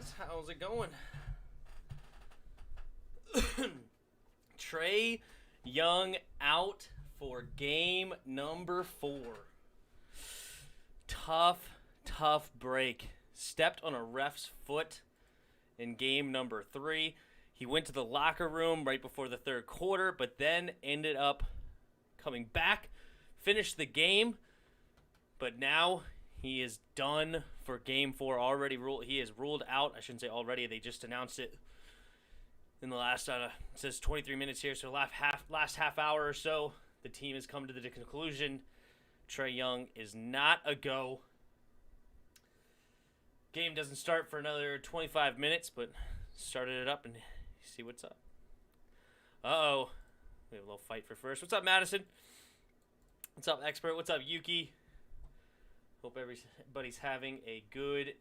guys, how's it going? Trae Young out for game number 4. Tough break. Stepped on a ref's foot in game number 3. He went to the locker room right before the third quarter, but then ended up coming back, finished the game, but now he is done for game 4. He is ruled out. I shouldn't say already. They just announced it in the last, it says 23 minutes here, so last half hour or so, the team has come to the conclusion Trae Young is not a go. Game doesn't start for another 25 minutes, but started it up and see what's up. Uh-oh. We have a little fight for first. What's up, Madison? What's up, Expert? What's up, Yuki? Hope everybody's having a good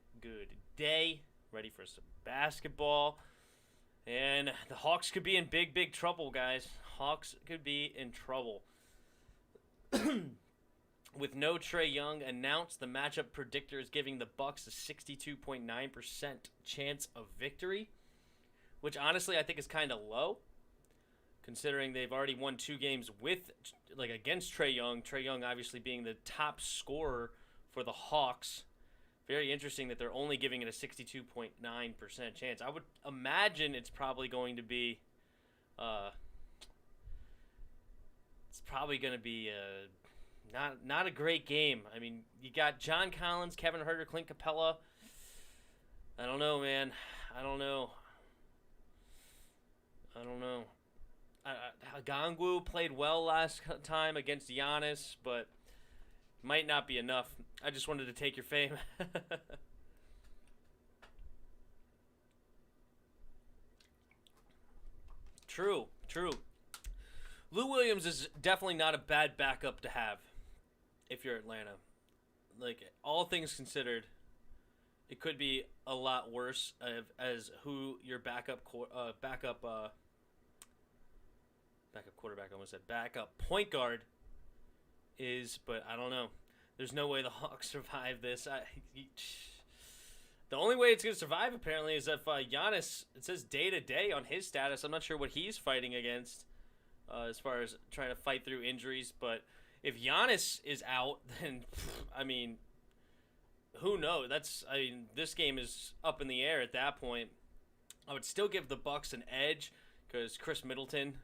day. Ready for some basketball. And the Hawks could be in big trouble, guys. Hawks could be in trouble. With no Trae Young announced, the matchup predictor is giving the Bucks a 62.9% chance of victory, which honestly I think is kind of low, considering they've already won 2 games against Trae Young. Trae Young obviously being the top scorer for the Hawks. Very interesting that they're only giving it a 62.9% chance. I would imagine it's probably going to be not a great game. I mean, you got John Collins, Kevin Huerter, Clint Capella. I don't know, man. I don't know. Gangwu played well last time against Giannis, but might not be enough. I just wanted to take your fame. True. Lou Williams is definitely not a bad backup to have if you're Atlanta. Like, all things considered, it could be a lot worse as who your backup quarterback, I almost said backup point guard is, but I don't know. There's no way the Hawks survive this. The only way it's going to survive, apparently, is if Giannis, it says day-to-day on his status. I'm not sure what he's fighting against as far as trying to fight through injuries. But if Giannis is out, then, I mean, who knows? This game is up in the air at that point. I would still give the Bucks an edge because Chris Middleton,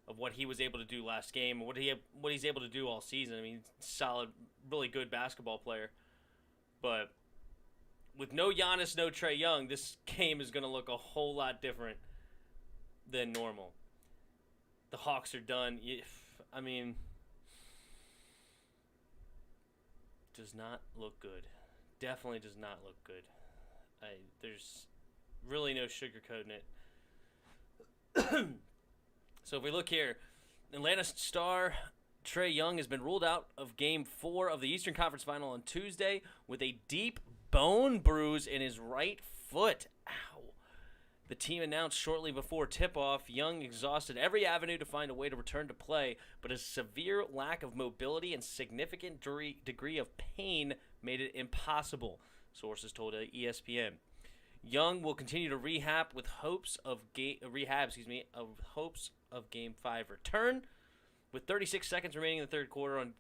of what he was able to do last game, what he's able to do all season. I mean, solid, really good basketball player. But with no Giannis, no Trae Young, this game is going to look a whole lot different than normal. The Hawks are done. I mean, does not look good. Definitely does not look good. There's really no sugarcoating it. So if we look here, Atlanta star Trae Young has been ruled out of Game 4 of the Eastern Conference Final on Tuesday with a deep bone bruise in his right foot. Ow. The team announced shortly before tip-off, Young exhausted every avenue to find a way to return to play, but a severe lack of mobility and significant degree of pain made it impossible, sources told ESPN. Young will continue to rehab with hopes of Game 5 return. With 36 seconds remaining in the third quarter on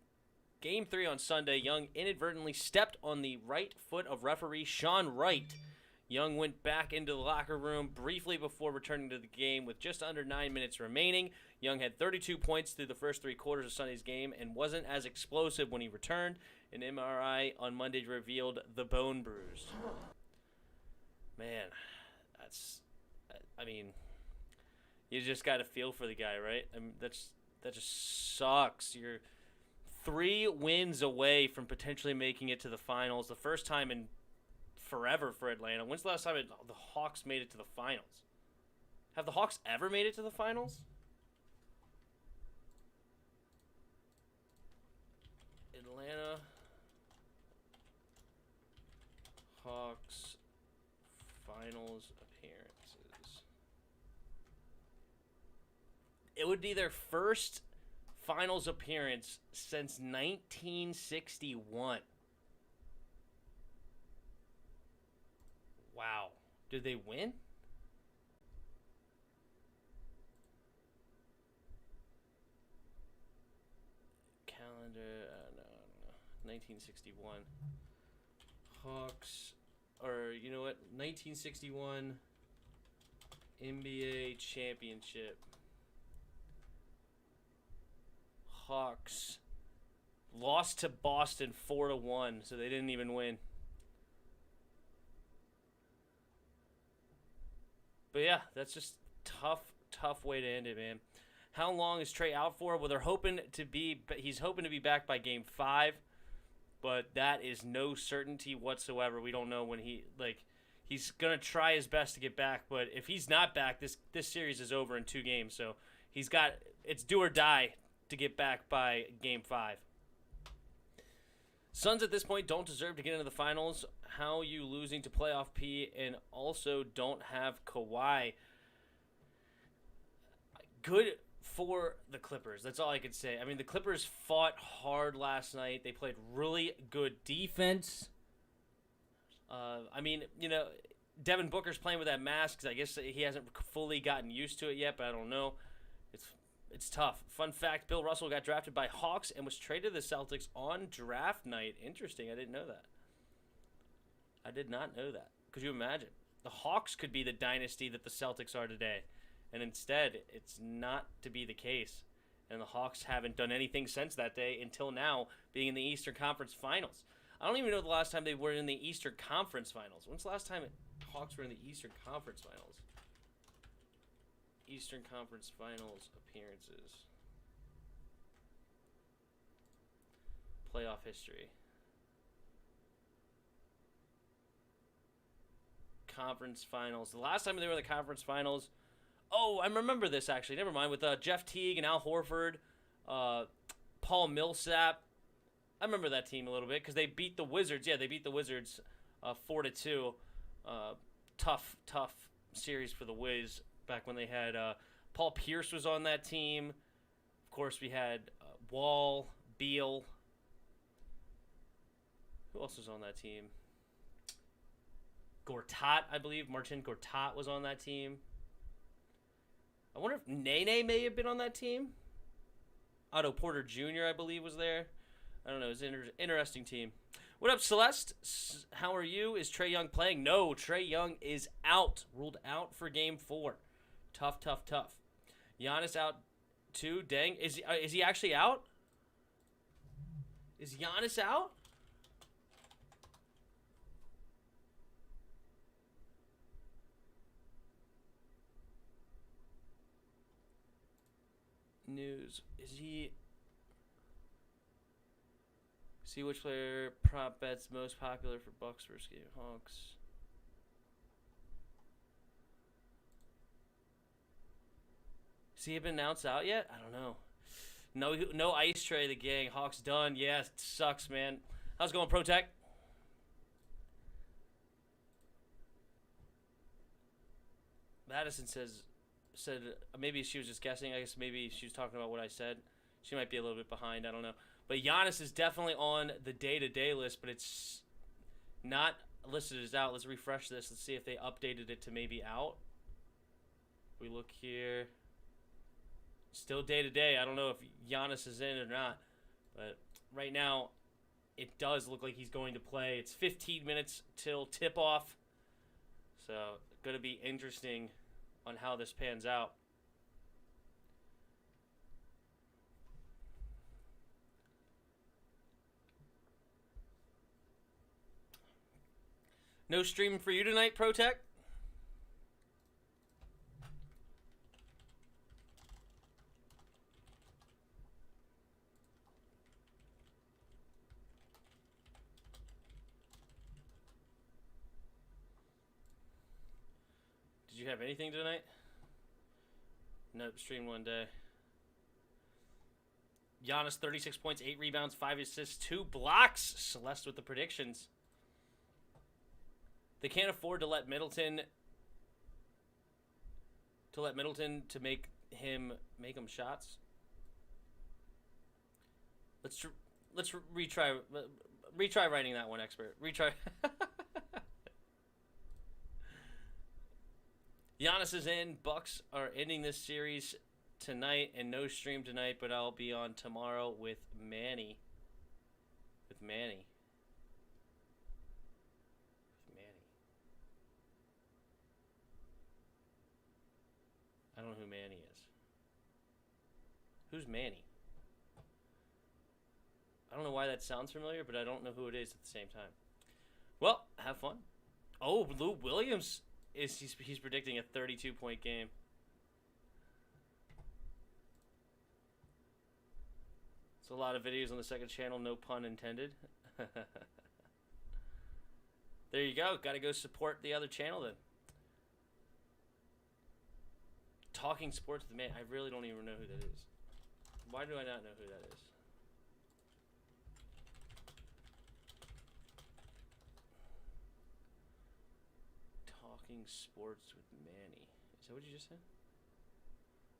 Game 3 on Sunday, Young inadvertently stepped on the right foot of referee Sean Wright. Young went back into the locker room briefly before returning to the game with just under 9 minutes remaining. Young had 32 points through the first 3 quarters of Sunday's game and wasn't as explosive when he returned. An MRI on Monday revealed the bone bruise. Man, you just got to feel for the guy, right? I mean, that just sucks. You're 3 wins away from potentially making it to the finals. The first time in forever for Atlanta. When's the last time the Hawks made it to the finals? Have the Hawks ever made it to the finals? Atlanta Hawks finals appearances. It would be their first finals appearance since 1961. Wow. Did they win? Calendar, no, I don't know. 1961. Hawks, or you know what? 1961 NBA championship. Hawks lost to Boston 4-1, so they didn't even win. But yeah, that's just tough way to end it, man. How long is Trae out for? Well, he's hoping to be back by Game 5, but that is no certainty whatsoever. We don't know when he's gonna try his best to get back, but if he's not back, this series is over in 2 games. So it's do or die to get back by Game 5. Suns at this point don't deserve to get into the finals. How you losing to playoff P and also don't have Kawhi? Good for the Clippers. That's all I could say. I mean, the Clippers fought hard last night. They played really good defense. I mean, Devin Booker's playing with that mask because I guess he hasn't fully gotten used to it yet, but I don't know. It's tough. Fun fact, Bill Russell got drafted by Hawks and was traded to the Celtics on draft night. Interesting. I didn't know that. I did not know that. Could you imagine? The Hawks could be the dynasty that the Celtics are today. And instead, it's not to be the case. And the Hawks haven't done anything since that day until now, being in the Eastern Conference Finals. I don't even know the last time they were in the Eastern Conference Finals. When's the last time the Hawks were in the Eastern Conference Finals? Eastern Conference Finals appearances. Playoff history. Conference Finals. The last time they were in the Conference Finals... Oh, I remember this, actually. Never mind. With Jeff Teague and Al Horford, Paul Millsap. I remember that team a little bit because they beat the Wizards. Yeah, they beat the Wizards 4-2. Tough series for the Wiz back when they had Paul Pierce was on that team. Of course, we had Wall, Beal. Who else was on that team? Gortat, I believe. Martin Gortat was on that team. I wonder if Nene may have been on that team. Otto Porter Jr., I believe, was there. I don't know. It's an interesting team. What up, Celeste? How are you? Is Trae Young playing? No, Trae Young is out. Ruled out for Game 4. Tough. Giannis out too. Dang. Is he actually out? Is Giannis out? News. Is he... See which player prop bets most popular for Bucks versus game Hawks. Has he been announced out yet? I don't know. No ice tray, the gang. Hawks done. Yeah, it sucks, man. How's it going, Protec? Madison said maybe she was just guessing. I guess maybe she was talking about what I said. She might be a little bit behind. I don't know. But Giannis is definitely on the day-to-day list, but it's not listed as out. Let's refresh this. Let's see if they updated it to maybe out. We look here. Still day-to-day. I don't know if Giannis is in or not. But right now, it does look like he's going to play. It's 15 minutes till tip-off. So, going to be interesting on how this pans out. No stream for you tonight, Protec? Did you have anything tonight? Nope, stream one day. Giannis, 36 points, 8 rebounds, 5 assists, 2 blocks. Celeste with the predictions. They can't afford to let Middleton to make him shots. Let's retry writing that one, expert. Retry. Giannis is in. Bucks are ending this series tonight, and no stream tonight, but I'll be on tomorrow with Manny. With Manny. I don't know who Manny is. Who's Manny? I don't know why that sounds familiar, but I don't know who it is at the same time. Well, have fun. Oh, Lou Williams he's predicting a 32-point game. It's a lot of videos on the second channel, no pun intended. There you go. Got to go support the other channel then. Talking Sports with the Man. I really don't even know who that is. Why do I not know who that is? Talking Sports with Manny. Is that what you just said?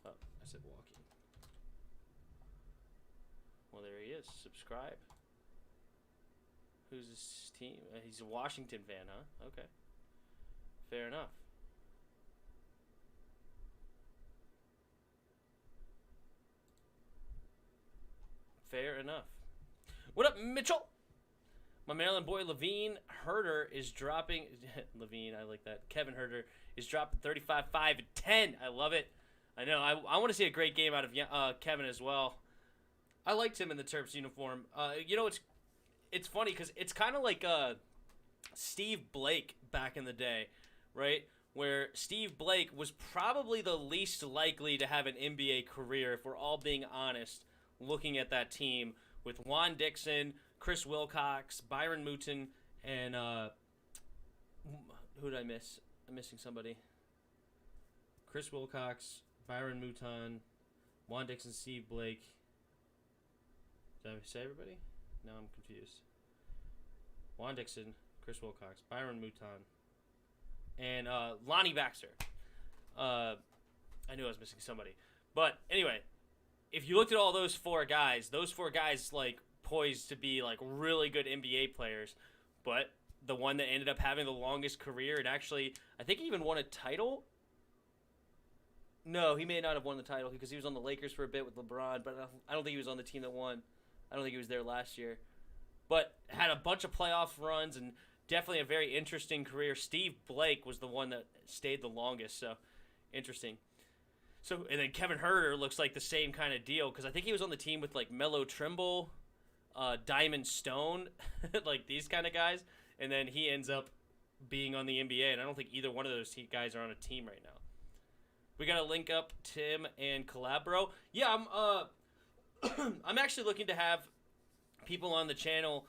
Oh, I said walking. Well, there he is. Subscribe. Who's his team? He's a Washington fan, huh? Okay. Fair enough. Fair enough. What up, Mitchell? My Maryland boy, Levine Herder, is dropping... Levine, I like that. Kevin Herder is dropping 35, 5, and 10. I love it. I know. I want to see a great game out of Kevin as well. I liked him in the Terps uniform. You know, it's funny because it's kind of like Steve Blake back in the day, right? Where Steve Blake was probably the least likely to have an NBA career, if we're all being honest, looking at that team with Juan Dixon, Chris Wilcox, Byron Mouton, and who did I miss? I'm missing somebody. Chris Wilcox, Byron Mouton, Juan Dixon, Steve Blake. Did I say everybody? No, I'm confused. Juan Dixon, Chris Wilcox, Byron Mouton, and Lonnie Baxter. I knew I was missing somebody. But anyway, if you looked at all those four guys, like poised to be like really good NBA players, but the one that ended up having the longest career and actually, I think he even won a title. No, he may not have won the title because he was on the Lakers for a bit with LeBron, but I don't think he was on the team that won. I don't think he was there last year. But had a bunch of playoff runs and definitely a very interesting career. Steve Blake was the one that stayed the longest, so interesting. So, and then Kevin Herder looks like the same kind of deal because I think he was on the team with like Melo Trimble, Diamond Stone, like these kind of guys, and then he ends up being on the NBA, and I don't think either one of those guys are on a team right now. We got to link up Tim and Calabro. Yeah, I'm actually looking to have people on the channel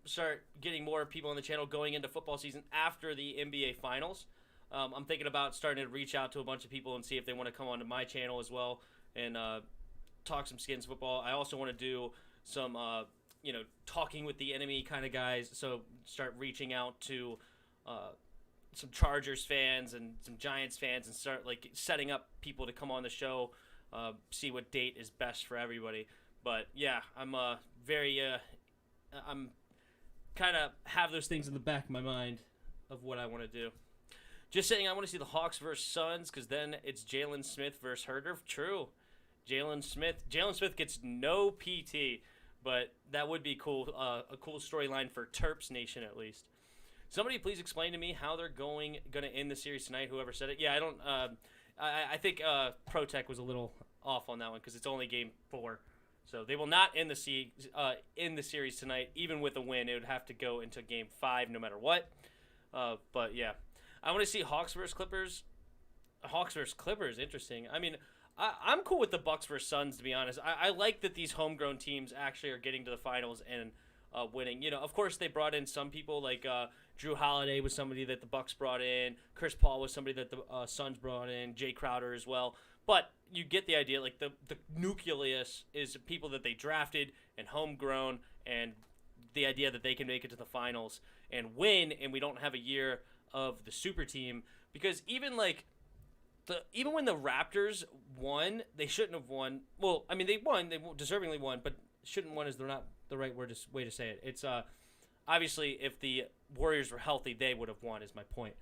start getting more people on the channel going into football season after the NBA Finals. I'm thinking about starting to reach out to a bunch of people and see if they want to come onto my channel as well and talk some Skins football. I also want to do some, talking with the enemy kind of guys. So start reaching out to some Chargers fans and some Giants fans and start like setting up people to come on the show, see what date is best for everybody. But yeah, I'm I'm kind of have those things in the back of my mind of what I want to do. Just saying, I want to see the Hawks versus Suns because then it's Jalen Smith versus Herder. True, Jalen Smith gets no PT, but that would be cool. A cool storyline for Terps Nation at least. Somebody please explain to me how they're going to end the series tonight. Whoever said it. Yeah, I don't. I think ProTech was a little off on that one because it's only game 4. So they will not end the series tonight. Even with a win, it would have to go into game 5 no matter what. But yeah, I want to see Hawks versus Clippers. Hawks versus Clippers, interesting. I mean, I'm cool with the Bucks versus Suns, to be honest. I like that these homegrown teams actually are getting to the finals and winning. You know, of course, they brought in some people like Drew Holiday was somebody that the Bucks brought in. Chris Paul was somebody that the Suns brought in. Jay Crowder as well. But you get the idea. Like the nucleus is people that they drafted and homegrown, and the idea that they can make it to the finals and win, and we don't have a year of the super team because even when the Raptors won, they shouldn't have won. Well, I mean they won, they deservingly won, but shouldn't won is not the right way to say it. It's obviously if the Warriors were healthy, they would have won. Is my point.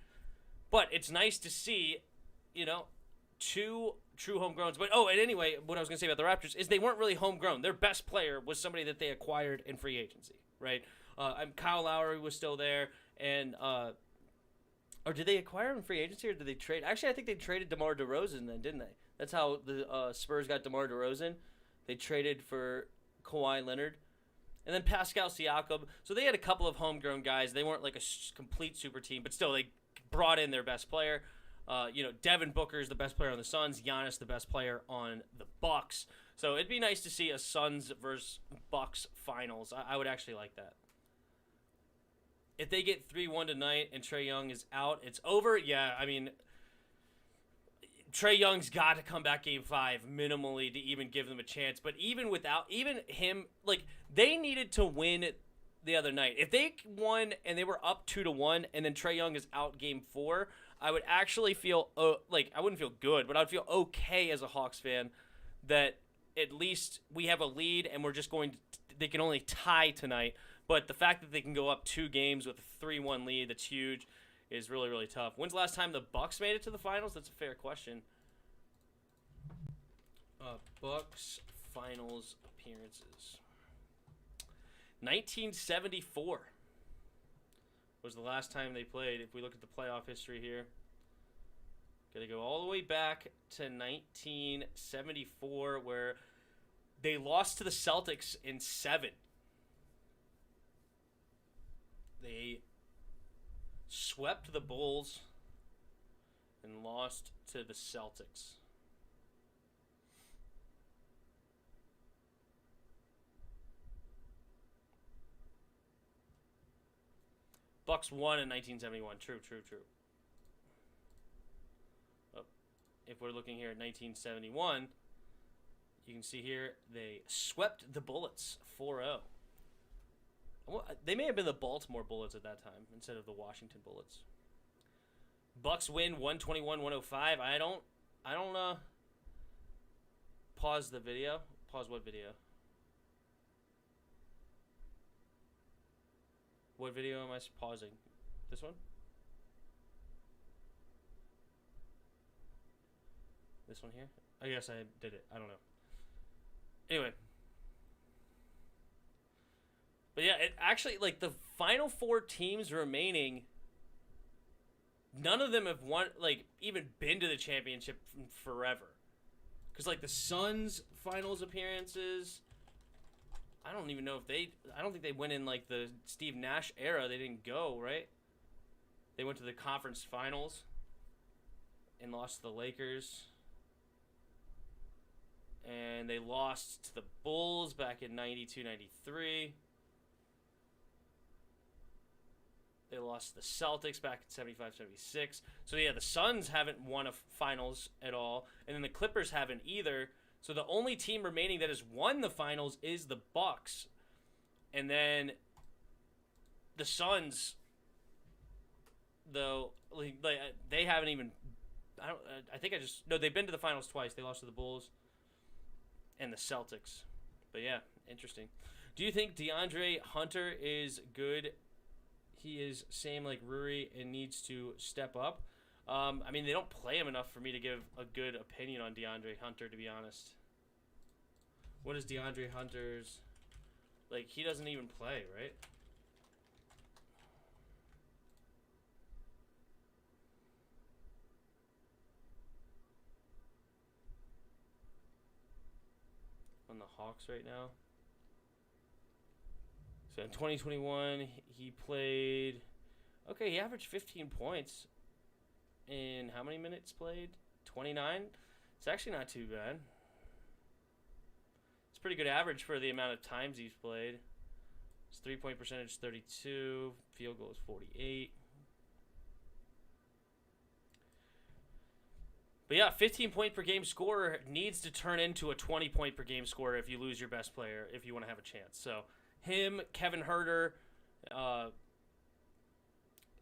But it's nice to see two true homegrowns. But, and anyway, what I was going to say about the Raptors is they weren't really homegrown. Their best player was somebody that they acquired in free agency, right? Kyle Lowry was still there, and or did they acquire him in free agency, or did they trade? Actually, I think they traded DeMar DeRozan then, didn't they? That's how the Spurs got DeMar DeRozan. They traded for Kawhi Leonard. And then Pascal Siakam. So they had a couple of homegrown guys. They weren't like a complete super team, but still they brought in their best player. Devin Booker is the best player on the Suns. Giannis the best player on the Bucks. So it'd be nice to see a Suns versus Bucks finals. I would actually like that. If they get 3-1 tonight and Trae Young is out, it's over. Yeah, I mean, Trae Young's got to come back game 5 minimally to even give them a chance. But even him, like, they needed to win the other night. If they won and they were up 2-1 and then Trae Young is out game 4, I would actually feel, I wouldn't feel good, but I would feel okay as a Hawks fan that at least we have a lead and we're just they can only tie tonight. But the fact that they can go up 2 games with a 3-1 lead, that's huge, is really, really tough. When's the last time the Bucks made it to the finals? That's a fair question. Bucks finals appearances. 1974 was the last time they played. If we look at the playoff history here, got to go all the way back to 1974, where they lost to the Celtics in 7. They swept the Bulls and lost to the Celtics. Bucks won in 1971. True. If we're looking here at 1971, you can see here they swept the Bullets 4-0. They may have been the Baltimore Bullets at that time instead of the Washington Bullets. Bucks win 121-105. I don't pause the video. Pause what video? What video am I pausing? This one? This one here? I guess I did it. I don't know. Anyway. But yeah, it actually, like, the final 4 teams remaining, none of them have won, like, even been to the championship forever. Because, like, the Suns' finals appearances, I don't even know if I don't think they went in, like, the Steve Nash era. They didn't go, right? They went to the conference finals and lost to the Lakers. And they lost to the Bulls back in 92-93. They lost to the Celtics back in 75-76. So, yeah, the Suns haven't won a finals at all. And then the Clippers haven't either. So, the only team remaining that has won the finals is the Bucks. And then the Suns, though, like they haven't even... they've been to the finals twice. They lost to the Bulls and the Celtics. But, yeah, interesting. Do you think DeAndre Hunter is good? He is same like Ruri and needs to step up. I mean, they don't play him enough for me to give a good opinion on DeAndre Hunter, to be honest. What is DeAndre Hunter's... Like, he doesn't even play, right? On the Hawks right now. So in 2021, he played... Okay, he averaged 15 points in how many minutes played? 29? It's actually not too bad. It's pretty good average for the amount of times he's played. His three-point percentage 32. Field goal is 48. But yeah, 15-point per game scorer needs to turn into a 20-point per game scorer if you lose your best player, if you want to have a chance. So him, Kevin Huerter,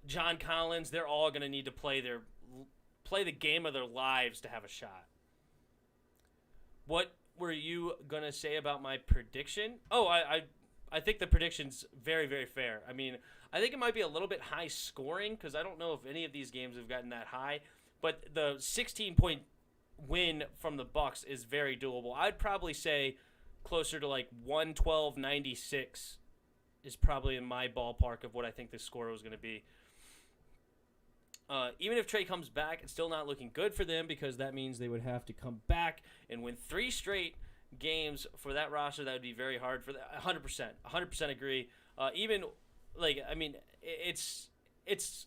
John Collins, they're all going to need to play the game of their lives to have a shot. What were you going to say about my prediction? Oh, I think the prediction's very, very fair. I mean, I think it might be a little bit high scoring because I don't know if any of these games have gotten that high. but the 16-point win from the Bucks is very doable. I'd probably say closer to like 112-96 is probably in my ballpark of what I think the score was going to be. Even if Trae comes back, it's still not looking good for them because that means they would have to come back and win 3 straight games for that roster. That would be very hard for that. 100% agree. Even like, I mean, it's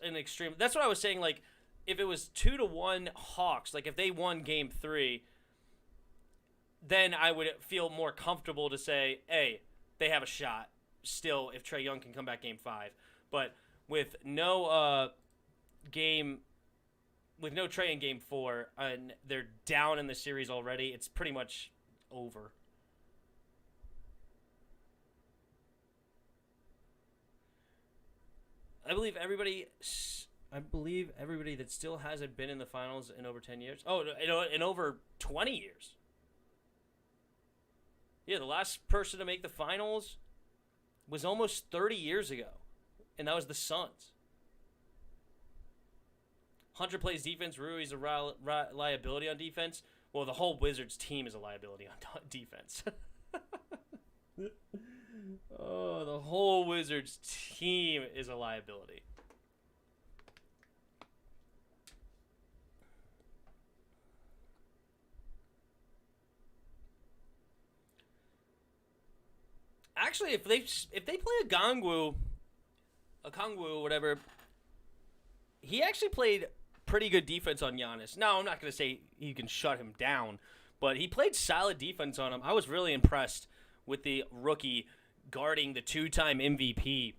an extreme. That's what I was saying. Like, if it was 2-1 Hawks, like if they won Game 3, then I would feel more comfortable to say, hey, they have a shot still if Trae Young can come back Game 5. But with no Trae in Game 4, and they're down in the series already, it's pretty much over. I believe everybody that still hasn't been in the finals in over 10 years. Oh, in over 20 years. Yeah, the last person to make the finals was almost 30 years ago, and that was the Suns. Hunter plays defense. Rui's a liability on defense. Well, the whole Wizards team is a liability on defense. Oh, the whole Wizards team is a liability. Actually, if they play a Okongwu or whatever, he actually played pretty good defense on Giannis. Now, I'm not going to say he can shut him down, but he played solid defense on him. I was really impressed with the rookie guarding the 2-time MVP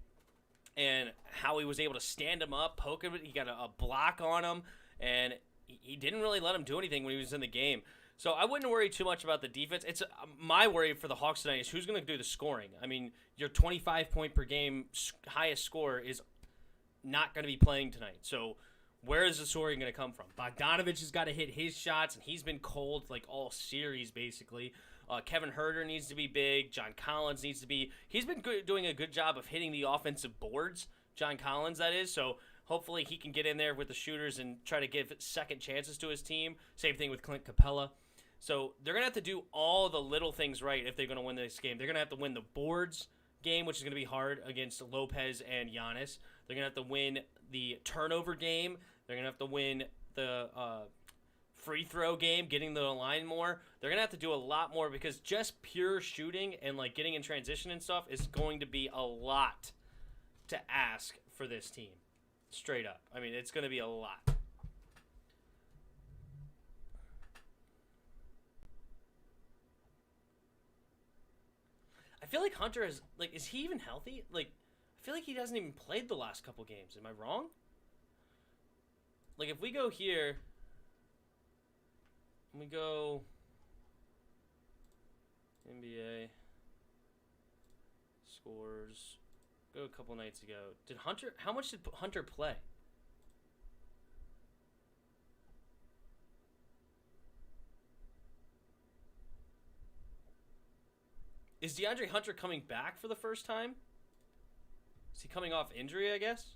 and how he was able to stand him up, poke him. He got a block on him, and he didn't really let him do anything when he was in the game. So I wouldn't worry too much about the defense. It's my worry for the Hawks tonight is who's going to do the scoring. I mean, your 25-point per game highest scorer is not going to be playing tonight. So where is the scoring going to come from? Bogdanovich has got to hit his shots, and he's been cold like all series basically. Kevin Huerter needs to be big. John Collins needs to be. He's been doing a good job of hitting the offensive boards. John Collins, that is. So hopefully he can get in there with the shooters and try to give second chances to his team. Same thing with Clint Capella. So they're going to have to do all the little things right if they're going to win this game. They're going to have to win the boards game, which is going to be hard against Lopez and Giannis. They're going to have to win the turnover game. They're going to have to win the free throw game, getting the line more. They're going to have to do a lot more because just pure shooting and like getting in transition and stuff is going to be a lot to ask for this team. Straight up. I mean, it's going to be a lot. I feel like Hunter is, like, is he even healthy? Like, I feel like he hasn't even played the last couple games. Am I wrong? Like, if we go here, we go NBA scores, go a couple nights ago. How much did Hunter play? Is DeAndre Hunter coming back for the first time? Is he coming off injury, I guess?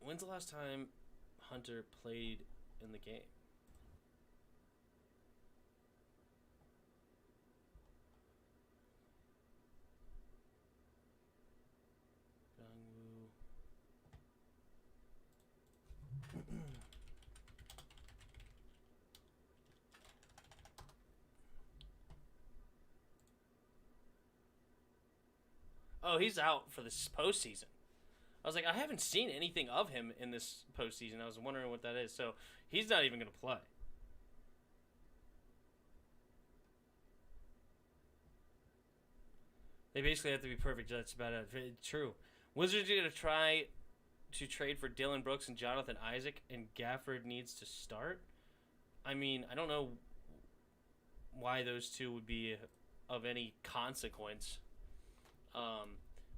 When's the last time Hunter played in the game? Oh, he's out for this postseason. I was like, I haven't seen anything of him in this postseason. I was wondering what that is. So he's not even going to play. They basically have to be perfect. That's about it. True. Wizards are going to try to trade for Dillon Brooks and Jonathan Isaac, and Gafford needs to start. I mean, I don't know why those two would be of any consequence.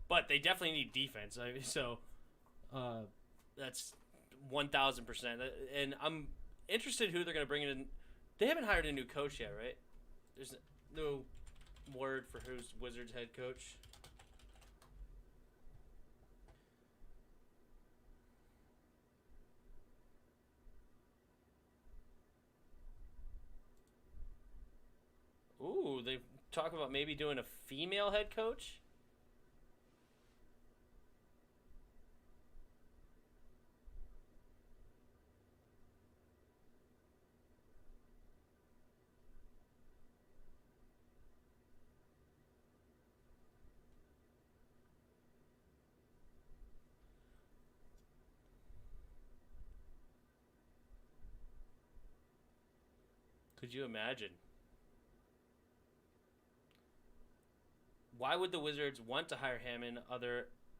But they definitely need defense. So that's 1,000%. And I'm interested who they're going to bring in. They haven't hired a new coach yet, right? There's no word for who's Wizards head coach. talk about maybe doing a female head coach. Could you imagine? Why would the Wizards want to hire Hammond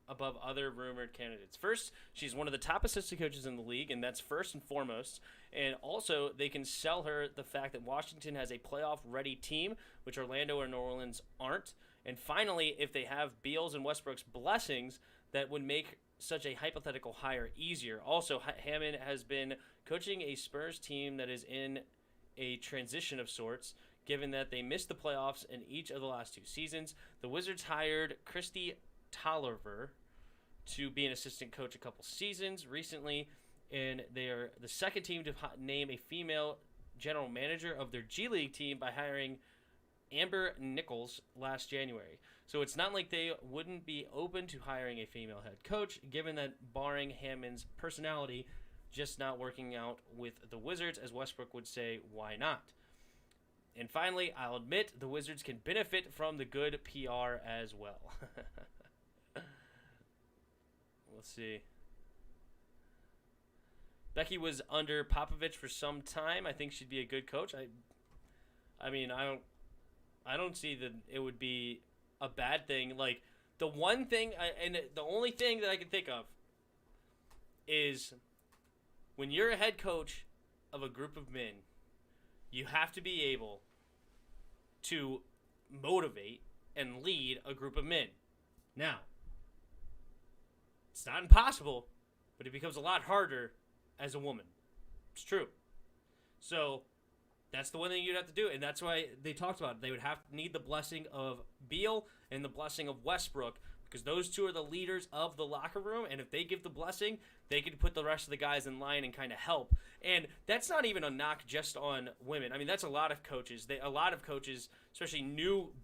above other rumored candidates? First, she's one of the top assistant coaches in the league, and that's first and foremost. And also, they can sell her the fact that Washington has a playoff-ready team, which Orlando or New Orleans aren't. And finally, if they have Beal's and Westbrook's blessings, that would make such a hypothetical hire easier. Also, Hammond has been coaching a Spurs team that is in a transition of sorts, given that they missed the playoffs in each of the last 2 seasons. The Wizards hired Christy Tolliver to be an assistant coach a couple seasons recently, and they are the second team to name a female general manager of their G League team by hiring Amber Nichols last January. So it's not like they wouldn't be open to hiring a female head coach, given that barring Hammond's personality just not working out with the Wizards, as Westbrook would say, why not? And finally, I'll admit the Wizards can benefit from the good PR as well. Let's see. Becky was under Popovich for some time. I think she'd be a good coach. I mean, I don't see that it would be a bad thing. Like, the one thing, and the only thing that I can think of is when you're a head coach of a group of men, you have to be able to motivate and lead a group of men. Now, it's not impossible, but it becomes a lot harder as a woman. It's true. So, that's the one thing you'd have to do, and that's why they talked about it. They would need the blessing of Beal and the blessing of Westbrook, because those two are the leaders of the locker room, and if they give the blessing, they could put the rest of the guys in line and kind of help. And that's not even a knock just on women. I mean, that's a lot of coaches. A lot of coaches, especially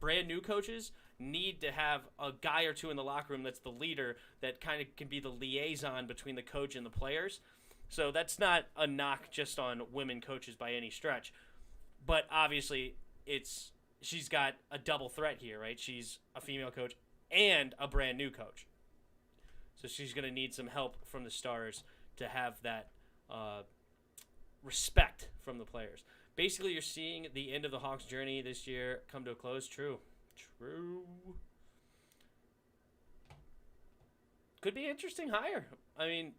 brand new coaches, need to have a guy or two in the locker room that's the leader, that kind of can be the liaison between the coach and the players. So that's not a knock just on women coaches by any stretch. But obviously, she's got a double threat here, right? She's a female coach and a brand new coach. So she's going to need some help from the stars to have that respect from the players. Basically, you're seeing the end of the Hawks' journey this year come to a close. True. Could be an interesting hire. I mean,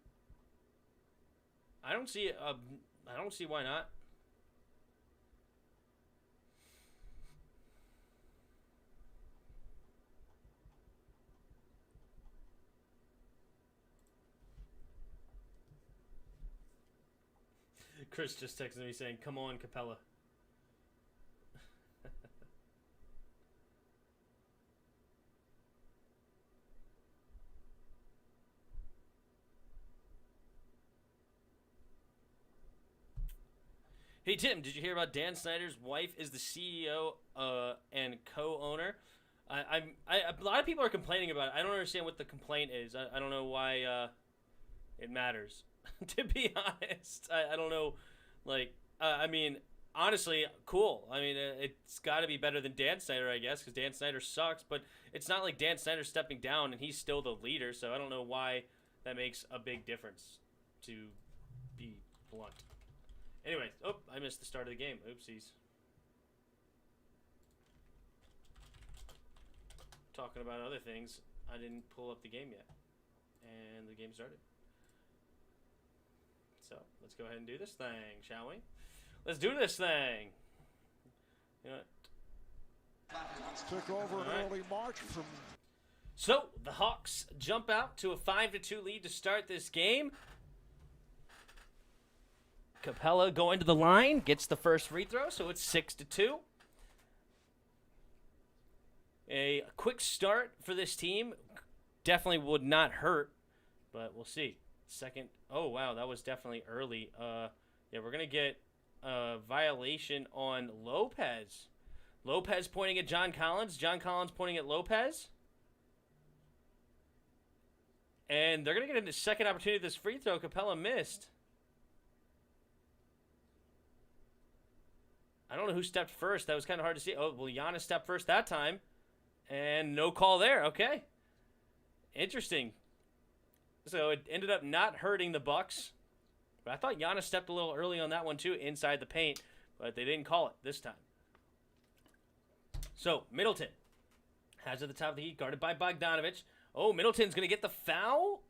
I don't see why not. Chris just texted me saying, "Come on, Capella." Hey Tim, did you hear about Dan Snyder's wife is the CEO and co-owner? A lot of people are complaining about it. I don't understand what the complaint is. I don't know why it matters. To be honest, I don't know. Like, I mean, honestly, cool. I mean, it's got to be better than Dan Snyder, I guess, because Dan Snyder sucks. But it's not like Dan Snyder's stepping down and he's still the leader. So I don't know why that makes a big difference, to be blunt. Anyway, I missed the start of the game. Oopsies. Talking about other things, I didn't pull up the game yet. And the game started. So, let's go ahead and do this thing, shall we? Let's do this thing. You know what? Took over an early march from... So, the Hawks jump out to a 5-2 lead to start this game. Capella going to the line, gets the first free throw, so it's 6-2. A quick start for this team definitely would not hurt, but we'll see. Second, oh wow, that was definitely early. Yeah, we're gonna get a violation on Lopez. Lopez pointing at John Collins. John Collins pointing at Lopez. And they're going to get a second opportunity at this free throw. Capella missed. I don't know who stepped first. That was kind of hard to see. Oh, well, Giannis stepped first that time. And no call there. Okay. Interesting. So it ended up not hurting the Bucks. But I thought Giannis stepped a little early on that one too, inside the paint. But they didn't call it this time. So, Middleton has at the top of the heat, guarded by Bogdanovich. Oh, Middleton's going to get the foul?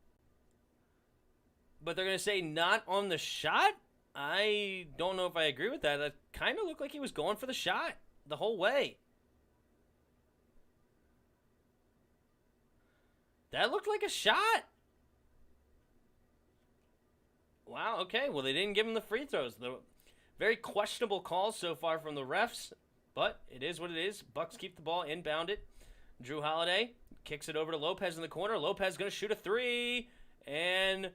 But they're going to say not on the shot? I don't know if I agree with that. That kind of looked like he was going for the shot the whole way. That looked like a shot. Wow, okay. Well, they didn't give him the free throws. The very questionable calls so far from the refs. But it is what it is. Bucks keep the ball inbounded. Drew Holiday kicks it over to Lopez in the corner. Lopez going to shoot a three. And,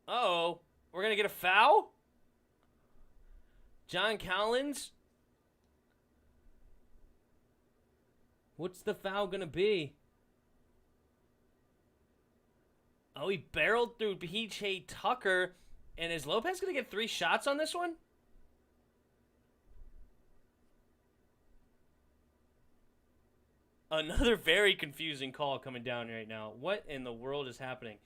we're going to get a foul? John Collins? What's the foul going to be? Oh, he barreled through P.J. Tucker. And is Lopez going to get 3 shots on this one? Another very confusing call coming down right now. What in the world is happening?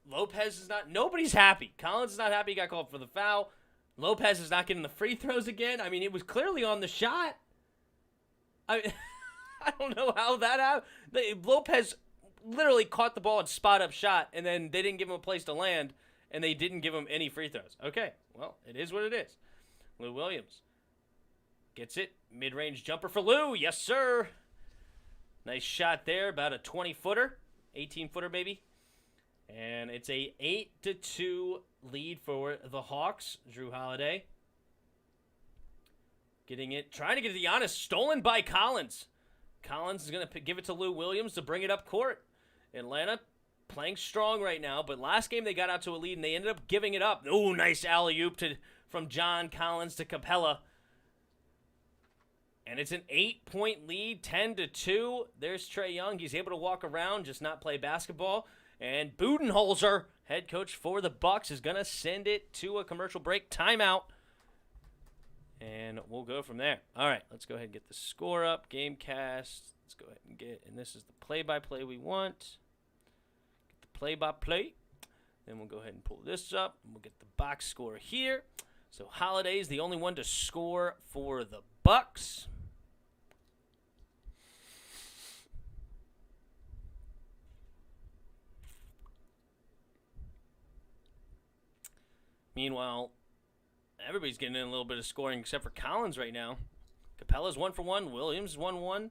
Lopez is not... Nobody's happy. Collins is not happy he got called for the foul. Lopez is not getting the free throws again. I mean, it was clearly on the shot. I don't know how that happened. Lopez literally caught the ball and spot-up shot, and then they didn't give him a place to land, and they didn't give him any free throws. Okay, well, it is what it is. Lou Williams gets it. Mid-range jumper for Lou. Yes, sir. Nice shot there. About a 20-footer. 18-footer, maybe. And it's a 8-2 lead for the Hawks. Drew Holiday getting it. Trying to get it to Giannis. Stolen by Collins. Collins is going to give it to Lou Williams to bring it up court. Atlanta playing strong right now. But last game they got out to a lead and they ended up giving it up. Oh, nice alley-oop from John Collins to Capella. And it's an 8-point lead, 10-2. There's Trae Young. He's able to walk around, just not play basketball. And Budenholzer, head coach for the Bucks, is going to send it to a commercial break timeout. And we'll go from there. All right, let's go ahead and get the score up. Gamecast. Let's go ahead and and this is the play-by-play we want. Get the play-by-play. Then we'll go ahead and pull this up. And we'll get the box score here. So Holiday is the only one to score for the Bucks. Meanwhile, everybody's getting in a little bit of scoring except for Collins right now. Capella's 1 for 1. Williams is 1-1.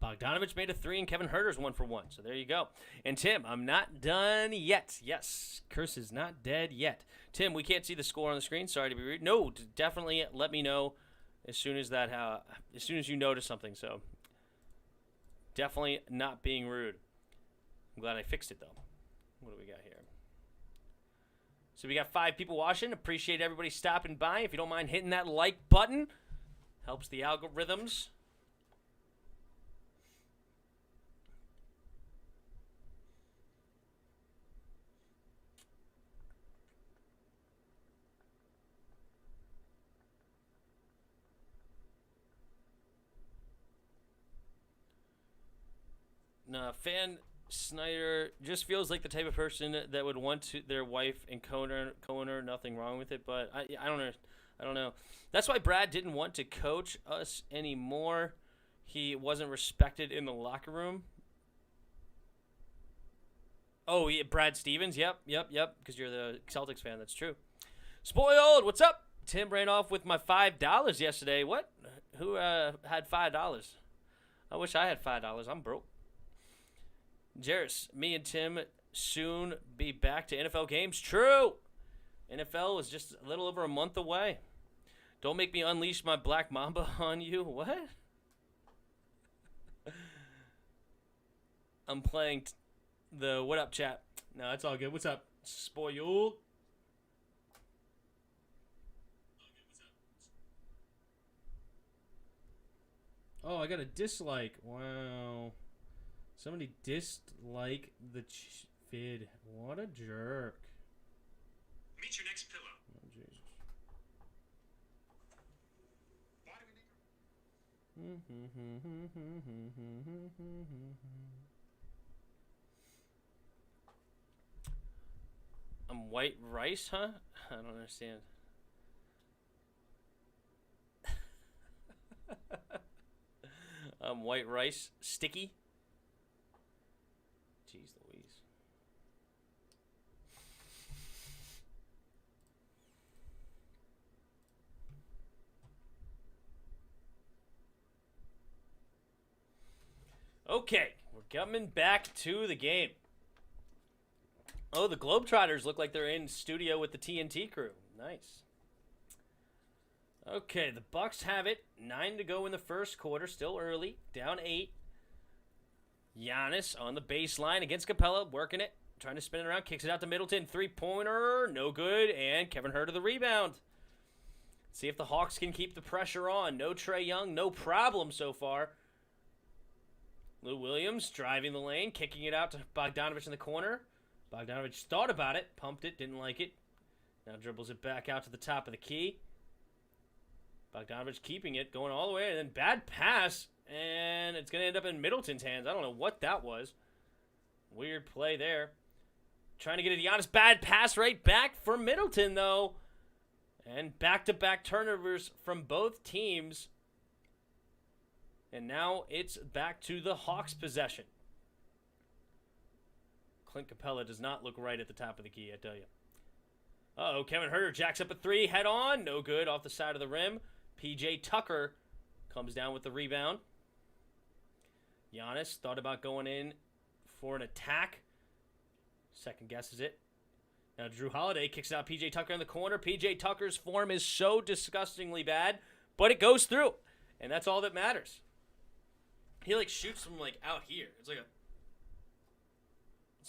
Bogdanovich made a 3, and Kevin Huerter's 1 for 1. So there you go. And Tim, I'm not done yet. Yes, Curse is not dead yet. Tim, we can't see the score on the screen. Sorry to be rude. No, definitely let me know as soon as you notice something. So definitely not being rude. I'm glad I fixed it though. What do we got here? So we got 5 people watching. Appreciate everybody stopping by. If you don't mind hitting that like button, helps the algorithms. Fan Snyder just feels like the type of person that would want their wife and co-owner. Nothing wrong with it, but I don't know. That's why Brad didn't want to coach us anymore. He wasn't respected in the locker room. Oh, yeah, Brad Stevens. Yep. Because you're the Celtics fan. That's true. Spoiled. What's up? Tim ran off with my $5 yesterday. What? Who had $5? I wish I had $5. I'm broke. Jairus, me and Tim soon be back to NFL games. True. NFL is just a little over a month away. Don't make me unleash my Black Mamba on you. What? I'm playing the what up chat. No, it's all good. What's up? Spoiled. Oh, I got a dislike. Wow. Somebody disliked the vid. What a jerk. Meet your next pillow. Oh, Jesus. Why do we need White rice, huh? I don't understand. White rice sticky. Jeez Louise. Okay, we're coming back to the game. Oh, the Globetrotters look like they're in studio with the TNT crew. Nice. Okay, the Bucks have it. 9 to go in the first quarter. Still early. Down 8. Giannis on the baseline against Capella. Working it. Trying to spin it around. Kicks it out to Middleton. Three-pointer. No good. And Kevin Huerter the rebound. See if the Hawks can keep the pressure on. No Trae Young. No problem so far. Lou Williams driving the lane. Kicking it out to Bogdanovich in the corner. Bogdanovich thought about it. Pumped it. Didn't like it. Now dribbles it back out to the top of the key. Bogdanovich keeping it, going all the way, and then bad pass, and it's going to end up in Middleton's hands. I don't know what that was. Weird play there. Trying to get it to Giannis. Bad pass right back for Middleton, though. And back-to-back turnovers from both teams. And now it's back to the Hawks' possession. Clint Capella does not look right at the top of the key, I tell you. Uh-oh, Kevin Huerter jacks up a three, head on. No good, off the side of the rim. P.J. Tucker comes down with the rebound. Giannis thought about going in for an attack. Second guesses it. Now Drew Holiday kicks out P.J. Tucker in the corner. P.J. Tucker's form is so disgustingly bad, but it goes through. And that's all that matters. He, shoots from, out here. It's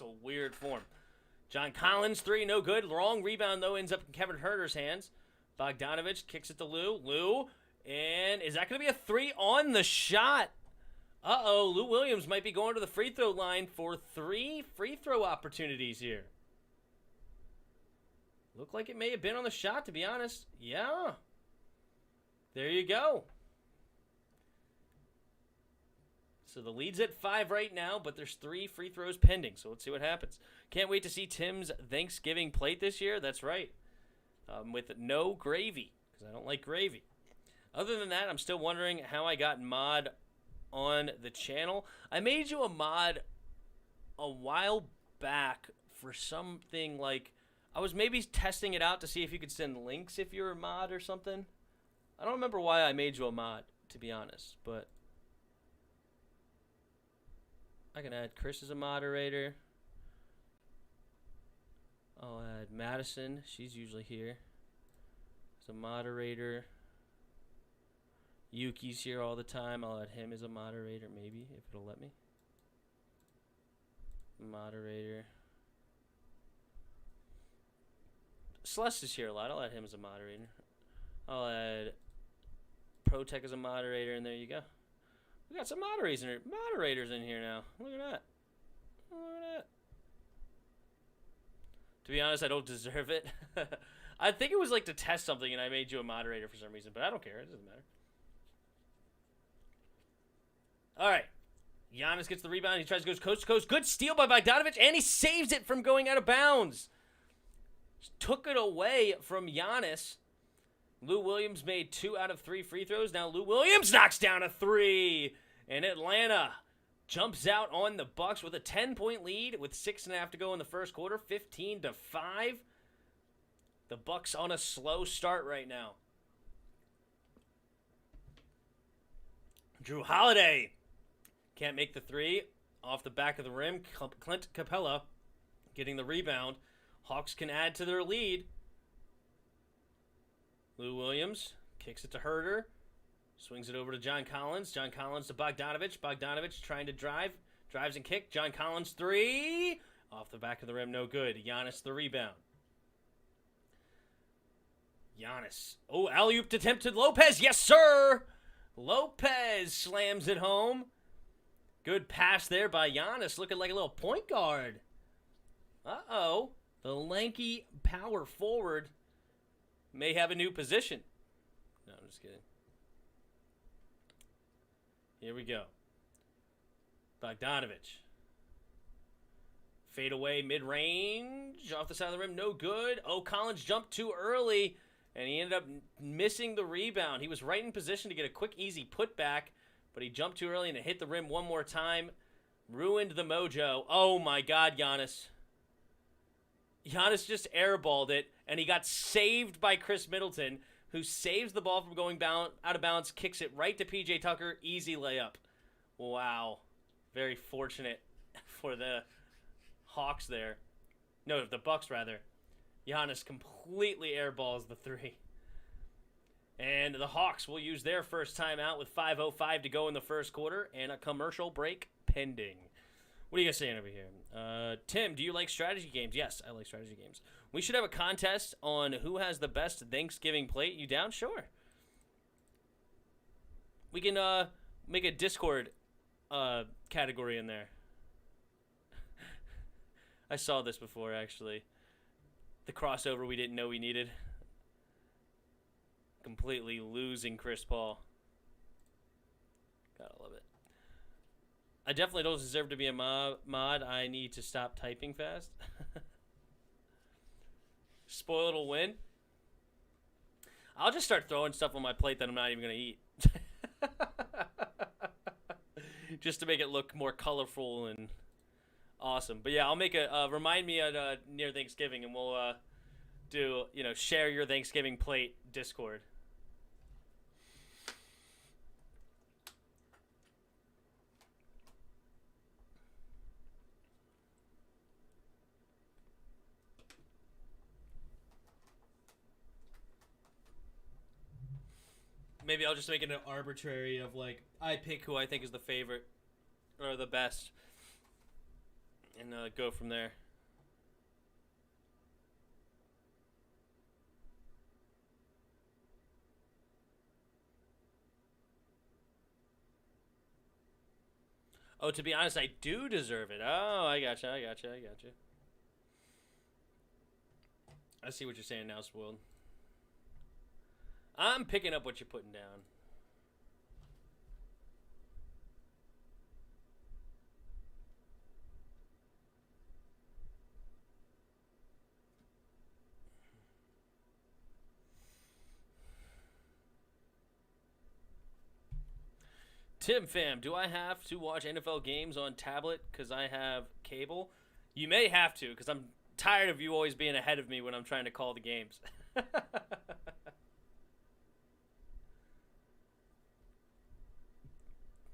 a weird form. John Collins, three, no good. Wrong rebound, though, ends up in Kevin Huerter's hands. Bogdanovich kicks it to Lou. Lou, and is that going to be a three on the shot? Uh-oh, Lou Williams might be going to the free throw line for 3 free throw opportunities here. Looked like it may have been on the shot, to be honest. Yeah. There you go. So the lead's at 5 right now, but there's 3 free throws pending. So let's see what happens. Can't wait to see Tim's Thanksgiving plate this year. That's right. With no gravy, because I don't like gravy. Other than that, I'm still wondering how I got mod on the channel. I made you a mod a while back for something I was maybe testing it out to see if you could send links if you're a mod or something. I don't remember why I made you a mod, to be honest, but I can add Chris as a moderator. I'll add Madison. She's usually here as a moderator. Yuki's here all the time. I'll add him as a moderator, maybe, if it'll let me. Moderator. Celeste is here a lot. I'll add him as a moderator. I'll add ProTech as a moderator, and there you go. We got some moderators in here now. Look at that. Look at that. To be honest, I don't deserve it. I think it was to test something, and I made you a moderator for some reason, but I don't care. It doesn't matter. All right. Giannis gets the rebound. He tries to go coast to coast. Good steal by Bogdanovich, and he saves it from going out of bounds. Just took it away from Giannis. Lou Williams made 2 out of 3 free throws. Now Lou Williams knocks down a 3. And Atlanta jumps out on the Bucks with a 10-point lead with 6.5 to go in the first quarter, 15-5. The Bucks on a slow start right now. Drew Holiday can't make the 3 off the back of the rim. Clint Capella getting the rebound. Hawks can add to their lead. Lou Williams kicks it to Huerter. Swings it over to John Collins. John Collins to Bogdanovich. Bogdanovich trying to drive. Drives and kick. John Collins 3. Off the back of the rim, no good. Giannis the rebound. Giannis. Oh, alley-oop attempt to Lopez. Yes, sir. Lopez slams it home. Good pass there by Giannis, looking like a little point guard. Uh-oh. The lanky power forward may have a new position. No, I'm just kidding. Here we go. Bogdanovich. Fade away mid-range. Off the side of the rim, no good. Oh, Collins jumped too early, and he ended up missing the rebound. He was right in position to get a quick, easy putback, but he jumped too early and it hit the rim one more time. Ruined the mojo. Oh, my God, Giannis. Giannis just airballed it, and he got saved by Chris Middleton, who saves the ball from going out of bounds, kicks it right to P.J. Tucker. Easy layup. Wow. Very fortunate for the Hawks there. No, the Bucks, rather. Giannis completely airballs the three. And the Hawks will use their first timeout with 5:05 to go in the first quarter and a commercial break pending. What are you guys saying over here? Tim, do you like strategy games? Yes, I like strategy games. We should have a contest on who has the best Thanksgiving plate. You down? Sure. We can make a Discord category in there. I saw this before, actually. The crossover we didn't know we needed. Completely losing Chris Paul. Gotta love it. I definitely don't deserve to be a mod. I need to stop typing fast. Spoiled will win. I'll just start throwing stuff on my plate that I'm not even going to eat. Just to make it look more colorful and awesome. But yeah, I'll make a remind me at near Thanksgiving, and we'll do, share your Thanksgiving plate Discord. Maybe I'll just make it an arbitrary of, I pick who I think is the favorite or the best and go from there. Oh, to be honest, I do deserve it. Oh, I gotcha. I see what you're saying now, Spoiled. I'm picking up what you're putting down. Tim fam, do I have to watch NFL games on tablet because I have cable? You may have to, because I'm tired of you always being ahead of me when I'm trying to call the games.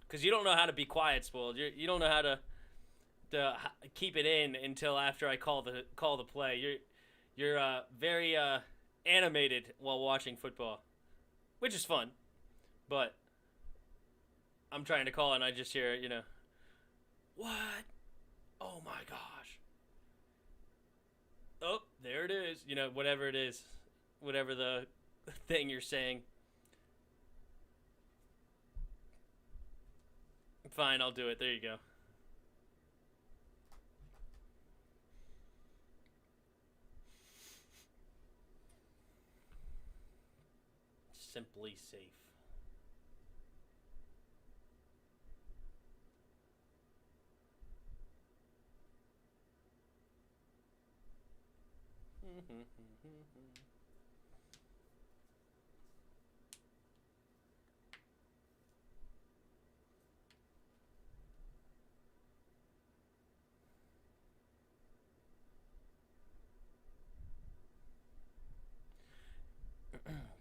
Because you don't know how to be quiet, Spoiled. You don't know how to keep it in until after I call the play. You're very animated while watching football, which is fun, but I'm trying to call and I just hear, what? Oh my gosh. Oh, there it is. Whatever it is, whatever the thing you're saying. Fine, I'll do it. There you go. Simply safe.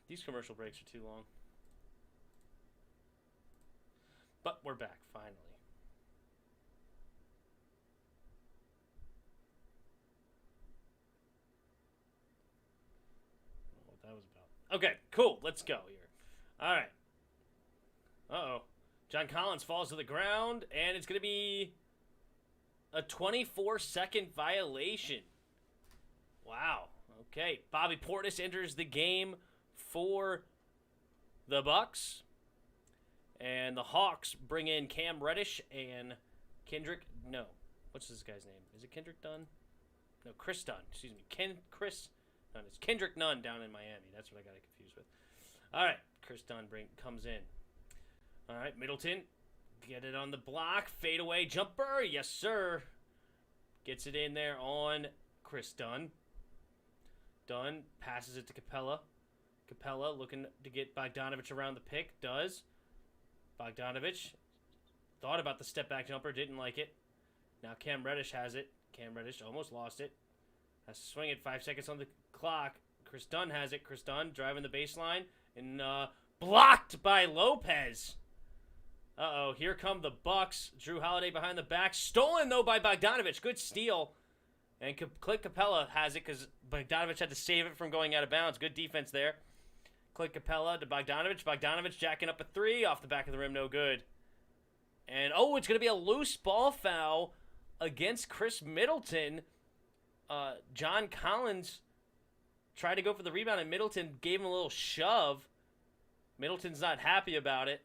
These commercial breaks are too long. But we're back, finally. I don't know what that was about. Okay, cool. Let's go here. All right. Uh-oh. John Collins falls to the ground, and it's going to be a 24-second violation. Wow. Okay. Bobby Portis enters the game for the Bucks. And the Hawks bring in Cam Reddish and Kendrick. No. What's this guy's name? Is it Kendrick Dunn? No, Chris Dunn. Excuse me. Chris Dunn. It's Kendrick Nunn down in Miami. That's what I got it confused with. All right. Chris Dunn comes in. All right. Middleton. Get it on the block. Fadeaway jumper. Yes, sir. Gets it in there on Chris Dunn. Dunn passes it to Capella. Capella looking to get Bogdanovich around the pick. Does. Bogdanovich thought about the step-back jumper. Didn't like it. Now Cam Reddish has it. Cam Reddish almost lost it. Has to swing it. 5 seconds on the clock. Chris Dunn has it. Chris Dunn driving the baseline. And blocked by Lopez. Uh-oh. Here come the Bucks. Drew Holiday behind the back. Stolen, though, by Bogdanovich. Good steal. And Clint Capella has it because Bogdanovich had to save it from going out of bounds. Good defense there. Clint Capella to Bogdanovich. Bogdanovich jacking up a three. Off the back of the rim. No good. And, it's going to be a loose ball foul against Chris Middleton. John Collins tried to go for the rebound, and Middleton gave him a little shove. Middleton's not happy about it.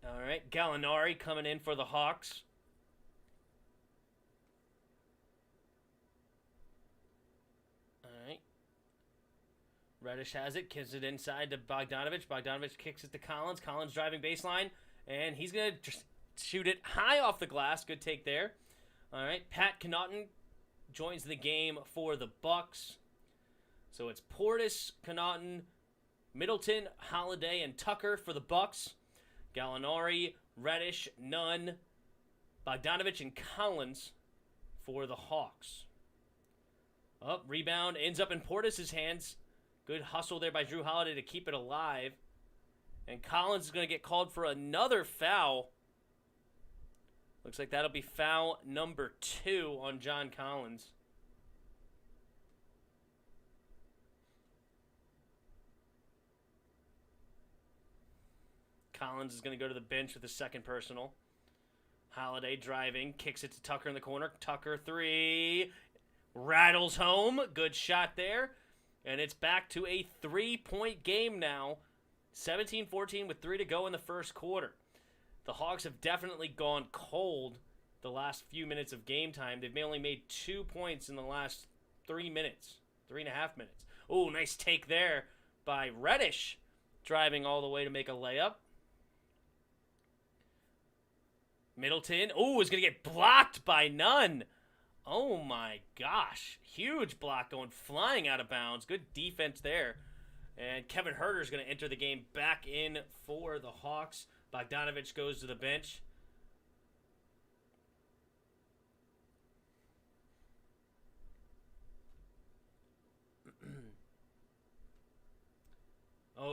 All right, Gallinari coming in for the Hawks. All right. Reddish has it, gives it inside to Bogdanovich. Bogdanovich kicks it to Collins. Collins driving baseline, and he's going to just shoot it high off the glass. Good take there. All right, Pat Connaughton joins the game for the Bucks. So it's Portis, Connaughton, Middleton, Holiday, and Tucker for the Bucks. Gallinari, Reddish, Nunn, Bogdanovich, and Collins for the Hawks. Rebound ends up in Portis' hands. Good hustle there by Drew Holiday to keep it alive. And Collins is going to get called for another foul. Looks like that'll be foul number 2 on John Collins. Collins is going to go to the bench with the second personal. Holiday driving, kicks it to Tucker in the corner. Tucker 3, rattles home. Good shot there. And it's back to a 3-point game now. 17-14 with 3 to go in the first quarter. The Hawks have definitely gone cold the last few minutes of game time. They've only made 2 points in the last 3 minutes. 3.5 minutes. Oh, nice take there by Reddish. Driving all the way to make a layup. Middleton, is going to get blocked by Nunn. Oh my gosh. Huge block going flying out of bounds. Good defense there. And Kevin Huerter is going to enter the game back in for the Hawks. Bogdanovich goes to the bench.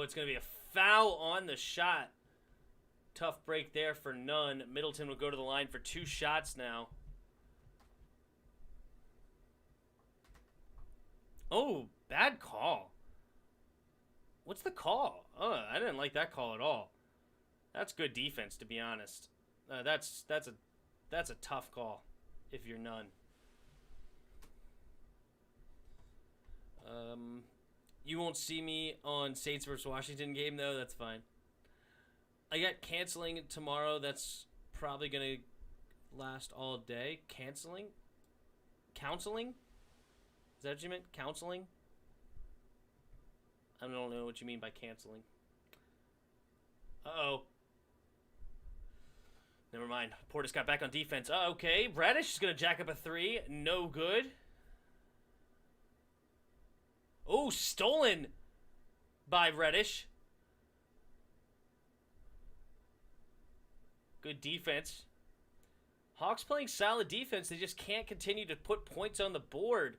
It's going to be a foul on the shot. Tough break there for Nunn. Middleton will go to the line for 2 shots now. Bad call. What's the call? I didn't like that call at all. That's good defense, to be honest. That's a tough call if you're Nunn. You won't see me on Saints vs. Washington game, though. That's fine. I got canceling tomorrow. That's probably going to last all day. Canceling? Counseling? Is that what you meant? Counseling? I don't know what you mean by canceling. Uh-oh. Never mind. Portis got back on defense. Okay. Reddish is going to jack up a 3. No good. Stolen by Reddish. Good defense. Hawks playing solid defense. They just can't continue to put points on the board.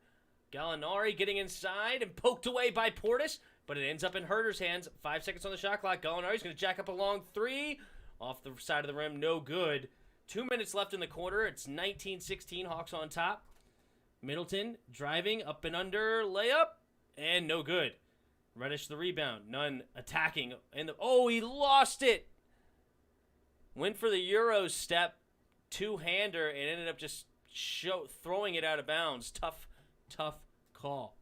Gallinari getting inside and poked away by Portis, but it ends up in Huerter's hands. 5 seconds on the shot clock. Gallinari's going to jack up a long 3. Off the side of the rim, no good. 2 minutes left in the quarter. It's 19-16, Hawks on top. Middleton driving, up and under, layup, and no good. Reddish the rebound. Nunn attacking. He lost it. Went for the Euro step, 2-hander, and ended up just throwing it out of bounds. Tough call.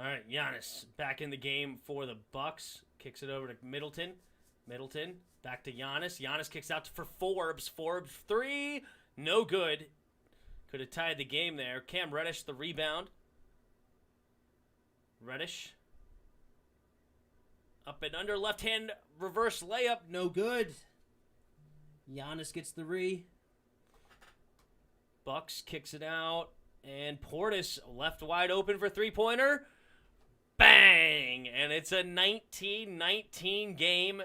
All right, Giannis back in the game for the Bucks. Kicks it over to Middleton. Middleton back to Giannis. Giannis kicks out for Forbes. Forbes 3. No good. Could have tied the game there. Cam Reddish the rebound. Reddish. Up and under. Left hand reverse layup. No good. Giannis gets the re. Bucks kicks it out. And Portis left wide open for three-pointer. Bang! And it's a 19-19 game.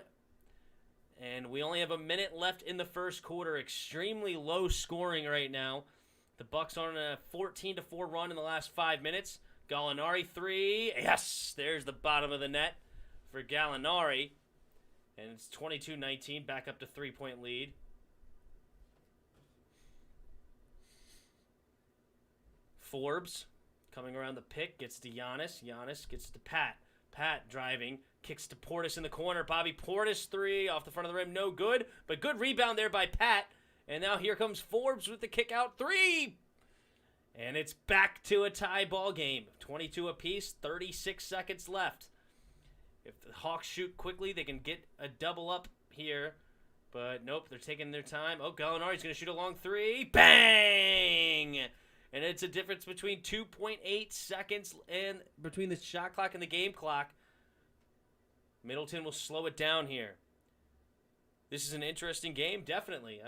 And we only have a minute left in the first quarter. Extremely low scoring right now. The Bucks are on a 14-4 run in the last 5 minutes. Gallinari 3. Yes! There's the bottom of the net for Gallinari. And it's 22-19. Back up to 3-point lead. Forbes coming around the pick. Gets to Giannis. Giannis gets to Pat. Pat driving. Kicks to Portis in the corner. Bobby Portis 3 off the front of the rim. No good. But good rebound there by Pat. And now here comes Forbes with the kick out 3. And it's back to a tie ball game. 22 apiece. 36 seconds left. If the Hawks shoot quickly, they can get a double up here. But nope, they're taking their time. Oh, Gallinari's going to shoot a long 3. Bang! And it's a difference between 2.8 seconds and between the shot clock and the game clock. Middleton will slow it down here. This is an interesting game, definitely.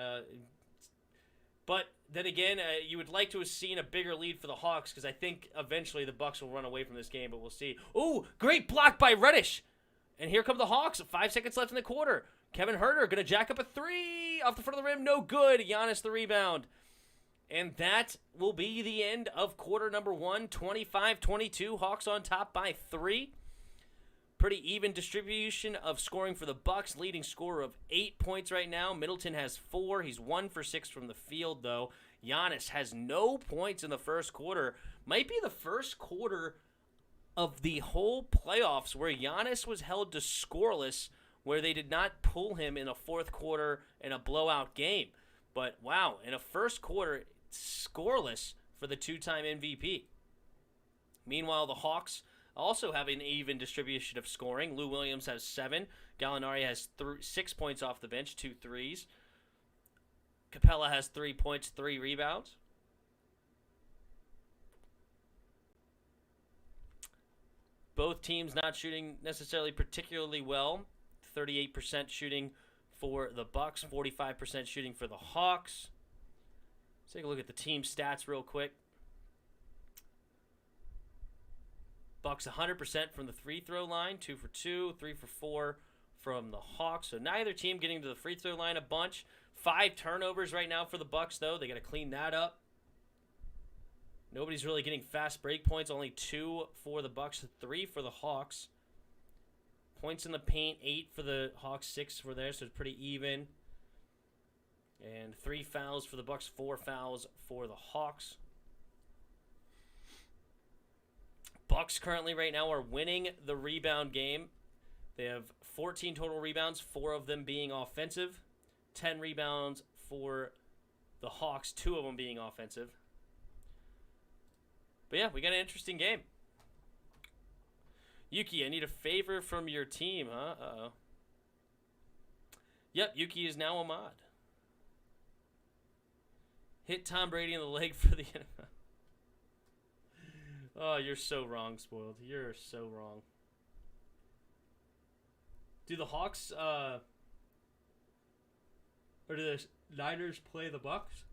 But then again, you would like to have seen a bigger lead for the Hawks because I think eventually the Bucks will run away from this game, but we'll see. Ooh, great block by Reddish. And here come the Hawks. 5 seconds left in the quarter. Kevin Huerter going to jack up a 3 off the front of the rim. No good. Giannis the rebound. And that will be the end of quarter number 1. 25-22. Hawks on top by 3. Pretty even distribution of scoring for the Bucks. Leading scorer of 8 points right now. Middleton has 4. He's 1 for 6 from the field, though. Giannis has no points in the first quarter. Might be the first quarter of the whole playoffs where Giannis was held to scoreless, where they did not pull him in a fourth quarter in a blowout game. But, wow, in a first quarter, scoreless for the two-time MVP. Meanwhile, the Hawks also have an even distribution of scoring. Lou Williams has 7. Gallinari has 6 points off the bench, 2 threes. Capella has 3 points, 3 rebounds. Both teams not shooting necessarily particularly well. 38% shooting for the Bucks, 45% shooting for the Hawks. Let's take a look at the team stats real quick. Bucks 100% from the free throw line, 2 for 2, 3 for 4 from the Hawks. So neither team getting to the free throw line a bunch. 5 turnovers right now for the Bucks, though. They got to clean that up. Nobody's really getting fast break points. Only 2 for the Bucks, 3 for the Hawks. Points in the paint, 8 for the Hawks, 6 for there, so it's pretty even. And 3 fouls for the Bucks, 4 fouls for the Hawks. Bucks currently right now are winning the rebound game. They have 14 total rebounds, 4 of them being offensive. 10 rebounds for the Hawks, 2 of them being offensive. But yeah, we got an interesting game. Yuki, I need a favor from your team, huh? Uh-oh. Yep, Yuki is now a mod. Hit Tom Brady in the leg for the NFL. Oh, you're so wrong, Spoiled. You're so wrong. Do the Hawks, or do the Niners play the Bucks?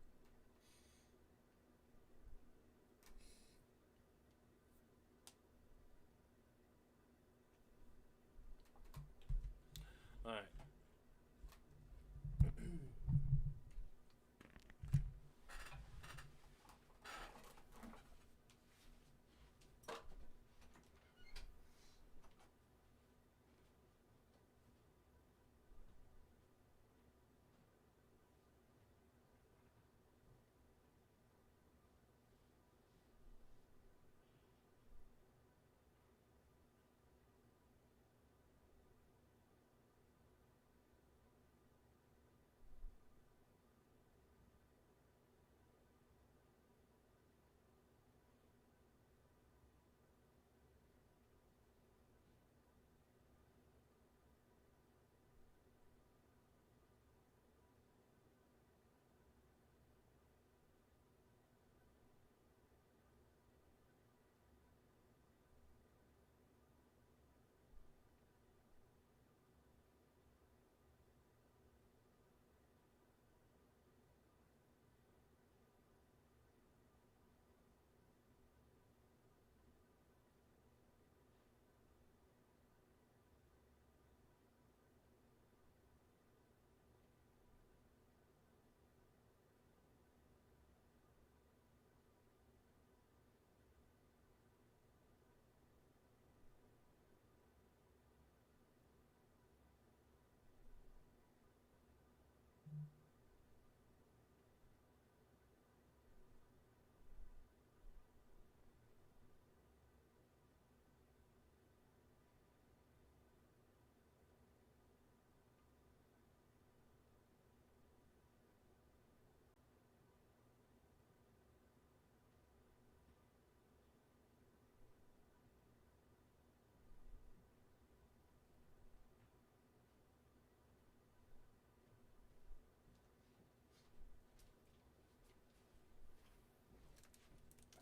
All right.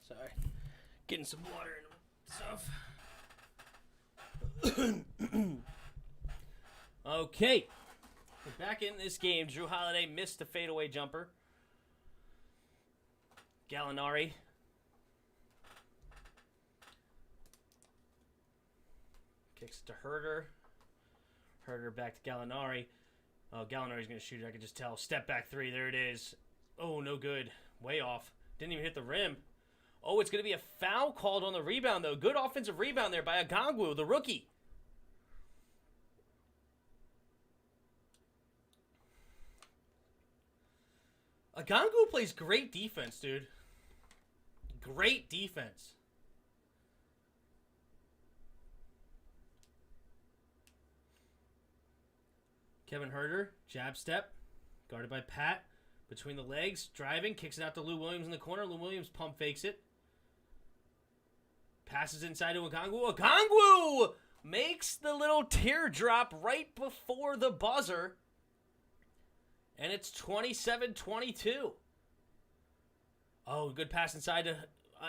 Sorry. Getting some water and stuff. Okay. We're back in this game. Drew Holiday missed the fadeaway jumper. Gallinari. Kicks to Herder. Herder back to Gallinari. Oh, Gallinari's going to shoot it. I can just tell. Step back three. There it is. Oh, no good. Way off. Didn't even hit the rim. Oh, it's going to be a foul called on the rebound, though. Good offensive rebound there by Agangwu, the rookie. Agangwu plays great defense, dude. Great defense. Kevin Herter, jab step, guarded by Pat. Between the legs, driving, kicks it out to Lou Williams in the corner. Lou Williams pump fakes it. Passes inside to Agangwu. Agangwu makes the little teardrop right before the buzzer. And it's 27-22. Oh, good pass inside to...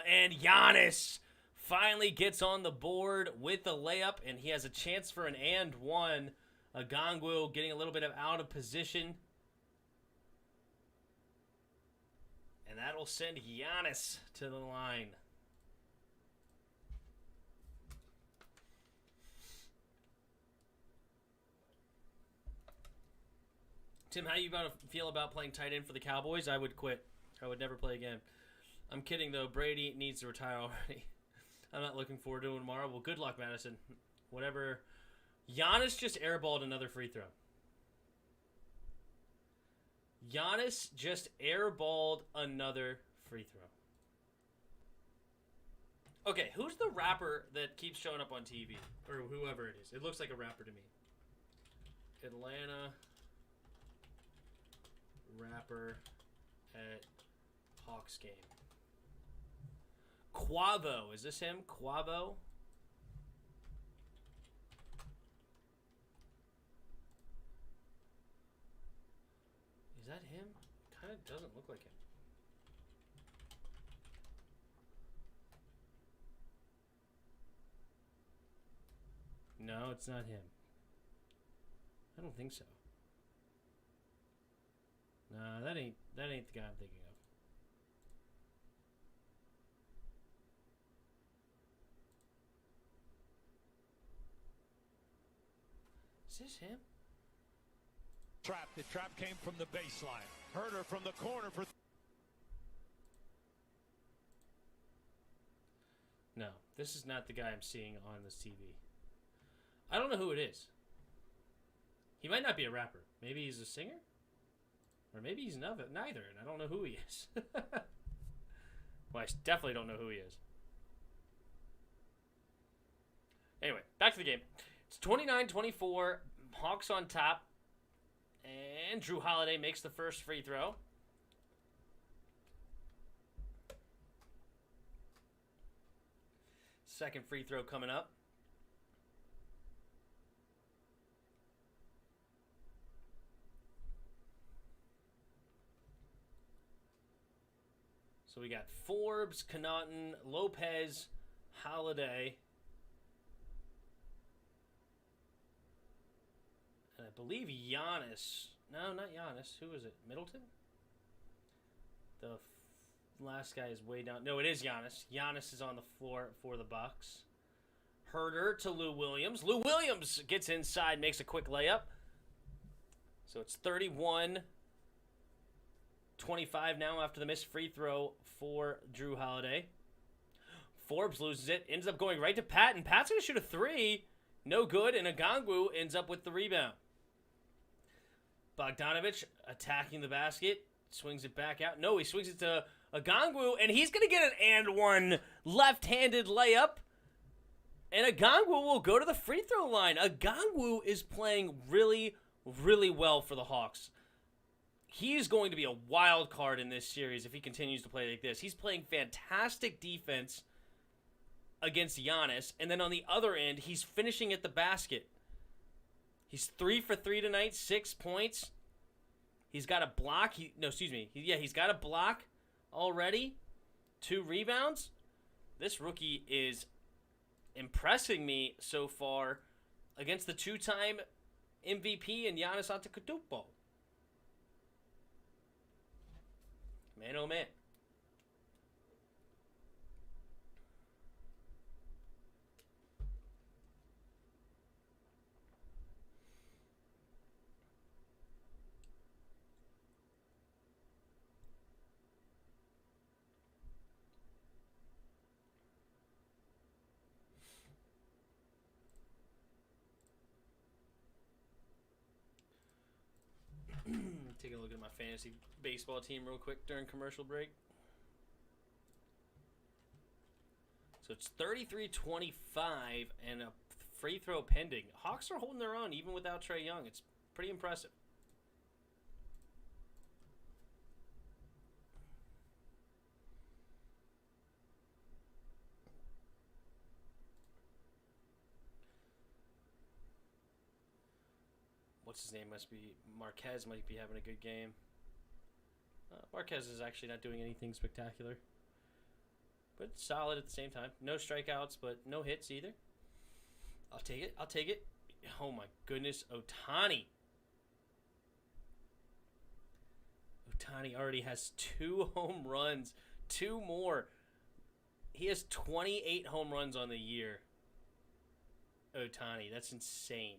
and Giannis finally gets on the board with the layup, and he has a chance for an and one. Agangwu getting a little bit of out of position. And that'll send Giannis to the line. Tim, how do you feel about playing tight end for the Cowboys? I would quit. I would never play again. I'm kidding, though. Brady needs to retire already. I'm not looking forward to it tomorrow. Well, good luck, Madison. Whatever. Giannis just airballed another free throw. Giannis just airballed another free throw. Okay, who's the rapper that keeps showing up on TV? Or whoever it is. It looks like a rapper to me. Atlanta rapper at Hawks game. Quavo. Is this him? Quavo? Is that him? Kind of doesn't look like him. No, it's not him. I don't think so. Nah, that ain't the guy I'm thinking of. Is this him? Trap. The trap came from the baseline. Herder from the corner for... No, this is not the guy I'm seeing on this TV. I don't know who it is. He might not be a rapper. Maybe he's a singer? Or maybe he's neither, and I don't know who he is. Well, I definitely don't know who he is. Anyway, back to the game. It's 29-24. Hawks on top. And Drew Holiday makes the first free throw. Second free throw coming up. So we got Forbes, Connaughton, Lopez, Holiday. And I believe Giannis. No, not Giannis. Who is it? Middleton? The last guy is way down. No, it is Giannis. Giannis is on the floor for the Bucks. Herder to Lou Williams. Lou Williams gets inside, makes a quick layup. So it's 31-25 now after the missed free throw for Drew Holiday. Forbes loses it. Ends up going right to Pat, and Pat's going to shoot a three. No good, and Agangwu ends up with the rebound. Bogdanovich attacking the basket. Swings it back out. No, he swings it to Agangwu, and he's going to get an and one left-handed layup. And Agangwu will go to the free throw line. Agangwu is playing really, really well for the Hawks. He's going to be a wild card in this series if he continues to play like this. He's playing fantastic defense against Giannis, and then on the other end, he's finishing at the basket. He's 3 for 3 tonight, 6 points. He's got a block. He's got a block already. 2 rebounds. This rookie is impressing me so far against the 2-time MVP and Giannis Antetokounmpo. Man, oh man. Take a look at my fantasy baseball team real quick during commercial break. So it's 33-25 and a free throw pending. Hawks are holding their own even without Trae Young. It's pretty impressive. What's his name? Marquez might be having a good game. Marquez is actually not doing anything spectacular, but solid at the same time. No strikeouts, but no hits either. I'll take it. Oh my goodness, Ohtani. Ohtani already has 2 home runs. 2 more. He has 28 home runs on the year. Ohtani, that's insane.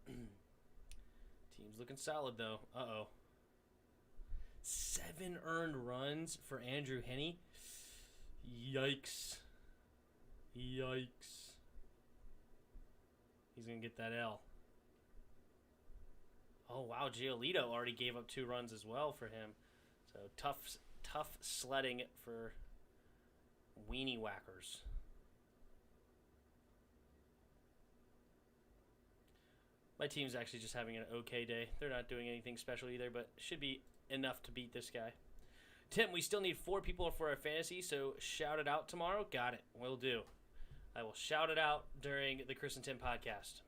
Team's looking solid, though. Uh-oh. 7 earned runs for Andrew Heaney. Yikes. Yikes. He's going to get that L. Oh, wow. Giolito already gave up 2 runs as well for him. So, tough sledding for weenie whackers. My team's actually just having an okay day. They're not doing anything special either, but should be enough to beat this guy. Tim, we still need 4 people for our fantasy, so shout it out tomorrow. Got it. Will do. I will shout it out during the Chris and Tim podcast.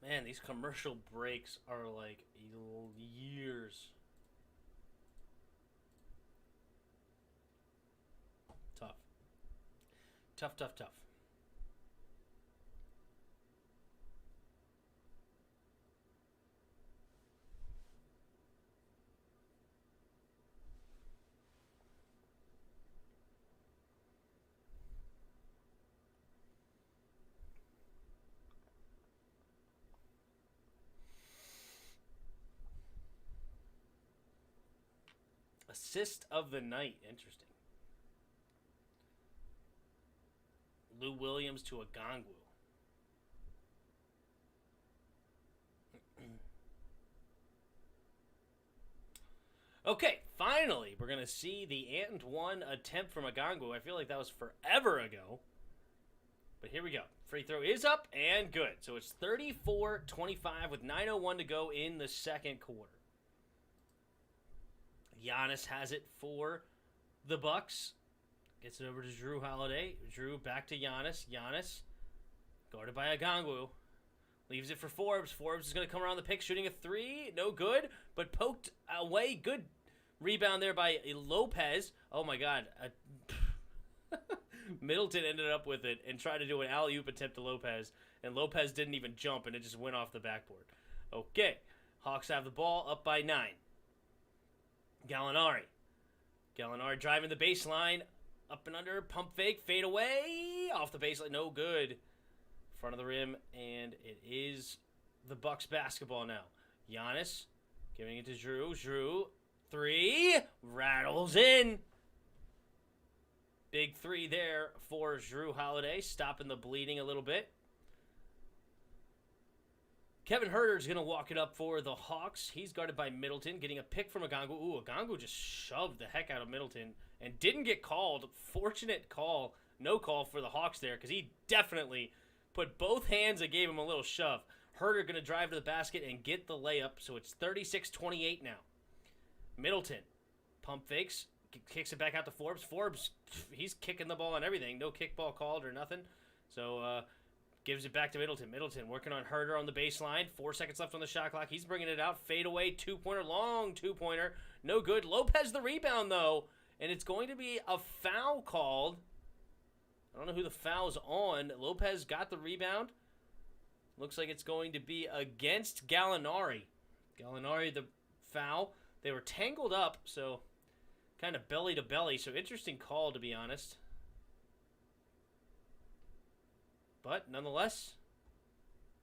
Man, these commercial breaks are like years. Tough. Assist of the night. Interesting. Lou Williams to a Gongwu. Okay, finally, we're going to see the and one attempt from a Gongwu. I feel like that was forever ago. But here we go. Free throw is up and good. So it's 34-25 with 9:01 to go in the second quarter. Giannis has it for the Bucks. Gets it over to Drew Holiday. Drew back to Giannis. Giannis guarded by Agangwu. Leaves it for Forbes. Forbes is going to come around the pick, shooting a 3. No good, but poked away. Good rebound there by Lopez. Oh, my God. Middleton ended up with it and tried to do an alley-oop attempt to Lopez, and Lopez didn't even jump, and it just went off the backboard. Okay. Hawks have the ball up by 9. Gallinari driving the baseline, up and under, pump fake, fade away, off the baseline, no good. Front of the rim, and it is the Bucks basketball now. Giannis giving it to Drew. Drew, 3, rattles in. Big 3 there for Drew Holiday, stopping the bleeding a little bit. Kevin Huerter's going to walk it up for the Hawks. He's guarded by Middleton, getting a pick from Agangwu. Ooh, Agangwu just shoved the heck out of Middleton and didn't get called. Fortunate call no call for the Hawks there because he definitely put both hands and gave him a little shove. Herder going to drive to the basket and get the layup, so it's 36-28 now. Middleton, pump fakes, kicks it back out to Forbes. Forbes, he's kicking the ball and everything. No kickball called or nothing. So, gives it back to Middleton. Middleton working on Herder on the baseline. 4 seconds left on the shot clock. He's bringing it out. Fade away, two-pointer, long two-pointer. No good. Lopez the rebound, though. And it's going to be a foul called. I don't know who the foul's on. Lopez got the rebound. Looks like it's going to be against Gallinari. Gallinari, the foul. They were tangled up, so kind of belly to belly. So interesting call, to be honest. But nonetheless,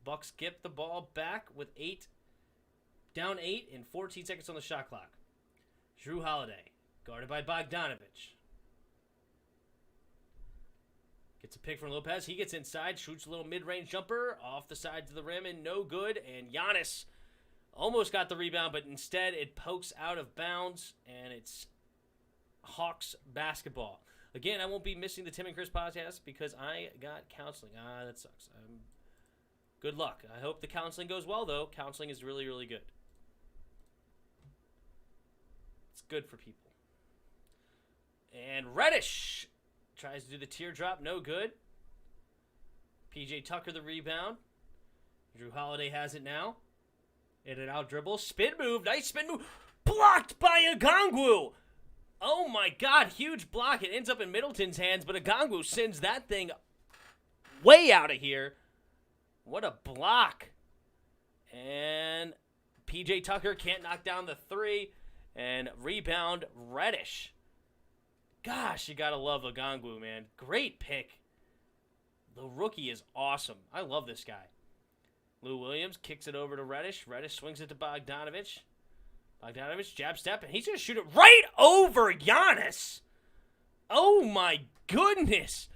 Bucks get the ball back with down 8 and 14 seconds on the shot clock. Drew Holiday, guarded by Bogdanovich. Gets a pick from Lopez. He gets inside, shoots a little mid-range jumper off the side to the rim and no good. And Giannis almost got the rebound, but instead it pokes out of bounds, and it's Hawks basketball. Again, I won't be missing the Tim and Chris podcast because I got counseling. That sucks. Good luck. I hope the counseling goes well, though. Counseling is really, really good. It's good for people. And Reddish tries to do the teardrop. No good. PJ Tucker the rebound. Drew Holiday has it now. In and out dribble. Spin move. Nice spin move. Blocked by Okongwu. Oh, my God. Huge block. It ends up in Middleton's hands, but Okongwu sends that thing way out of here. What a block. And PJ Tucker can't knock down the three. And rebound Reddish. Gosh, you got to love Okongwu, man. Great pick. The rookie is awesome. I love this guy. Lou Williams kicks it over to Reddish. Reddish swings it to Bogdanovich. Bogdanovich, jab step, and he's going to shoot it right over Giannis. Oh, my goodness.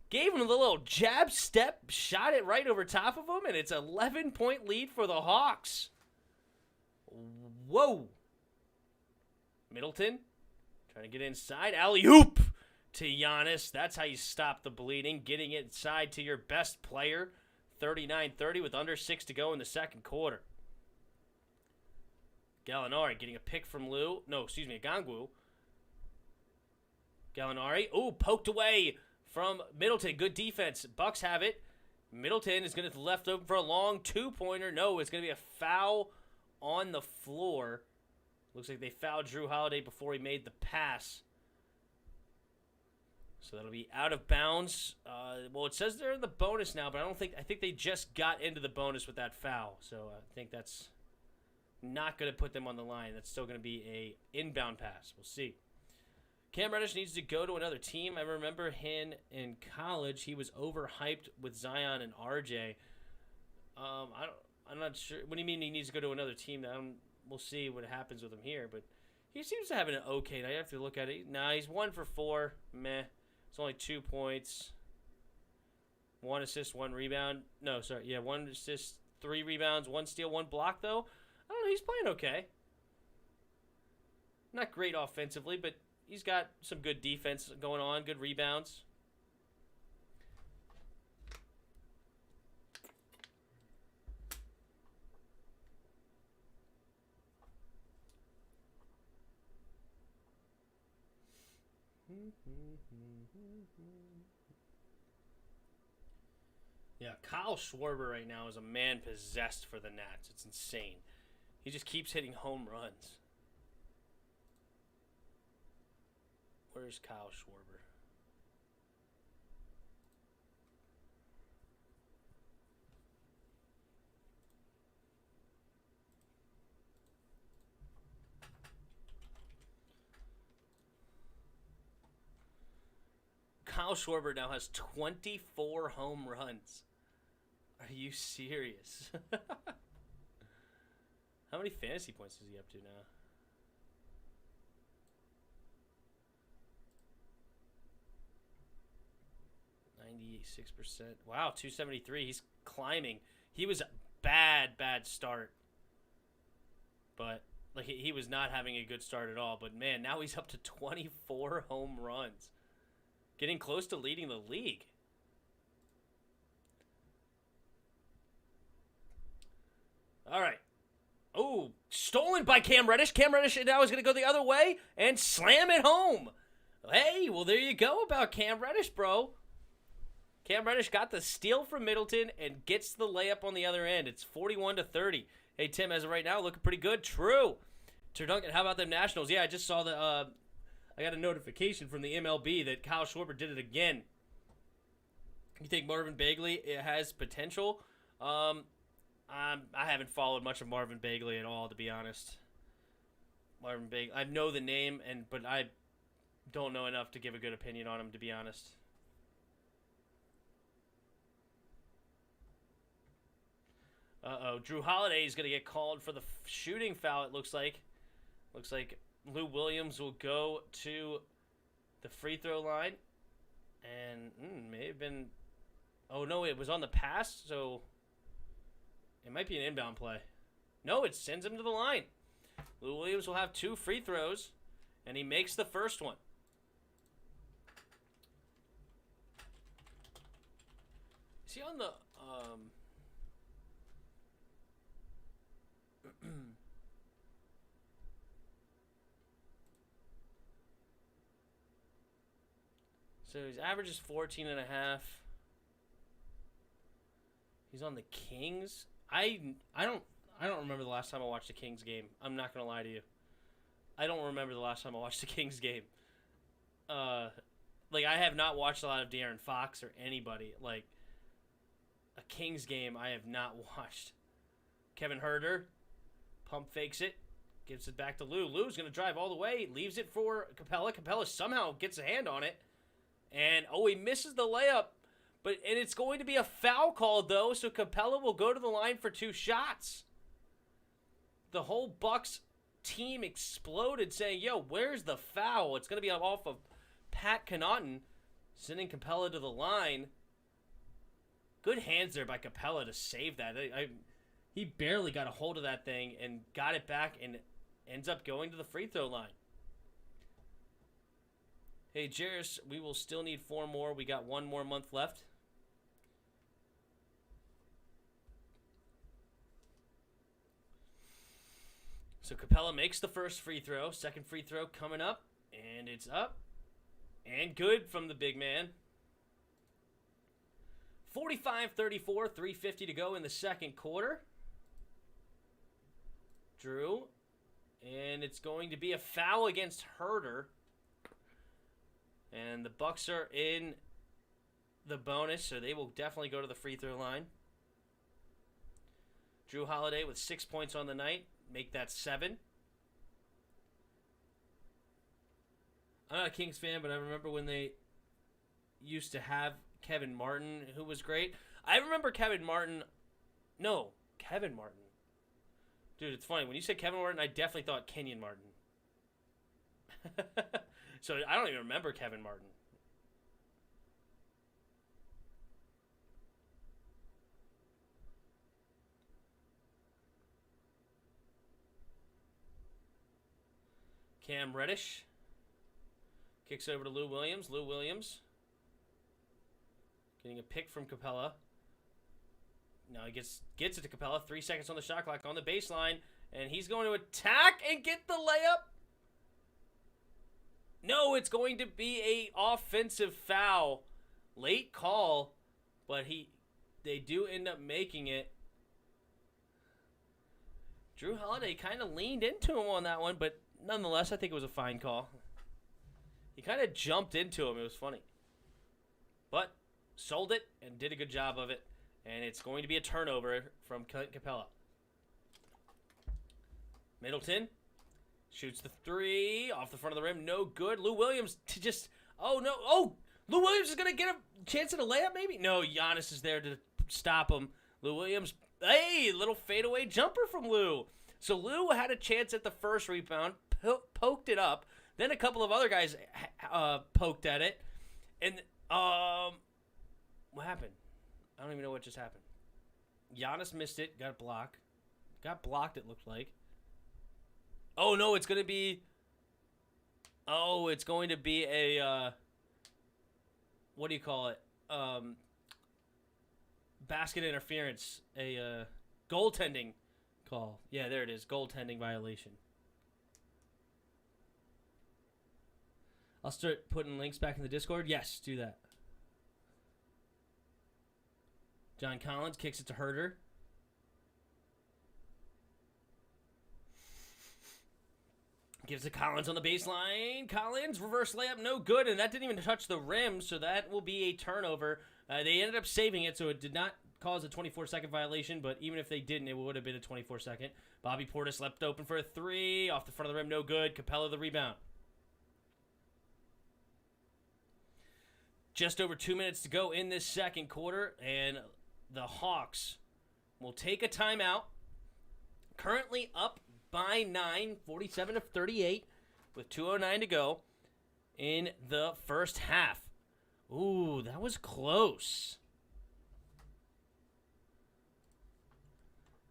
Gave him a little jab step, shot it right over top of him, and it's an 11-point lead for the Hawks. Whoa. Middleton trying to get inside. Alley-oop to Giannis. That's how you stop the bleeding, getting it inside to your best player. 39-30 with under 6 to go in the second quarter. Gallinari getting a pick from Okongwu. Gallinari, poked away from Middleton. Good defense. Bucks have it. Middleton is going to left open for a long two-pointer. No, it's going to be a foul on the floor. Looks like they fouled Drew Holiday before he made the pass. So that'll be out of bounds. It says they're in the bonus now, but I think they just got into the bonus with that foul. So I think that's not going to put them on the line. That's still going to be a inbound pass. We'll see. Cam Reddish needs to go to another team. I remember him in college. He was overhyped with Zion and RJ. I'm not sure. What do you mean he needs to go to another team? We'll see what happens with him here. But he seems to have an okay night. I have to look at it. Nah, he's 1 for 4. Meh. It's only 2 points. 1 assist, 1 rebound. No, sorry. Yeah, 1 assist, 3 rebounds, 1 steal, 1 block, though. I don't know. He's playing okay. Not great offensively, but he's got some good defense going on, good rebounds. Yeah, Kyle Schwarber right now is a man possessed for the Nats. It's insane. He just keeps hitting home runs. Where's Kyle Schwarber? Kyle Schwarber now has 24 home runs. Are you serious? How many fantasy points is he up to now? 96%. Wow, 273. He's climbing. He was a bad start. But he was not having a good start at all. But man, now he's up to 24 home runs. getting close to leading the league. All right. Oh, stolen by Cam Reddish. Cam Reddish now is going to go the other way and slam it home. Hey, well, there you go about Cam Reddish, bro. Cam Reddish got the steal from Middleton and gets the layup on the other end. It's 41-30. Hey, Tim, as of right now, looking pretty good. True. Duncan, how about them Nationals? Yeah, I just saw I got a notification from the MLB that Kyle Schwarber did it again. You think Marvin Bagley has potential? I haven't followed much of Marvin Bagley at all, to be honest. Marvin Bagley, I know the name, but I don't know enough to give a good opinion on him, to be honest. Drew Holiday is going to get called for the shooting foul, it looks like. Looks like Lou Williams will go to the free throw line. And may have been... Oh, no, it was on the pass, so it might be an inbound play. No, it sends him to the line. Lou Williams will have 2 free throws, and he makes the first one. Is he on the... So his average is 14.5. He's on the Kings. I don't remember the last time I watched a Kings game. I'm not gonna lie to you. I don't remember the last time I watched a Kings game. I have not watched a lot of De'Aaron Fox or anybody. Like, a Kings game I have not watched. Kevin Huerter pump fakes it, gives it back to Lou. Lou's gonna drive all the way, leaves it for Capella. Capella somehow gets a hand on it. And, he misses the layup. And it's going to be a foul call, though, so Capella will go to the line for 2 shots. The whole Bucks team exploded saying, yo, where's the foul? It's going to be off of Pat Connaughton, sending Capella to the line. Good hands there by Capella to save that. He barely got a hold of that thing and got it back and ends up going to the free throw line. Hey, Jairus, we will still need 4 more. We got 1 more month left. So Capella makes the first free throw. Second free throw coming up. And it's up. And good from the big man. 45-34, 3:50 to go in the second quarter. Drew. And it's going to be a foul against Huerter. And the Bucks are in the bonus, so they will definitely go to the free throw line. Drew Holiday with 6 points on the night. Make that 7. I'm not a Kings fan, but I remember when they used to have Kevin Martin, who was great. I remember Kevin Martin. No, Kevin Martin. Dude, it's funny. When you said Kevin Martin, I definitely thought Kenyon Martin. So I don't even remember Kevin Martin. Cam Reddish kicks over to Lou Williams. Lou Williams getting a pick from Capella. Now he gets it to Capella. 3 seconds on the shot clock on the baseline. And he's going to attack and get the layup. No, it's going to be a offensive foul. Late call, but they do end up making it. Drew Holiday kind of leaned into him on that one, but nonetheless, I think it was a fine call. He kind of jumped into him. It was funny. But sold it and did a good job of it. And it's going to be a turnover from Capella. Middleton shoots the 3 off the front of the rim. No good. Lou Williams to just... Oh, no. Oh, Lou Williams is going to get a chance at a layup, maybe? No, Giannis is there to stop him. Lou Williams... Hey, little fadeaway jumper from Lou. So Lou had a chance at the first rebound, poked it up. Then a couple of other guys poked at it. And what happened? I don't even know what just happened. Giannis missed it, got blocked. Got blocked, it looked like. Oh, no, it's going to be... Oh, it's going to be a... what do you call it? Basket interference, a goaltending call. Yeah, there it is. Goaltending violation. I'll start putting links back in the Discord. Yes, do that. John Collins kicks it to Herter. Gives it Collins on the baseline. Collins, reverse layup, no good, and that didn't even touch the rim, so that will be a turnover. They ended up saving it, so it did not cause a 24-second violation, but even if they didn't, it would have been a 24-second. Bobby Portis left open for a three. Off the front of the rim, no good. Capella the rebound. Just over 2 minutes to go in this second quarter, and the Hawks will take a timeout. Currently up by 9, 47-38, with 2:09 to go in the first half. Ooh, that was close.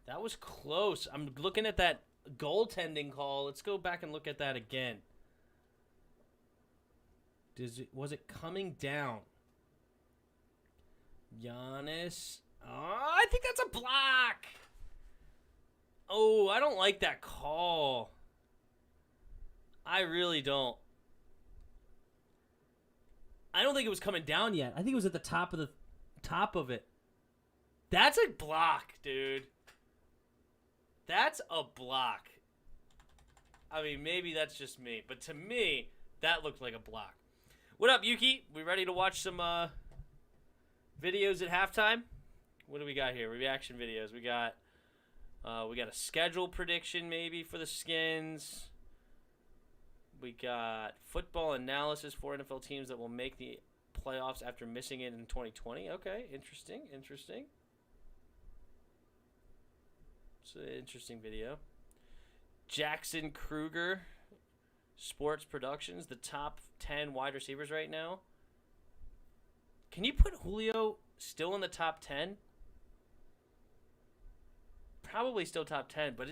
That was close. I'm looking at that goaltending call. Let's go back and look at that again. Was it coming down? Giannis. Oh, I think that's a block. Oh, I don't like that call. I really don't. I don't think it was coming down yet. I think it was at the top of it. That's a block, dude. That's a block. I mean, maybe that's just me, but to me, that looked like a block. What up, Yuki? We ready to watch some videos at halftime? What do we got here? Reaction videos. We got a schedule prediction maybe for the Skins. We got football analysis for NFL teams that will make the playoffs after missing it in 2020. Okay, interesting. It's an interesting video. Jackson Kruger, Sports Productions, the top 10 wide receivers right now. Can you put Julio still in the top 10? Probably still top 10, but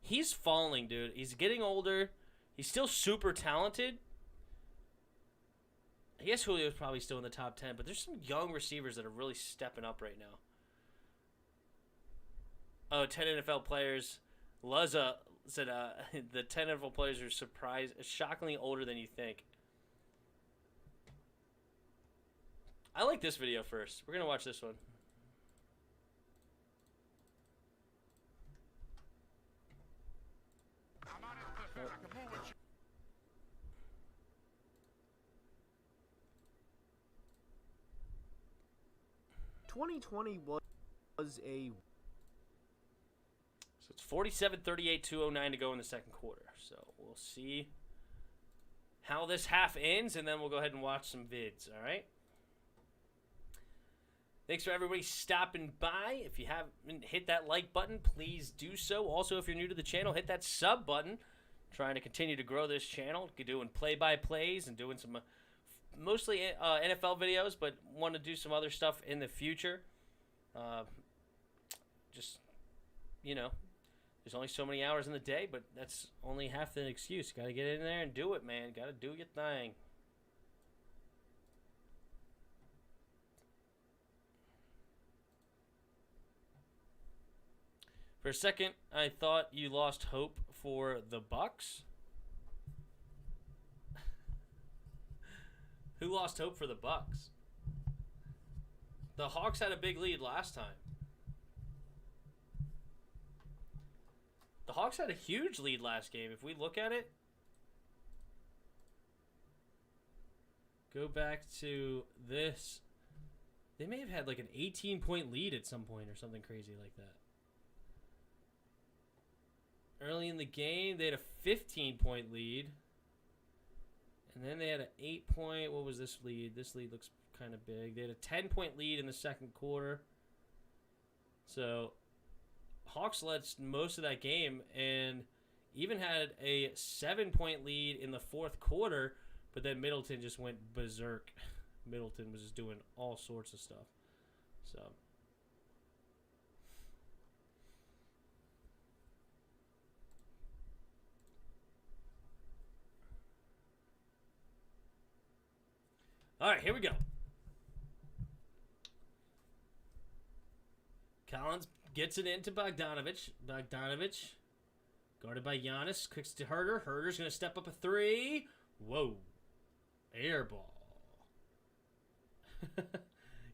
he's falling, dude. He's getting older. He's still super talented. I guess Julio's probably still in the top 10, but there's some young receivers that are really stepping up right now. Oh, 10 NFL players. Luzza said the 10 NFL players are shockingly older than you think. I like this video first. We're going to watch this one. I'm on it. I can move with you. 2020 was a... So it's 47-38, 2:09 to go in the second quarter. So we'll see how this half ends, and then we'll go ahead and watch some vids, all right? Thanks for everybody stopping by. If you haven't hit that like button, please do so. Also, if you're new to the channel, hit that sub button. Trying to continue to grow this channel. Doing play-by-plays and doing some mostly NFL videos, but want to do some other stuff in the future. Just, you know, there's only so many hours in the day, but that's only half the excuse. Got to get in there and do it, man. Got to do your thing. For a second, I thought you lost hope for the Bucks. Who lost hope for the Bucks? The Hawks had a big lead last time. The Hawks had a huge lead last game. If we look at it, go back to this. They may have had like an 18-point lead at some point or something crazy like that. Early in the game, they had a 15-point lead. And then they had an 8-point... What was this lead? This lead looks kind of big. They had a 10-point lead in the second quarter. So, Hawks led most of that game and even had a 7-point lead in the fourth quarter, but then Middleton just went berserk. Middleton was just doing all sorts of stuff. So... All right, here we go. Collins gets it into Bogdanovich. Bogdanovich, guarded by Giannis. Kicks to Herter. Herter's going to step up a three. Whoa. Air ball.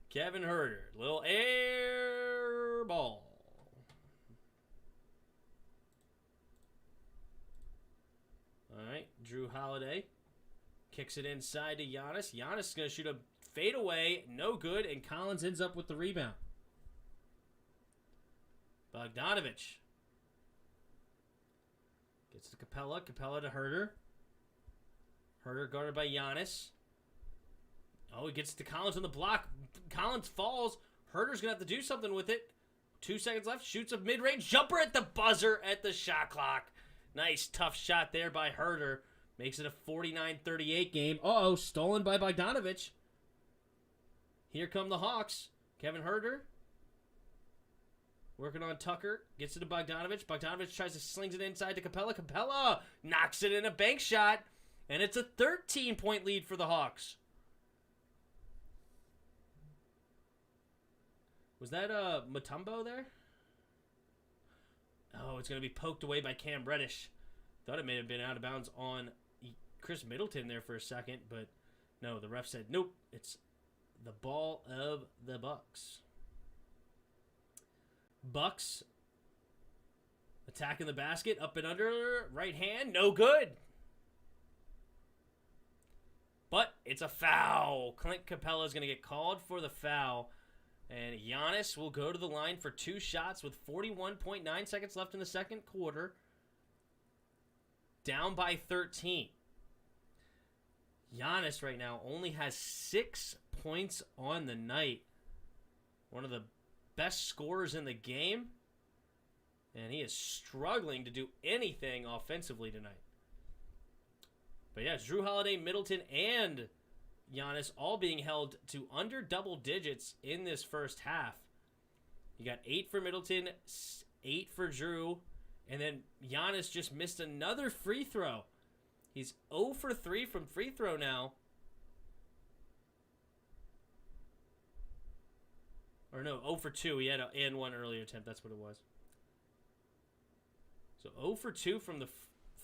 Kevin Herter. Little air ball. All right. Drew Holiday kicks it inside to Giannis. Giannis is going to shoot a fadeaway. No good. And Collins ends up with the rebound. Bogdanovich gets to Capella. Capella to Herter. Herter guarded by Giannis. Oh, he gets to Collins on the block. Collins falls. Herter's going to have to do something with it. 2 seconds left. Shoots a mid-range jumper at the buzzer at the shot clock. Nice, tough shot there by Herter. Makes it a 49-38 game. Uh-oh, stolen by Bogdanovich. Here come the Hawks. Kevin Herter. Working on Tucker. Gets it to Bogdanovich. Bogdanovich tries to slings it inside to Capella. Capella knocks it in a bank shot. And it's a 13-point lead for the Hawks. Was that Mutombo there? Oh, it's going to be poked away by Cam Reddish. Thought it may have been out of bounds on Chris Middleton there for a second. But no, the ref said, nope, it's the ball of the Bucks. Bucks attacking the basket, up and under, right hand, no good. But it's a foul. Clint Capella is going to get called for the foul. And Giannis will go to the line for 2 shots with 41.9 seconds left in the second quarter. Down by 13. Giannis right now only has 6 points on the night. One of the best scorers in the game. And he is struggling to do anything offensively tonight. But yeah, Drew Holiday, Middleton, and Giannis all being held to under double digits in this first half. You got 8 for Middleton, 8 for Drew, and then Giannis just missed another free throw. He's 0 for 3 from free throw now. Or no, 0 for 2. He had an and one earlier attempt. That's what it was. So 0 for 2 from the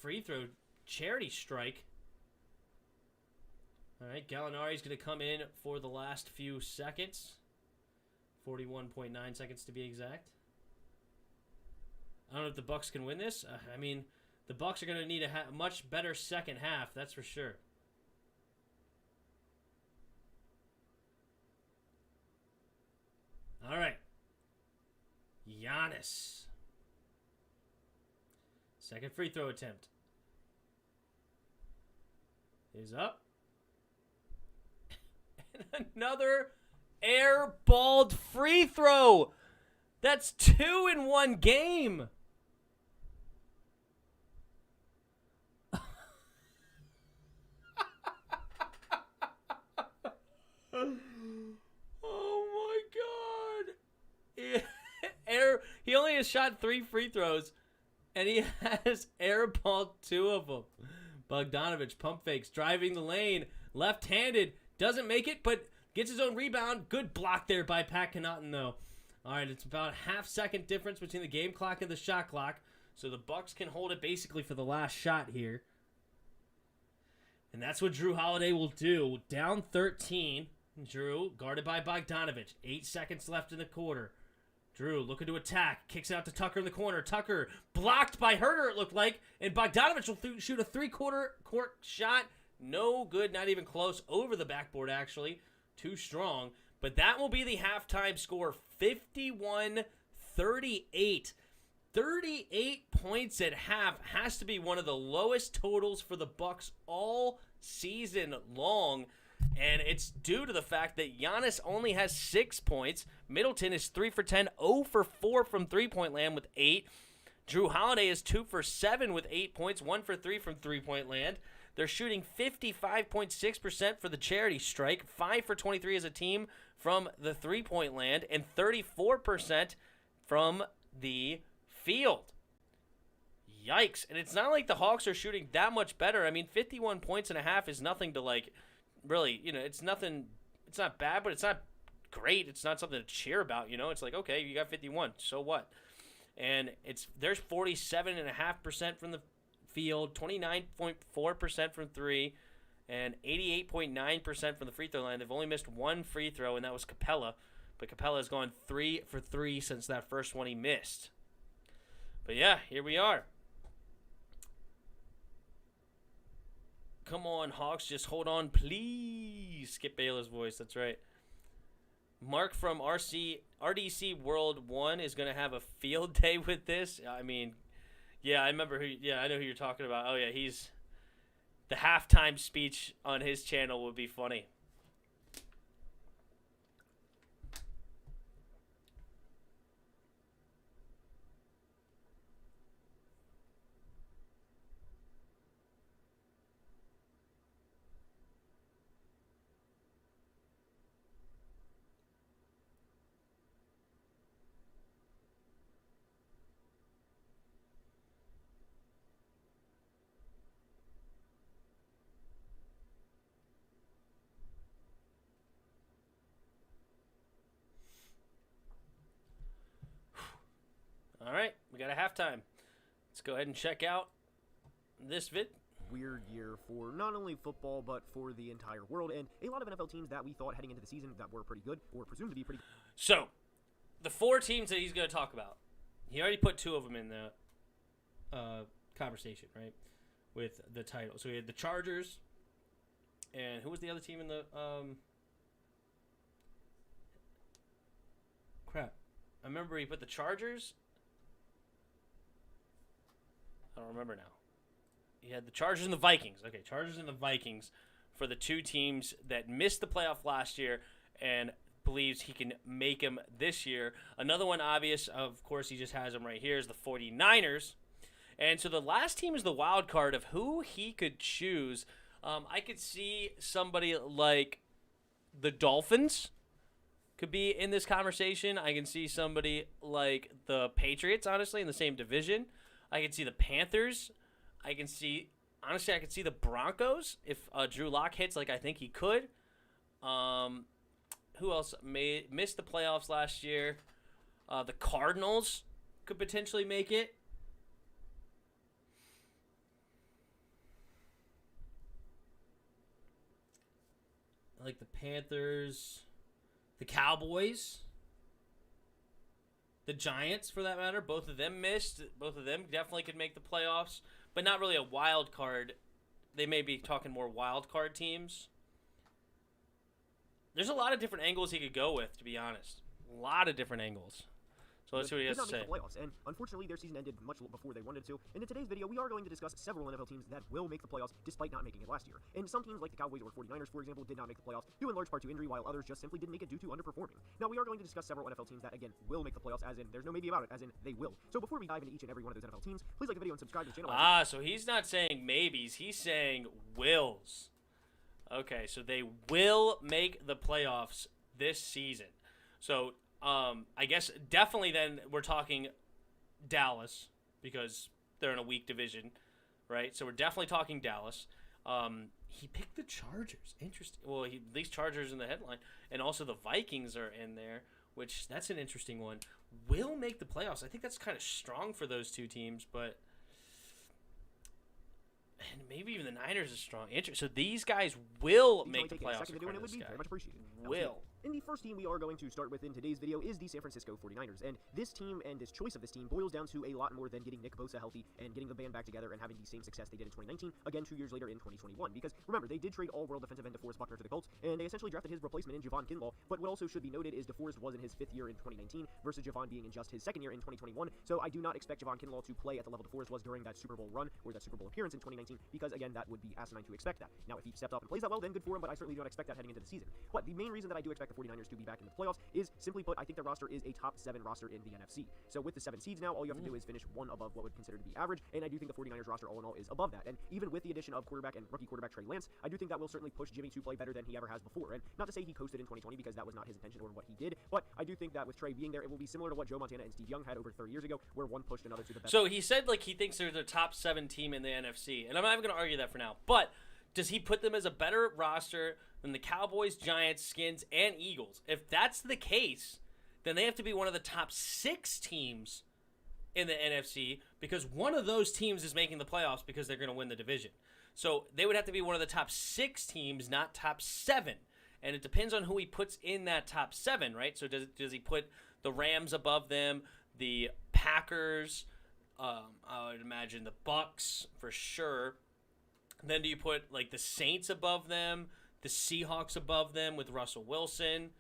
free throw charity strike. All right, Gallinari's going to come in for the last few seconds. 41.9 seconds to be exact. I don't know if the Bucks can win this. I mean, the Bucks are going to need a much better second half, that's for sure. All right. Giannis. Second free throw attempt is up. And another airballed free throw. That's 2 in one game. Oh my God. He only has shot 3 free throws, and he has airballed 2 of them. Bogdanovich pump fakes, driving the lane, left-handed, doesn't make it, but gets his own rebound. Good block there by Pat Connaughton, though. All right, it's about a half-second difference between the game clock and the shot clock, so the Bucks can hold it basically for the last shot here. And that's what Drew Holiday will do. Down 13. Drew, guarded by Bogdanovich. 8 seconds left in the quarter. Drew looking to attack. Kicks it out to Tucker in the corner. Tucker blocked by Herter, it looked like. And Bogdanovich will shoot a three-quarter court shot. No good, not even close. Over the backboard, actually. Too strong. But that will be the halftime score. 51-38. 38 points at half has to be one of the lowest totals for the Bucks all season long. And it's due to the fact that Giannis only has 6 points. Middleton is 3 for 10, 0 for 4 from three-point land with 8. Drew Holiday is 2 for 7 with 8 points, 1 for 3 from three-point land. They're shooting 55.6% for the charity strike, 5 for 23 as a team from the three-point land, and 34% from the field. Yikes. And it's not like the Hawks are shooting that much better. I mean, 51 points and a half is nothing to, like, really, you know, it's nothing. It's not bad, but it's not great. It's not something to cheer about, It's like, okay, you got 51, so what? And there's 47.5% from the field, 29.4% from three, and 88.9% from the free throw line. They've only missed one free throw, and that was Capella. But Capella has gone 3 for 3 since that first one he missed. But yeah, here we are. Come on, Hawks, just hold on, please. Skip Baylor's voice, that's right. Mark from RDC World 1 is going to have a field day with this. I mean, yeah, I know who you're talking about. Oh, yeah, the halftime speech on his channel would be funny. All right, we got a halftime. Let's go ahead and check out this vid. Weird year for not only football, but for the entire world, and a lot of NFL teams that we thought heading into the season that were pretty good, or presumed to be pretty good. So, the 4 teams that he's going to talk about, he already put 2 of them in the conversation, right, with the title. So, he had the Chargers, and who was the other team in the... Crap. I remember he put the Chargers... I don't remember now. He had the Chargers and the Vikings. Okay, Chargers and the Vikings for the 2 teams that missed the playoff last year and believes he can make them this year. Another one obvious, of course, he just has them right here, is the 49ers. And so the last team is the wild card of who he could choose. I could see somebody like the Dolphins could be in this conversation. I can see somebody like the Patriots, honestly, in the same division. I can see the Panthers. I could see the Broncos if Drew Lock hits like I think he could. Who else missed the playoffs last year? The Cardinals could potentially make it. I like the Panthers, the Cowboys. The Giants, for that matter, both of them missed. Both of them definitely could make the playoffs, but not really a wild card. They may be talking more wild card teams. There's a lot of different angles he could go with, to be honest. A lot of different angles. So let's see what he has to say. Did not make the playoffs, and unfortunately their season ended much before they wanted to. And in today's video, we are going to discuss several NFL teams that will make the playoffs despite not making it last year. And some teams like the Cowboys or 49ers, for example, did not make the playoffs due in large part to injury, while others just simply didn't make it due to underperforming. Now, we are going to discuss several NFL teams that, again, will make the playoffs, as in there's no maybe about it, as in they will. So before we dive into each and every one of those NFL teams, please like the video and subscribe to the channel. So he's not saying maybes, he's saying wills. Okay, so they will make the playoffs this season. So I guess definitely then we're talking Dallas because they're in a weak division, right? So we're definitely talking Dallas. He picked the Chargers. Interesting. Well, at least Chargers in the headline. And also the Vikings are in there, which that's an interesting one. Will make the playoffs. I think that's kind of strong for those 2 teams, but... And maybe even the Niners is strong. So these guys will make the playoffs. Will. And the first team we are going to start with in today's video is the San Francisco 49ers. And this team and this choice of this team boils down to a lot more than getting Nick Bosa healthy and getting the band back together and having the same success they did in 2019, again 2 years later in 2021. Because remember, they did trade all-world defensive end DeForest Buckner to the Colts, and they essentially drafted his replacement in Javon Kinlaw. But what also should be noted is DeForest was in his 5th year in 2019 versus Javon being in just his 2nd year in 2021. So I do not expect Javon Kinlaw to play at the level DeForest was during that Super Bowl run or that Super Bowl appearance in 2019, because again, that would be asinine to expect that. Now, if he stepped up and plays that well, then good for him, but I certainly don't expect that heading into the season. But the main reason that I do expect the 49ers to be back in the playoffs is, simply put, I think their roster is a top 7 roster in the NFC. So with the 7 seeds now, all you have to do is finish one above what would consider to be average, and I do think the 49ers roster all in all is above that. And even with the addition of quarterback and rookie quarterback Trae Lance, I do think that will certainly push Jimmy to play better than he ever has before. And not to say he coasted in 2020, because that was not his intention or what he did, but I do think that with Trae being there, it will be similar to what Joe Montana and Steve Young had over 30 years ago, where one pushed another to the best. So he said like he thinks they're the top 7 team in the NFC, and I'm not even going to argue that for now, but does he put them as a better roster than the Cowboys, Giants, Skins, and Eagles. If that's the case, then they have to be one of the top 6 teams in the NFC because one of those teams is making the playoffs because they're going to win the division. So they would have to be one of the top 6 teams, not top 7. And it depends on who he puts in that top 7, right? So does he put the Rams above them, the Packers, I would imagine the Bucks for sure. Then do you put like the Saints above them, the Seahawks above them with Russell Wilson?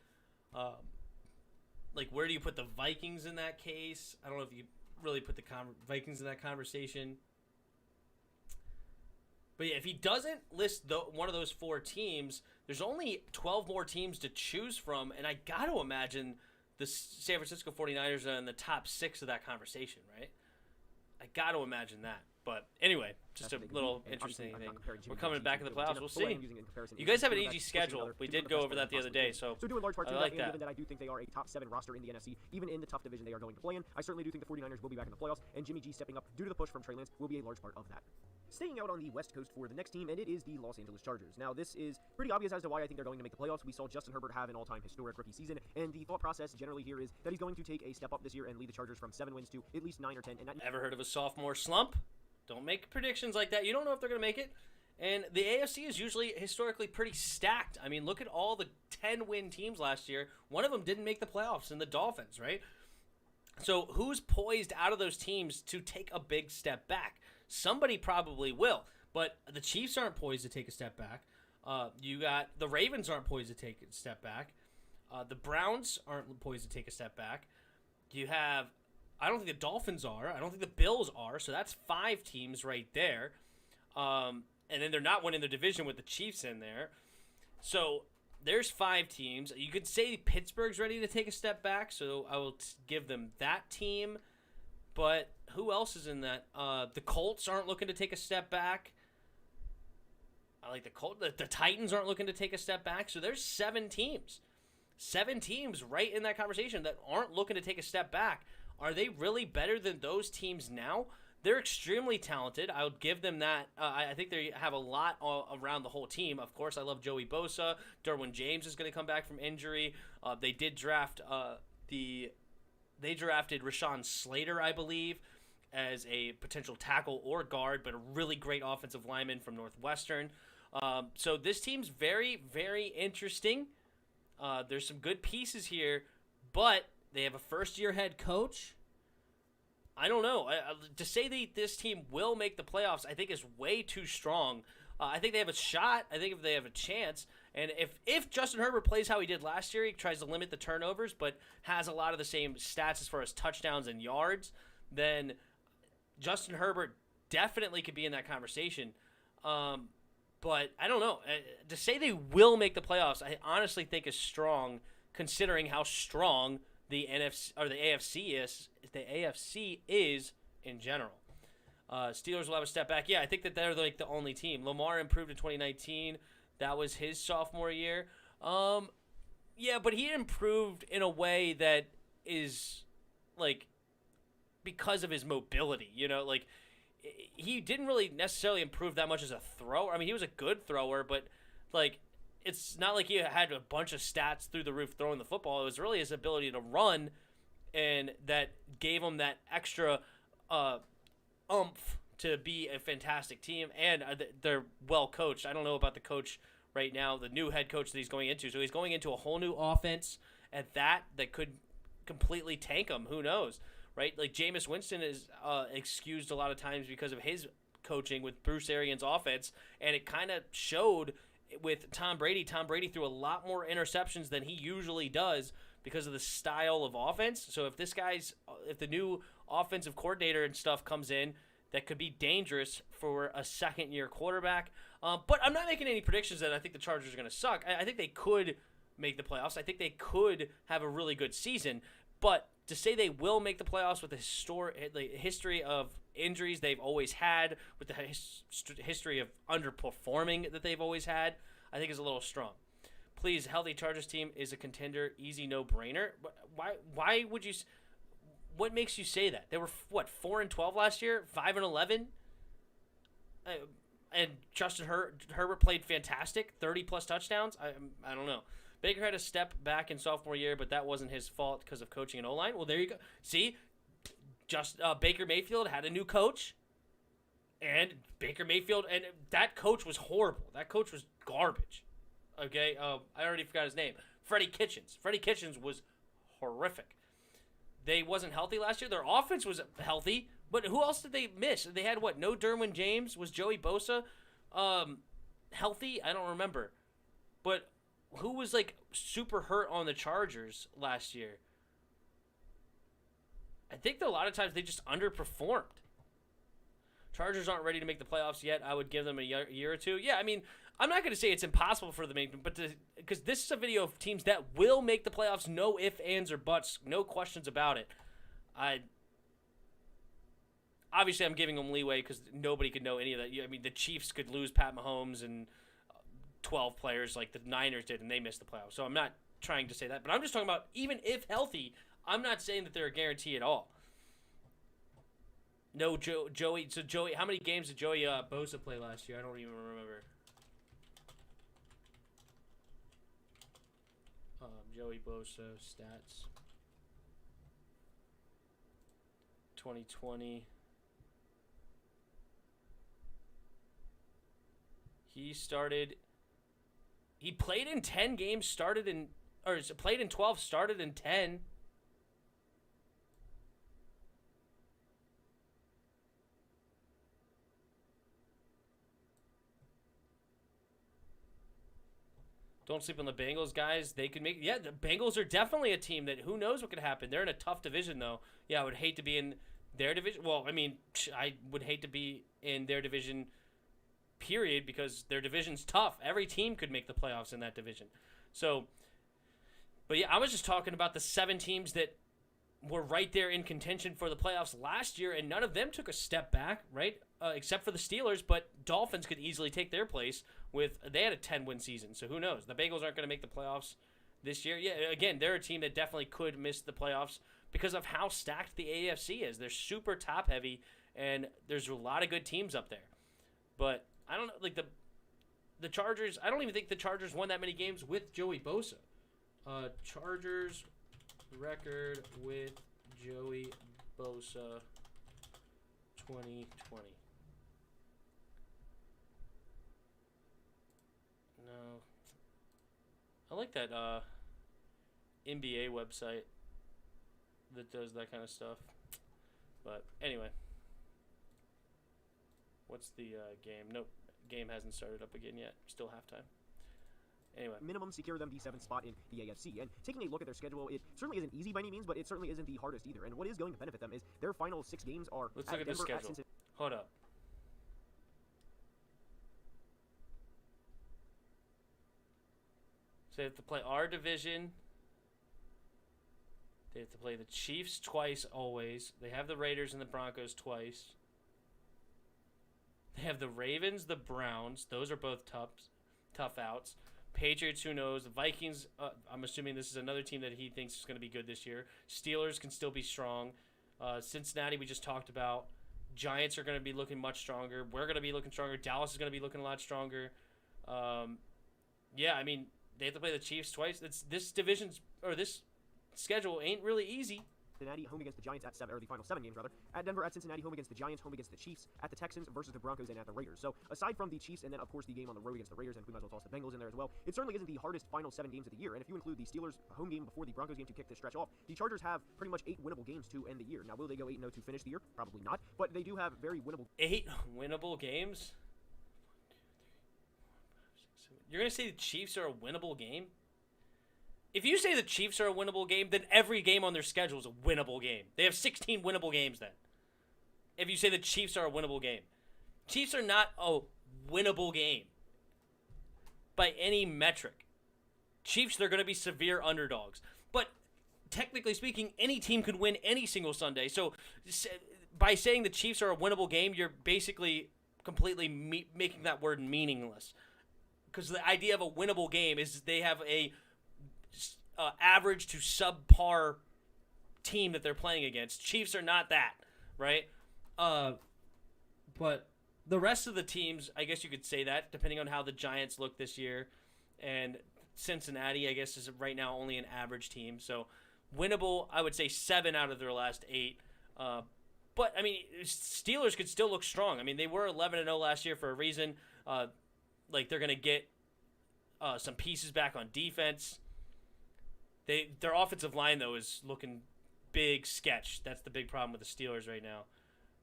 Like where do you put the Vikings in that case? I don't know if you really put the Vikings in that conversation. But yeah, if he doesn't list one of those 4 teams, there's only 12 more teams to choose from, and I got to imagine the San Francisco 49ers are in the top 6 of that conversation, right? I got to imagine that. But anyway, just a little interesting thing. We're coming back in the playoffs. We'll see. You guys have an easy schedule. We did go over that the other day, so due in large part to I like that. Given that I do think they are a top 7 roster in the NFC, even in the tough division they are going to play in, I certainly do think the 49ers will be back in the playoffs, and Jimmy G stepping up due to the push from Trae will be a large part of that. Staying out on the West Coast for the next team, and it is the Los Angeles Chargers. Now, this is pretty obvious as to why I think they're going to make the playoffs. We saw Justin Herbert have an all-time historic rookie season, and the thought process generally here is that he's going to take a step up this year and lead the Chargers from 7 wins to at least 9 or 10. And that Ever heard of a sophomore slump? Don't make predictions like that. You don't know if they're going to make it. And the AFC is usually historically pretty stacked. I mean, look at all the 10-win teams last year. One of them didn't make the playoffs, and the Dolphins, right? So who's poised out of those teams to take a big step back? Somebody probably will. But the Chiefs aren't poised to take a step back. You got the Ravens aren't poised to take a step back. The Browns aren't poised to take a step back. You have, I don't think the Dolphins are. I don't think the Bills are. So that's 5 teams right there. And then they're not winning the division with the Chiefs in there. So there's 5 teams. You could say Pittsburgh's ready to take a step back. So I will give them that team. But who else is in that? The Colts aren't looking to take a step back. I like the Colts. The Titans aren't looking to take a step back. So there's 7 teams. 7 teams right in that conversation that aren't looking to take a step back. Are they really better than those teams now? They're extremely talented. I would give them that. I think they have a lot around the whole team. Of course, I love Joey Bosa. Derwin James is going to come back from injury. They did draft They drafted Rashawn Slater, I believe, as a potential tackle or guard, but a really great offensive lineman from Northwestern. So this team's very, very interesting. There's some good pieces here, but they have a first-year head coach. I don't know. To say that this team will make the playoffs, I think is way too strong. I think they have a shot. I think if they have a chance. And if Justin Herbert plays how he did last year, he tries to limit the turnovers, but has a lot of the same stats as far as touchdowns and yards, then Justin Herbert definitely could be in that conversation. But I don't know. To say they will make the playoffs, I honestly think is strong, considering how strong the NFC or the AFC is. The AFC is in general. Steelers will have a step back. Yeah, I think that they're like the only team. Lamar improved in 2019. That was his sophomore year. Yeah, but he improved in a way that is like because of his mobility. You know, like he didn't really necessarily improve that much as a thrower. I mean, he was a good thrower, but like it's not like he had a bunch of stats through the roof throwing the football. It was really his ability to run, and that gave him that extra oomph to be a fantastic team, and they're well coached. I don't know about the coach right now, the new head coach that he's going into. So he's going into a whole new offense at that could completely tank him. Who knows, right? Like Jameis Winston is excused a lot of times because of his coaching with Bruce Arians' offense, and it kind of showed with Tom Brady. Tom Brady threw a lot more interceptions than he usually does because of the style of offense. So if the new offensive coordinator and stuff comes in, that could be dangerous for a second-year quarterback. But I'm not making any predictions that I think the Chargers are going to suck. I think they could make the playoffs. I think they could have a really good season. But to say they will make the playoffs with the history of injuries they've always had, with the history of underperforming that they've always had, I think is a little strong. Please, healthy Chargers team is a contender, easy no-brainer. Why would you? What makes you say that? They were 4-12 last year, 5-11. And Justin Herbert played fantastic, 30-plus touchdowns. I don't know. Baker had a step back in sophomore year, but that wasn't his fault because of coaching and O-line. Well, there you go. See, Baker Mayfield had a new coach, and that coach was horrible. That coach was garbage. Okay, I already forgot his name. Freddie Kitchens. Freddie Kitchens was horrific. They wasn't healthy last year. Their offense was healthy, but who else did they miss? They had what? No Derwin James. Was Joey Bosa healthy? I don't remember. But who was like super hurt on the Chargers last year? I think that a lot of times they just underperformed. Chargers aren't ready to make the playoffs yet. I would give them a year or two. Yeah, I mean, I'm not going to say it's impossible for them to make, but because this is a video of teams that will make the playoffs, no ifs, ands, or buts, no questions about it. Obviously, I'm giving them leeway because nobody could know any of that. I mean, the Chiefs could lose Pat Mahomes and 12 players like the Niners did, and they missed the playoffs. So I'm not trying to say that, but I'm just talking about even if healthy, I'm not saying that they're a guarantee at all. No, Joey. So Joey, how many games did Joey Bosa play last year? I don't even remember. Joey Bosa stats. 2020. He played in 10 games, played in 12, started in 10. Don't sleep on the Bengals, guys. They could make... Yeah, the Bengals are definitely a team that who knows what could happen. They're in a tough division, though. Yeah, I would hate to be in their division. Well, I mean, I would hate to be in their division, period, because their division's tough. Every team could make the playoffs in that division. So, but yeah, I was just talking about the 7 teams that were right there in contention for the playoffs last year, and none of them took a step back, right? Except for the Steelers, but Dolphins could easily take their place they had a 10-win season, so who knows? The Bengals aren't going to make the playoffs this year. Yeah, again, they're a team that definitely could miss the playoffs because of how stacked the AFC is. They're super top-heavy, and there's a lot of good teams up there. But I don't know, like the Chargers, I don't even think the Chargers won that many games with Joey Bosa. Chargers record with Joey Bosa 2020. No. I like that NBA website that does that kind of stuff. But anyway. What's the game? Nope. Game hasn't started up again yet. Still halftime. Anyway. Minimum secure them the 7th spot in the AFC. And taking a look at their schedule, it certainly isn't easy by any means, but it certainly isn't the hardest either. And what is going to benefit them is their final 6 games are Let's look at the schedule. Hold up. So they have to play our division. They have to play the Chiefs twice always. They have the Raiders and the Broncos twice. They have the Ravens, the Browns. Those are both tough outs. Patriots, who knows? The Vikings, I'm assuming this is another team that he thinks is going to be good this year. Steelers can still be strong. Cincinnati, we just talked about. Giants are going to be looking much stronger. We're going to be looking stronger. Dallas is going to be looking a lot stronger. Yeah, I mean, they have to play the Chiefs twice. This schedule ain't really easy. Cincinnati home against the Giants at 7, or the final 7 games rather. At Denver, at Cincinnati, home against the Giants, home against the Chiefs, at the Texans versus the Broncos, and at the Raiders. So aside from the Chiefs and then of course the game on the road against the Raiders, and we might as well toss the Bengals in there as well, it certainly isn't the hardest final 7 games of the year. And if you include the Steelers home game before the Broncos game to kick this stretch off, the Chargers have pretty much 8 winnable games to end the year. Now, will they go 8-0 to finish the year? Probably not, but they do have very winnable. 8 winnable games? You're going to say the Chiefs are a winnable game? If you say the Chiefs are a winnable game, then every game on their schedule is a winnable game. They have 16 winnable games then. If you say the Chiefs are a winnable game. Chiefs are not a winnable game by any metric. Chiefs, they're going to be severe underdogs. But technically speaking, any team could win any single Sunday. So by saying the Chiefs are a winnable game, you're basically completely making that word meaningless. Because the idea of a winnable game is they have a average to subpar team that they're playing against. Chiefs are not that, right? But the rest of the teams, I guess you could say that, depending on how the Giants look this year. And Cincinnati, I guess, is right now only an average team. So winnable, I would say 7 out of their last 8. But, I mean, Steelers could still look strong. I mean, they were 11-0 last year for a reason. Like, they're going to get some pieces back on defense. Their offensive line, though, is looking big sketch. That's the big problem with the Steelers right now.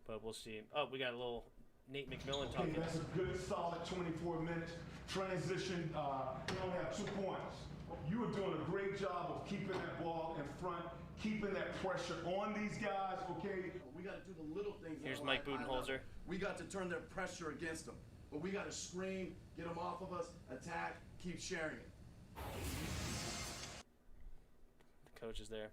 But we'll see. Oh, we got a little Nate McMillan talking. Okay, that's a good, solid 24 minutes. Transition, we only have 2 points. You are doing a great job of keeping that ball in front, keeping that pressure on these guys, okay? We got to do the little things. Here's Mike Budenholzer. We got to turn their pressure against them. But we got to screen, get them off of us, attack, keep sharing it. The coach is there.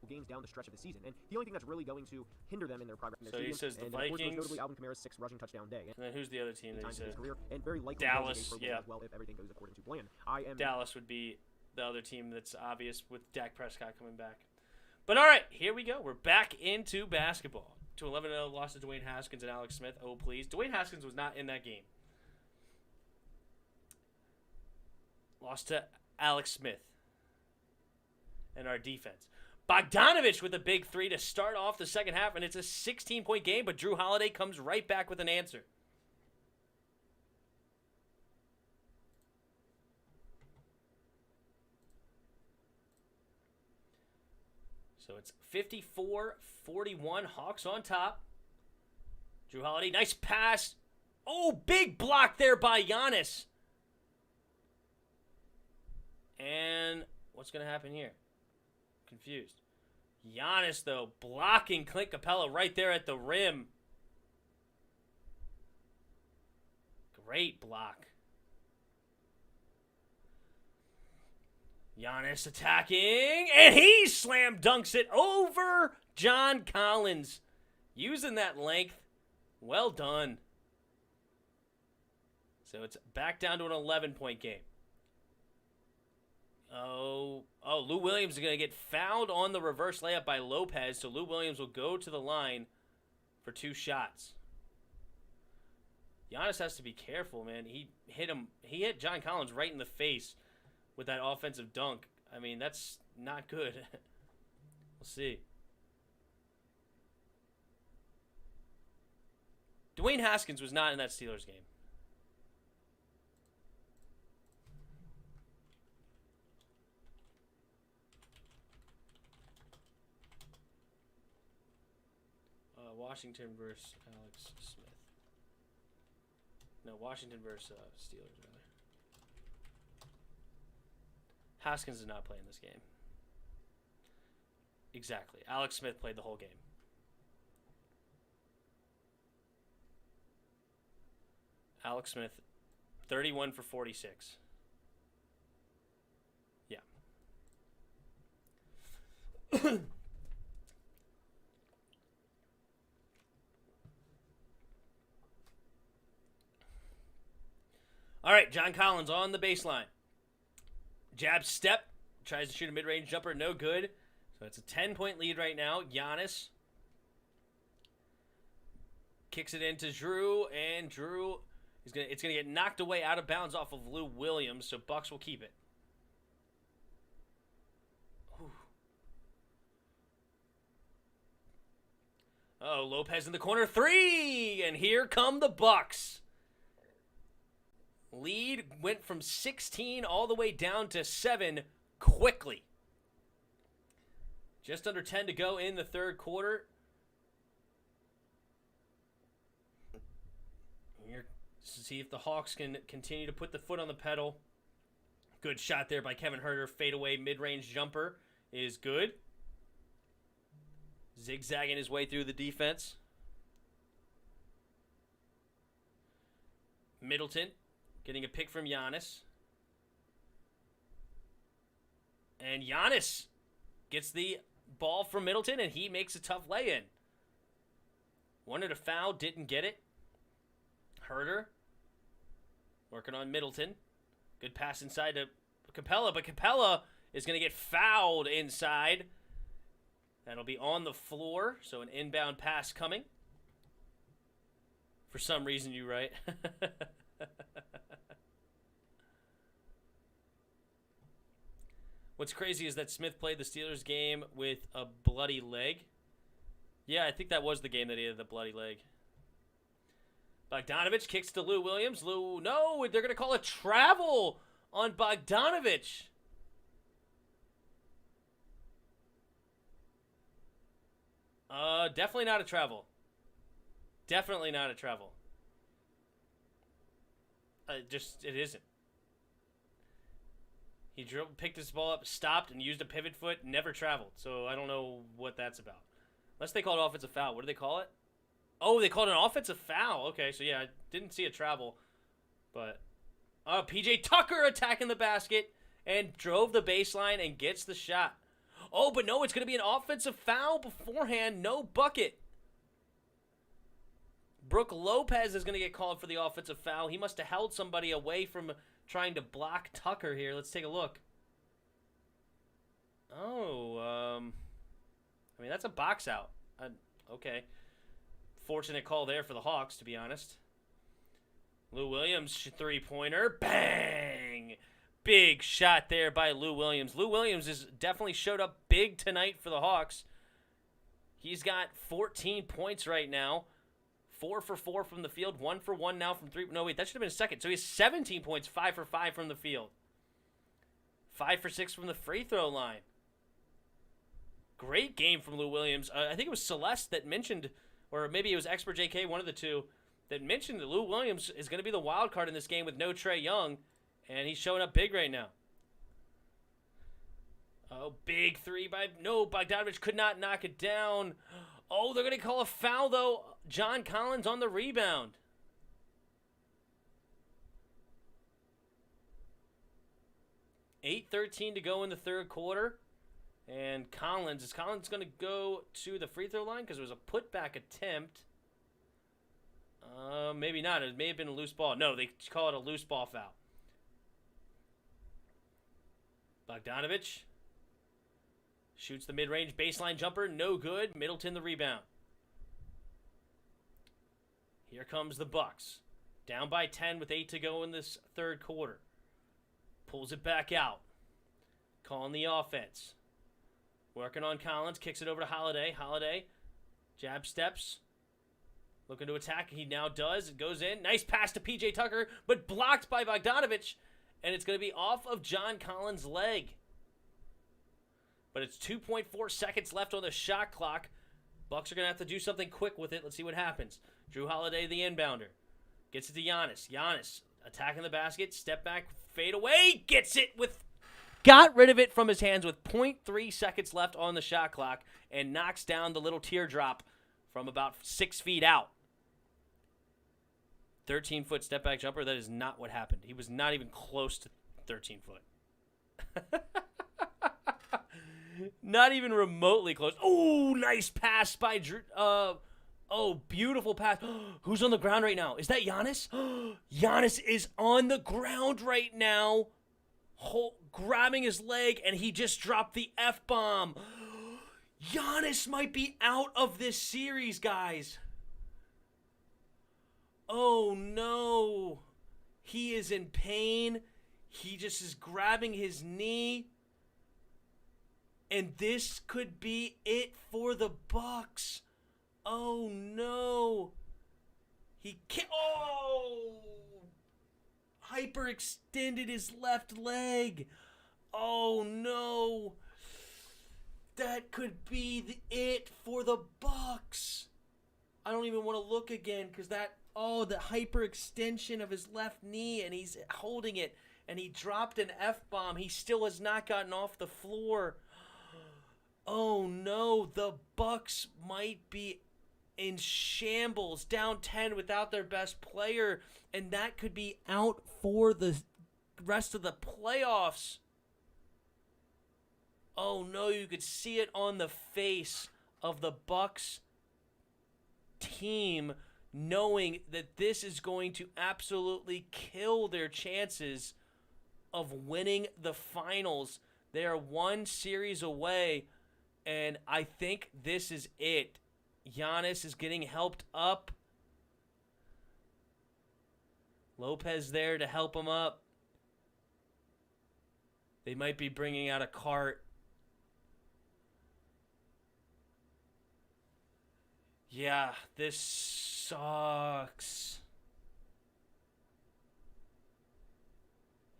Games down the stretch of the season, and the only thing that's really going to hinder them in their progress in their So he stadium, says the and of course, Vikings. most notably Alvin Kamara's 6th rushing touchdown day. And then who's the other team that he Times in said? his career, and very likely Dallas, Pro Bowl yeah. as well if everything goes according to plan. Dallas would be the other team that's obvious with Dak Prescott coming back. But all right, here we go. We're back into basketball. To 11-0, lost to Dwayne Haskins and Alex Smith. Oh, please. Dwayne Haskins was not in that game. Lost to Alex Smith and our defense. Bogdanovich with a big 3 to start off the second half, and it's a 16-point game, but Drew Holiday comes right back with an answer. So it's 54-41, Hawks on top. Drew Holiday, nice pass. Oh, big block there by Giannis. And what's going to happen here? Confused. Giannis, though, blocking Clint Capella right there at the rim. Great block. Giannis attacking, and he slam dunks it over John Collins. Using that length. Well done. So it's back down to an 11-point game. Lou Williams is going to get fouled on the reverse layup by Lopez, so Lou Williams will go to the line for 2 shots. Giannis has to be careful, man. He hit John Collins right in the face with that offensive dunk. I mean, that's not good. We'll see. Dwayne Haskins was not in that Steelers game. Washington versus Alex Smith. No, Washington versus Steelers, rather. Haskins did not play in this game. Exactly. Alex Smith played the whole game. Alex Smith, 31 for 46. Yeah. All right, John Collins on the baseline. Jab step. Tries to shoot a mid-range jumper. No good. So it's a 10-point lead right now. Giannis kicks it into Drew, and Drew it's gonna get knocked away out of bounds off of Lou Williams, so Bucks will keep it. Ooh. Oh, Lopez in the corner, 3, and here come the Bucks. Lead went from 16 all the way down to 7 quickly. Just under 10 to go in the third quarter. Here, see if the Hawks can continue to put the foot on the pedal. Good shot there by Kevin Huerter. Fadeaway mid-range jumper is good. Zigzagging his way through the defense. Middleton getting a pick from Giannis. And Giannis gets the ball from Middleton, and he makes a tough lay-in. Wanted a foul, didn't get it. Huerter working on Middleton. Good pass inside to Capella, but Capella is going to get fouled inside. That'll be on the floor, so an inbound pass coming. For some reason, you right. What's crazy is that Smith played the Steelers game with a bloody leg. Yeah, I think that was the game that he had the bloody leg. Bogdanovich kicks to Lou Williams. No, they're going to call a travel on Bogdanovich. Definitely not a travel. Definitely not a travel. It isn't. He picked his ball up, stopped, and used a pivot foot, never traveled. So I don't know what that's about. Unless they call it offensive foul. What do they call it? Oh, they called it an offensive foul. Okay, so yeah, I didn't see a travel. But P.J. Tucker attacking the basket and drove the baseline and gets the shot. Oh, but no, it's going to be an offensive foul beforehand. No bucket. Brooke Lopez is going to get called for the offensive foul. He must have held somebody away from trying to block Tucker here. Let's take a look. Oh, I mean, that's a box out. Okay. Fortunate call there for the Hawks, to be honest. Lou Williams, three-pointer. Bang! Big shot there by Lou Williams. Lou Williams has definitely showed up big tonight for the Hawks. He's got 14 points right now. 4 for 4 from the field. 1 for 1 now from three. No, wait, that should have been a second. So he has 17 points, 5 for 5 from the field. 5 for 6 from the free throw line. Great game from Lou Williams. I think it was Celeste that mentioned, or maybe it was Expert JK, one of the two, that mentioned that Lou Williams is going to be the wild card in this game with no Trae Young, and he's showing up big right now. Oh, big three by... No, Bogdanovich could not knock it down. Oh, they're going to call a foul, though. John Collins on the rebound. $8:13 to go in the third quarter. And is Collins going to go to the free throw line? Because it was a putback attempt. Maybe not. It may have been a loose ball. No, they call it a loose ball foul. Bogdanovich shoots the mid-range baseline jumper. No good. Middleton the rebound. Here comes the Bucks. Down by 10 with 8 to go in this third quarter. Pulls it back out. Calling the offense. Working on Collins. Kicks it over to Holiday. Holiday. Jab steps. Looking to attack. He now does. It goes in. Nice pass to P.J. Tucker, but blocked by Bogdanovich. And it's going to be off of John Collins' leg. But it's 2.4 seconds left on the shot clock. Bucks are going to have to do something quick with it. Let's see what happens. Drew Holiday, the inbounder. Gets it to Giannis. Giannis attacking the basket. Step back. Fade away. Gets it with... Got rid of it from his hands with 0.3 seconds left on the shot clock. And knocks down the little teardrop from about 6 feet out. 13-foot step back jumper. That is not what happened. He was not even close to 13 foot. Not even remotely close. Oh, nice pass by Drew. Oh, beautiful pass. Who's on the ground right now? Is that Giannis? Giannis is on the ground right now, grabbing his leg, and he just dropped the F-bomb. Giannis might be out of this series, guys. Oh, no. He is in pain. He just is grabbing his knee. And this could be it for the Bucks. Oh, no. Hyperextended his left leg. Oh, no. That could be it for the Bucks. I don't even want to look again because the hyperextension of his left knee, and he's holding it, and he dropped an F-bomb. He still has not gotten off the floor. Oh, no. The Bucks might be in shambles, down 10 without their best player, and that could be out for the rest of the playoffs. Oh, no. You could see it on the face of the Bucks team, knowing that this is going to absolutely kill their chances of winning the finals. They are one series away, and I think this is it. Giannis is getting helped up. Lopez there to help him up. They might be bringing out a cart. Yeah, this sucks.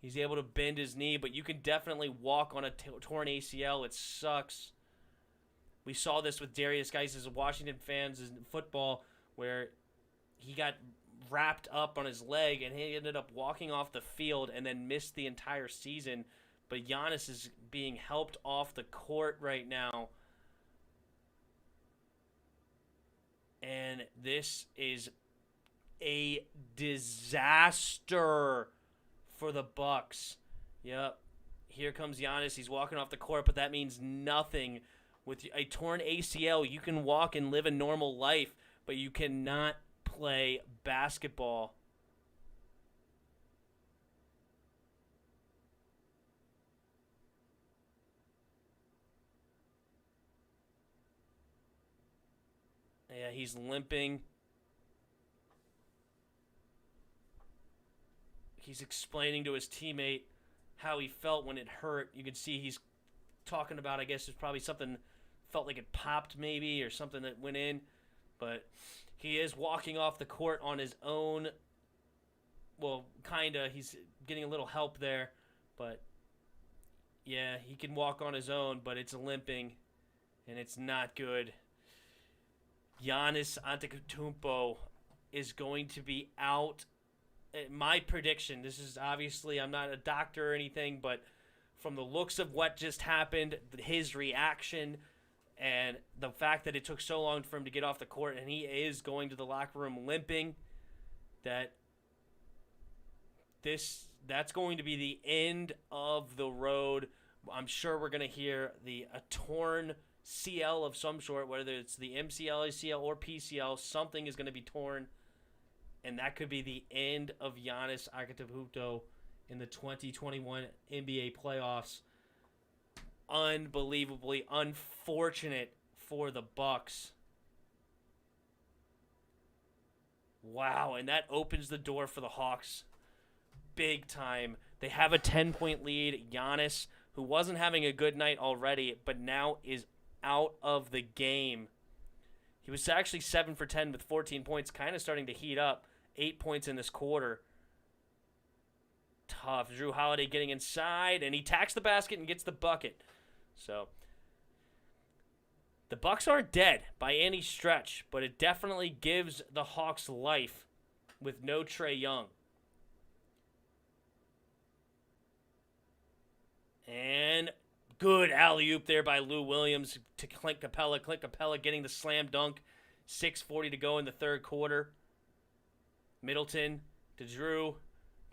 He's able to bend his knee, but you can definitely walk on a torn ACL. It sucks. We saw this with Darius Geis as Washington fans in football, where he got wrapped up on his leg and he ended up walking off the field and then missed the entire season. But Giannis is being helped off the court right now. And this is a disaster for the Bucks. Yep. Here comes Giannis. He's walking off the court, but that means nothing. With a torn ACL, you can walk and live a normal life, but you cannot play basketball. Yeah, he's limping. He's explaining to his teammate how he felt when it hurt. You can see he's talking about, I guess, it's probably something felt like it popped maybe or something that went in. But he is walking off the court on his own. Well, kind of. He's getting a little help there. But, yeah, he can walk on his own, but it's limping, and it's not good. Giannis Antetokounmpo is going to be out. My prediction, this is obviously, I'm not a doctor or anything, but from the looks of what just happened, his reaction, and the fact that it took so long for him to get off the court, and he is going to the locker room limping, that's going to be the end of the road. I'm sure we're going to hear a torn CL of some sort, whether it's the MCL, ACL, or PCL. Something is going to be torn, and that could be the end of Giannis Antetokounmpo in the 2021 NBA playoffs. Unbelievably unfortunate for the Bucks. Wow, and that opens the door for the Hawks big time. They have a 10-point lead. Giannis, who wasn't having a good night already, but now is out of the game. He was actually 7 for 10 with 14 points, kind of starting to heat up. 8 points in this quarter. Tough. Drew Holiday getting inside, and he tacks the basket and gets the bucket. So the Bucks aren't dead by any stretch, but it definitely gives the Hawks life with no Trae Young. And good alley-oop there by Lou Williams to Clint Capella. Clint Capella getting the slam dunk. 6:40 to go in the third quarter. Middleton to Drew.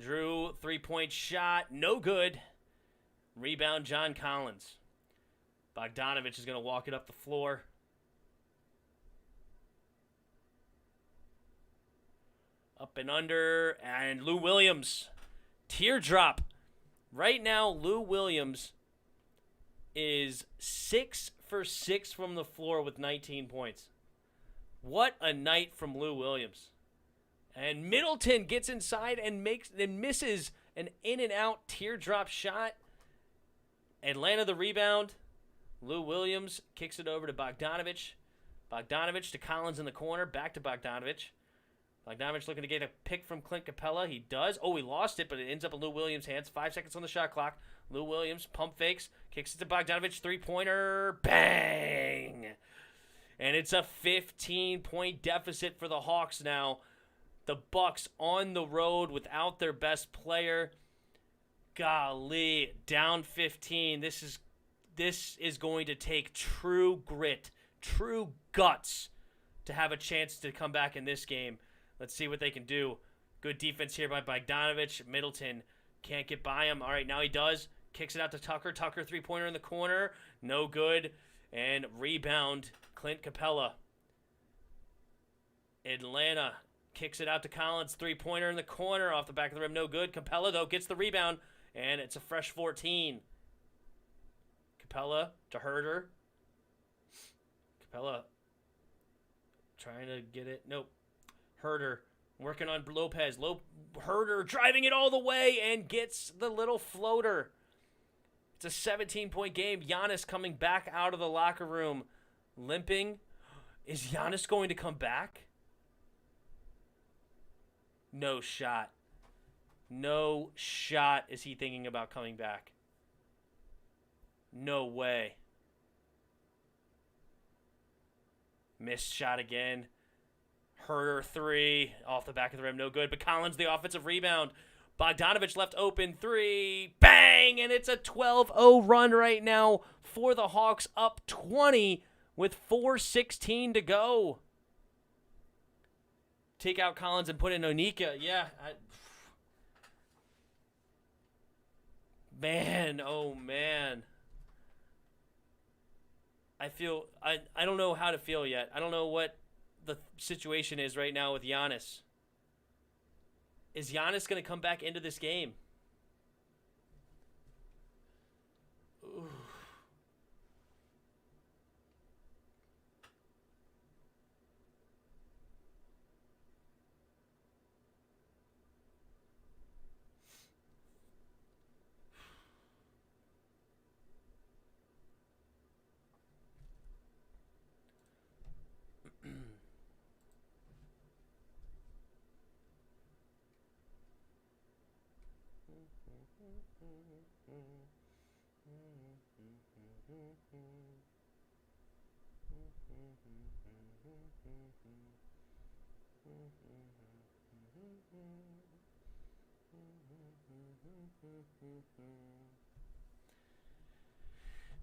Drew, three-point shot. No good. Rebound, John Collins. Bogdanovich is going to walk it up the floor. Up and under. And Lou Williams. Teardrop. Right now, Lou Williams is 6 for 6 from the floor with 19 points. What a night from Lou Williams. And Middleton gets inside and misses an in-and-out teardrop shot. Atlanta the rebound. Lou Williams kicks it over to Bogdanovich. Bogdanovich to Collins in the corner. Back to Bogdanovich. Bogdanovich looking to get a pick from Clint Capella. He does. Oh, he lost it, but it ends up in Lou Williams' hands. 5 seconds on the shot clock. Lou Williams pump fakes. Kicks it to Bogdanovich. Three-pointer. Bang! And it's a 15-point deficit for the Hawks now. The Bucks on the road without their best player. Golly, down 15. This is going to take true grit, true guts to have a chance to come back in this game. Let's see what they can do. Good defense here by Bogdanovich. Middleton can't get by him. All right, now he does. Kicks it out to Tucker. Tucker, three-pointer in the corner. No good. And rebound, Clint Capella. Atlanta kicks it out to Collins. Three-pointer in the corner off the back of the rim. No good. Capella, though, gets the rebound. And it's a fresh 14. Capella to Herder. Capella trying to get it. Nope. Herder Working on Lopez. Herder driving it all the way and gets the little floater. It's a 17-point game. Giannis coming back out of the locker room, limping. Is Giannis going to come back? No shot. No shot is he thinking about coming back. No way. Missed shot again. Herder 3 off the back of the rim. No good. But Collins, the offensive rebound. Bogdanovich left open 3. Bang! And it's a 12-0 run right now for the Hawks, up 20 with 4:16 to go. Take out Collins and put in Onika. Yeah. Man, oh man. I don't know how to feel yet. I don't know what the situation is right now with Giannis. Is Giannis going to come back into this game? Ooh.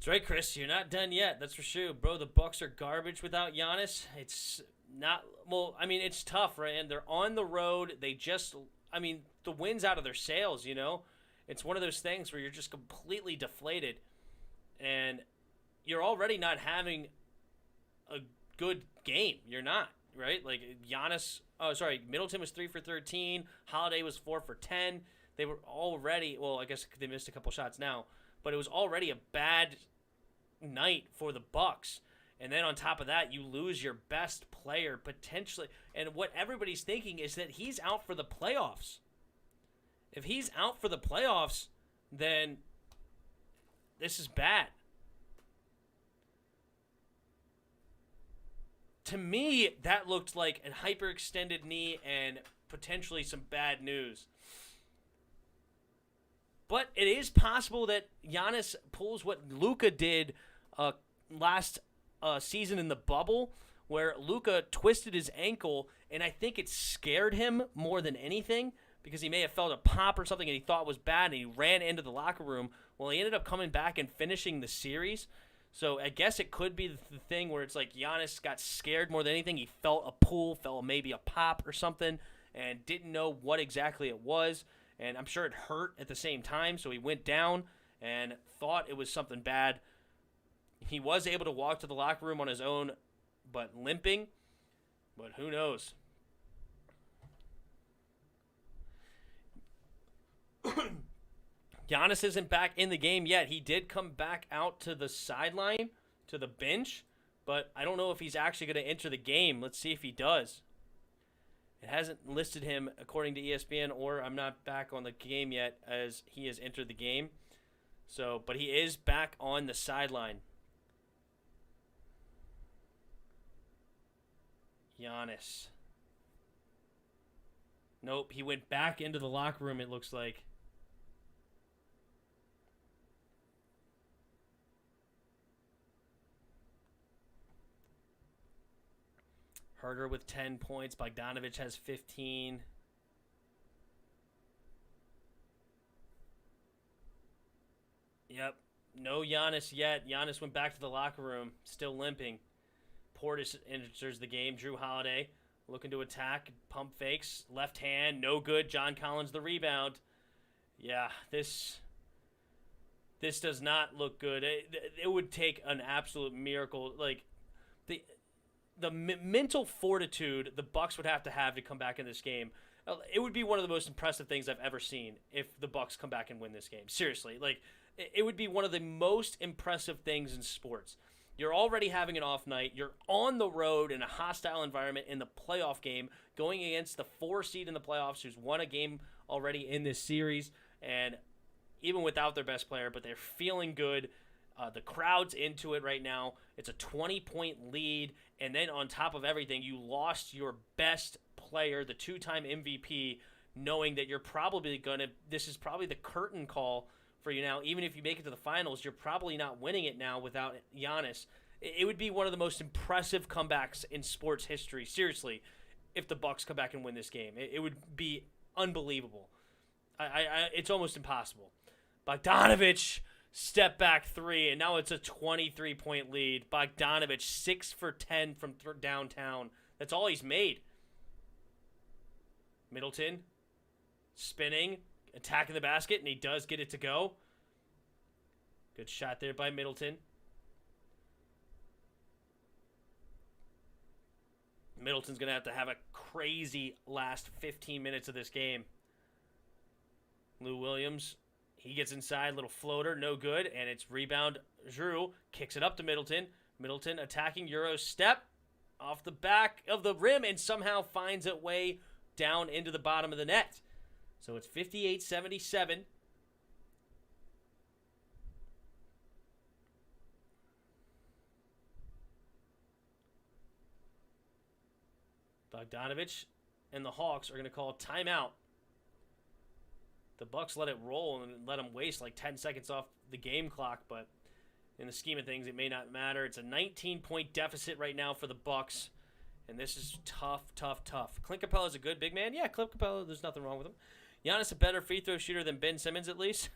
That's right, Chris. You're not done yet. That's for sure. Bro, the Bucks are garbage without Giannis. It's not... Well, I mean, it's tough, right? And they're on the road. They just... I mean, the wind's out of their sails, you know? It's one of those things where you're just completely deflated. And you're already not having a good game. You're not, right? Like, Giannis... Oh, sorry. Middleton was 3 for 13. Holiday was 4 for 10. They were already... Well, I guess they missed a couple shots now. But it was already a bad night for the Bucks. And then on top of that, you lose your best player potentially. And what everybody's thinking is that he's out for the playoffs. If he's out for the playoffs, then this is bad. To me, that looked like a hyperextended knee and potentially some bad news. But it is possible that Giannis pulls what Luka did last season in the bubble, where Luka twisted his ankle, and I think it scared him more than anything because he may have felt a pop or something and he thought was bad, and he ran into the locker room. Well, he ended up coming back and finishing the series. So I guess it could be the thing where it's like Giannis got scared more than anything. He felt a pull, felt maybe a pop or something, and didn't know what exactly it was. And I'm sure it hurt at the same time, so he went down and thought it was something bad. He was able to walk to the locker room on his own, but limping. But who knows? Giannis isn't back in the game yet. He did come back out to the sideline, to the bench, but I don't know if he's actually going to enter the game. Let's see if he does. It hasn't listed him, according to ESPN, or I'm not back on the game yet, as he has entered the game. So, but he is back on the sideline. Giannis. Nope, he went back into the locker room, it looks like. Herder with 10 points. Bogdanovich has 15. Yep. No Giannis yet. Giannis went back to the locker room, still limping. Portis enters the game. Drew Holiday looking to attack. Pump fakes. Left hand. No good. John Collins the rebound. Yeah, this does not look good. It would take an absolute miracle. Like, the mental fortitude the Bucks would have to come back in this game. It would be one of the most impressive things I've ever seen if the Bucks come back and win this game. Seriously, like, it would be one of the most impressive things in sports. You're already having an off night. You're on the road in a hostile environment in the playoff game, going against the 4 seed in the playoffs who's won a game already in this series. And even without their best player, but they're feeling good. The crowd's into it right now. It's a 20-point lead. And then on top of everything, you lost your best player, the 2-time MVP, knowing that you're probably this is probably the curtain call for you now. Even if you make it to the finals, you're probably not winning it now without Giannis. It would be one of the most impressive comebacks in sports history, seriously, if the Bucks come back and win this game. It would be unbelievable. It's almost impossible. Bogdanovich, step back 3, and now it's a 23-point lead. Bogdanovich, 6 for 10 from downtown. That's all he's made. Middleton, spinning, attacking the basket, and he does get it to go. Good shot there by Middleton. Middleton's going to have a crazy last 15 minutes of this game. Lou Williams, he gets inside, little floater, no good, and it's rebound. Drew kicks it up to Middleton. Middleton attacking Euro step off the back of the rim and somehow finds a way down into the bottom of the net. So it's 58-77. Bogdanovich and the Hawks are going to call a timeout. The Bucks let it roll and let them waste like 10 seconds off the game clock, but in the scheme of things, it may not matter. It's a 19-point deficit right now for the Bucks, and this is tough. Clint Capella's a good big man. Yeah, Clint Capella, there's nothing wrong with him. Giannis a better free throw shooter than Ben Simmons, at least.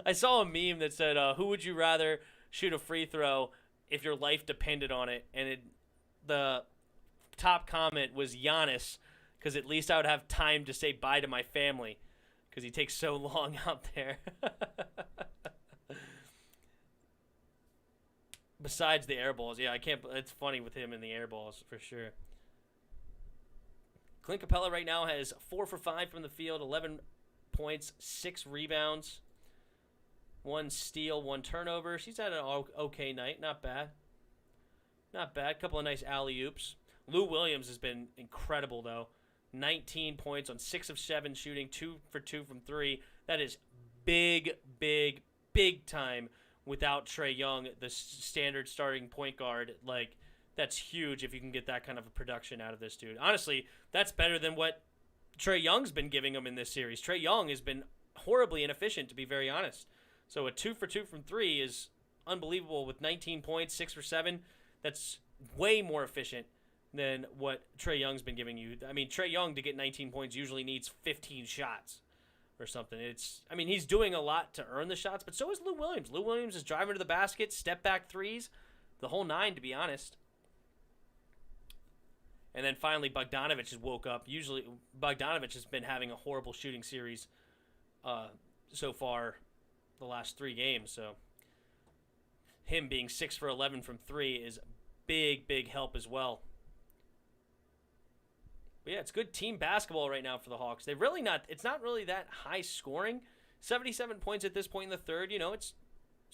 I saw a meme that said, who would you rather shoot a free throw if your life depended on it? And the top comment was Giannis, because at least I would have time to say bye to my family, because he takes so long out there. Besides the air balls, yeah, I can't. It's funny with him and the air balls for sure. Clint Capella right now has 4 for 5 from the field, 11 points, 6 rebounds, 1 steal, 1 turnover. He's had an okay night, not bad. Not bad. Couple of nice alley-oops. Lou Williams has been incredible though. 19 points on 6 of 7 shooting, 2 for 2 from 3. That is big time without Trae Young, the standard starting point guard. Like, that's huge if you can get that kind of a production out of this dude. Honestly, that's better than what Trae Young's been giving him in this series. Trae Young has been horribly inefficient, to be very honest. So a 2 for 2 from 3 is unbelievable with 19 points, 6 for 7. That's way more efficient than what Trae Young's been giving you. I mean, Trae Young, to get 19 points, usually needs 15 shots or something. He's doing a lot to earn the shots, but so is Lou Williams. Lou Williams is driving to the basket, step back threes, the whole 9, to be honest. And then finally, Bogdanovich has woke up. Usually, Bogdanovich has been having a horrible shooting series so far the last 3 games. So him being 6 for 11 from 3 is big help as well. But yeah, it's good team basketball right now for the Hawks. It's not really that high scoring. 77 points at this point in the third. It's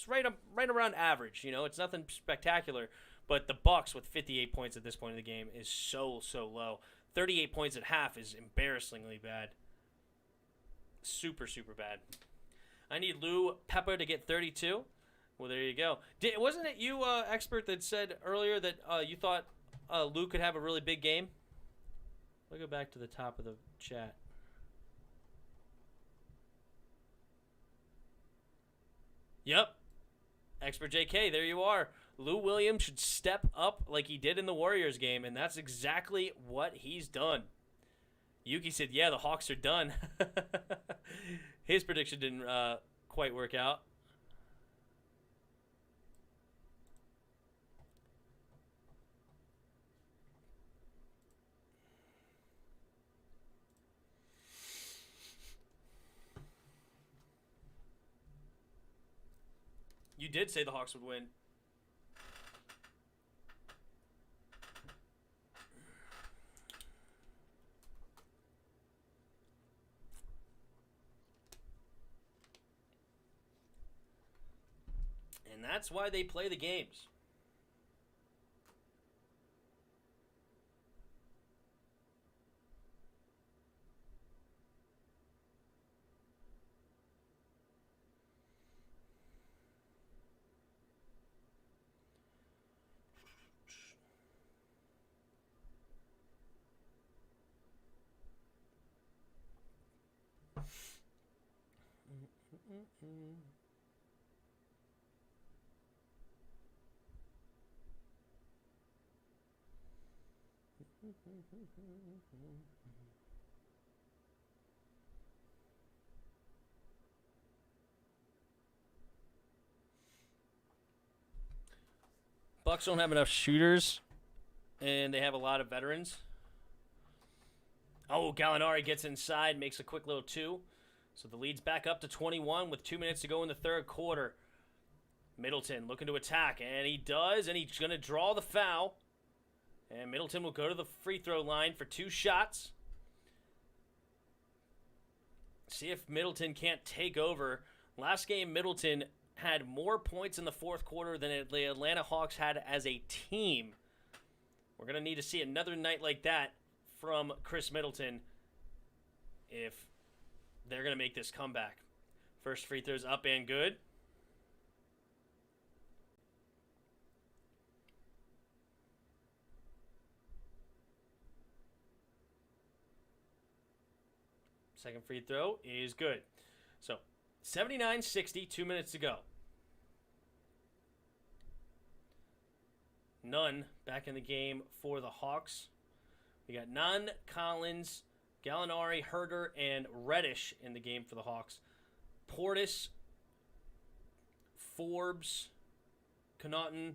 right around average. It's nothing spectacular. But the Bucks with 58 points at this point in the game is so low. 38 points at half is embarrassingly bad. Super bad. I need Lou Pepper to get 32. Well, there you go. Wasn't it you, expert, that said earlier that you thought Lou could have a really big game? I'll go back to the top of the chat. Yep. Expert JK, there you are. Lou Williams should step up like he did in the Warriors game, and that's exactly what he's done. Yuki said, yeah, the Hawks are done. His prediction didn't quite work out. You did say the Hawks would win. And that's why they play the games. Bucks don't have enough shooters, and they have a lot of veterans. Oh, Gallinari gets inside, makes a quick little 2. So the lead's back up to 21 with 2 minutes to go in the third quarter. Middleton looking to attack, and he does, and he's going to draw the foul. And Middleton will go to the free throw line for 2 shots. See if Middleton can't take over. Last game, Middleton had more points in the fourth quarter than the Atlanta Hawks had as a team. We're going to need to see another night like that from Chris Middleton if they're going to make this comeback. First free throw's up and good. Second free throw is good. So, 79-60, 2 minutes to go. Nunn back in the game for the Hawks. We got Nunn, Collins, Gallinari, Herter, and Reddish in the game for the Hawks. Portis, Forbes, Connaughton,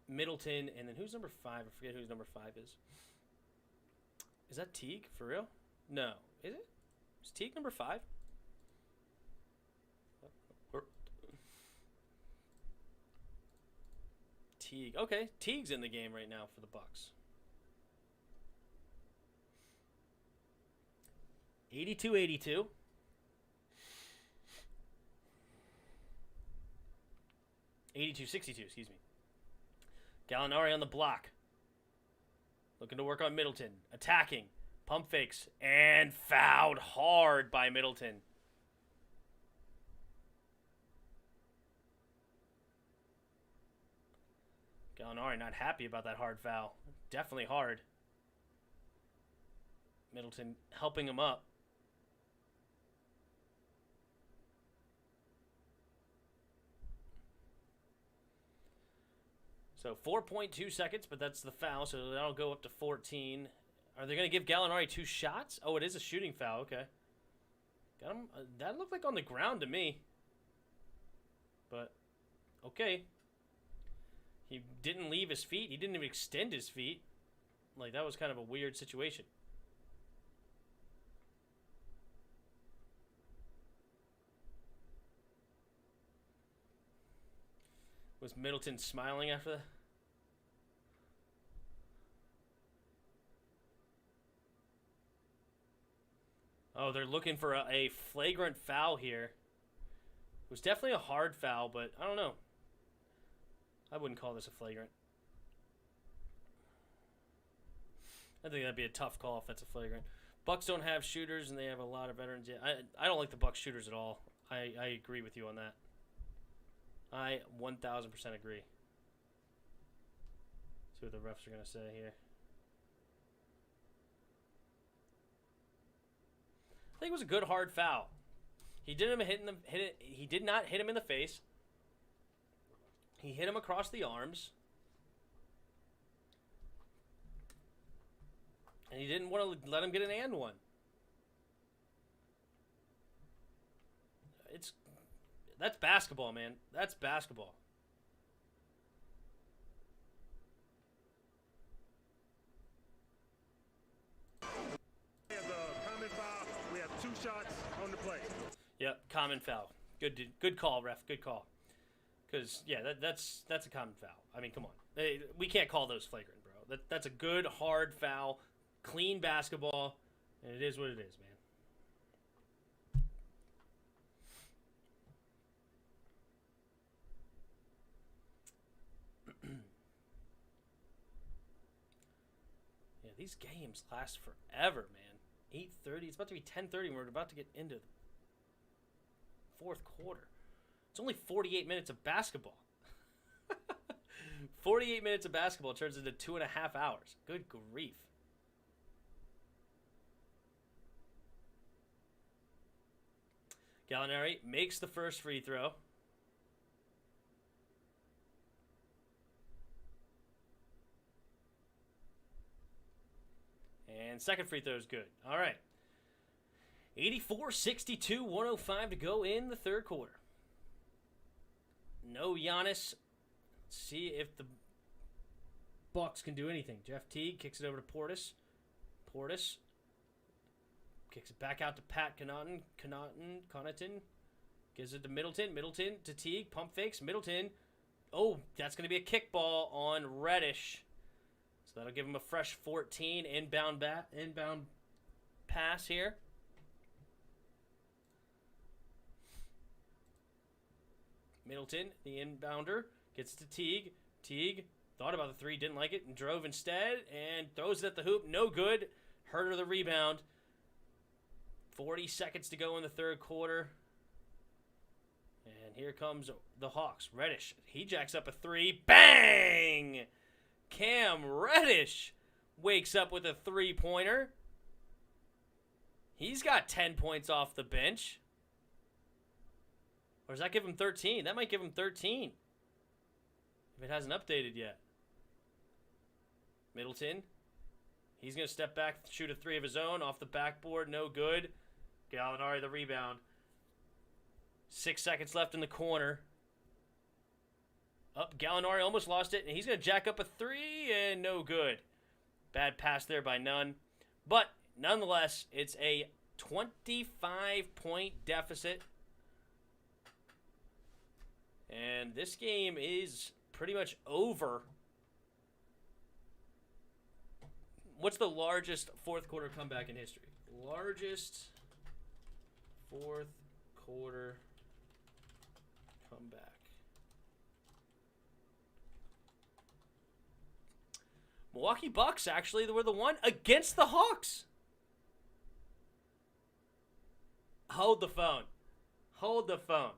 Middleton, and then who's number 5? I forget who's number 5 is. Is that Teague? For real? No. Is it? Is Teague number 5? Teague. Okay, Teague's in the game right now for the Bucks. 82-82. 82-62, excuse me. Gallinari on the block. Looking to work on Middleton. Attacking. Pump fakes. And fouled hard by Middleton. Gallinari not happy about that hard foul. Definitely hard. Middleton helping him up. So 4.2 seconds, but that's the foul, so that'll go up to 14. Are they going to give Gallinari 2 shots? Oh, it is a shooting foul. Okay. Got him. That looked like on the ground to me. But, okay. He didn't leave his feet. He didn't even extend his feet. Like, that was kind of a weird situation. Was Middleton smiling after that? Oh, they're looking for a flagrant foul here. It was definitely a hard foul, but I don't know. I wouldn't call this a flagrant. I think that'd be a tough call if that's a flagrant. Bucks don't have shooters, and they have a lot of veterans. Yeah, I don't like the Bucks shooters at all. I agree with you on that. I 1,000% agree. See what the refs are going to say here. I think it was a good hard foul. He did not hit him in the face. He hit him across the arms. And he didn't want to let him get an and one. That's basketball, man. That's basketball. Common foul. We have 2 shots on the play. Yep, common foul. Good call, ref. Good call. Because, yeah, that's a common foul. I mean, come on. We can't call those flagrant, bro. That's a good, hard foul. Clean basketball. And it is what it is, man. These games last forever, man. 8:30. It's about to be 10:30. We're about to get into the fourth quarter. It's only 48 minutes of basketball. 48 minutes of basketball turns into 2.5 hours. Good grief. Gallinari makes the first free throw. And second free throw is good. All right. 84-62, 105 to go in the third quarter. No Giannis. Let's see if the Bucks can do anything. Jeff Teague kicks it over to Portis. Portis kicks it back out to Pat Connaughton. Connaughton gives it to Middleton. Middleton to Teague. Pump fakes. Middleton. Oh, that's going to be a kickball on Reddish. So that'll give him a fresh 14 inbound pass here. Middleton, the inbounder, gets to Teague. Teague thought about the three, didn't like it, and drove instead, and throws it at the hoop. No good. Herter the rebound. 40 seconds to go in the third quarter. And here comes the Hawks. Reddish, he jacks up a three. Bang! Cam Reddish wakes up with a three-pointer. He's got 10 points off the bench. Or does that give him 13? That might give him 13. If it hasn't updated yet. Middleton. He's going to step back, shoot a three of his own. Off the backboard, no good. Gallinari the rebound. 6 seconds left in the corner. Up, Gallinari almost lost it, and he's going to jack up a three, and no good. Bad pass there by Nunn. But, nonetheless, it's a 25-point deficit. And this game is pretty much over. What's the largest fourth quarter comeback in history? Largest fourth quarter comeback. Milwaukee Bucks, actually, were the one against the Hawks. Hold the phone. Hold the phone.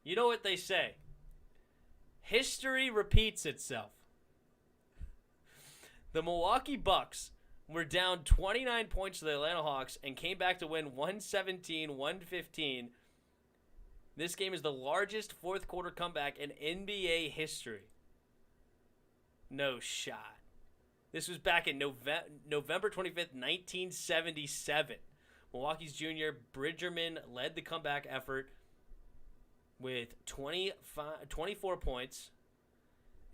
You know what they say. History repeats itself. The Milwaukee Bucks were down 29 points to the Atlanta Hawks and came back to win 117-115. This game is the largest fourth quarter comeback in NBA history. No shot. This was back in November 25th, 1977. Milwaukee's junior Bridgerman led the comeback effort with 24 points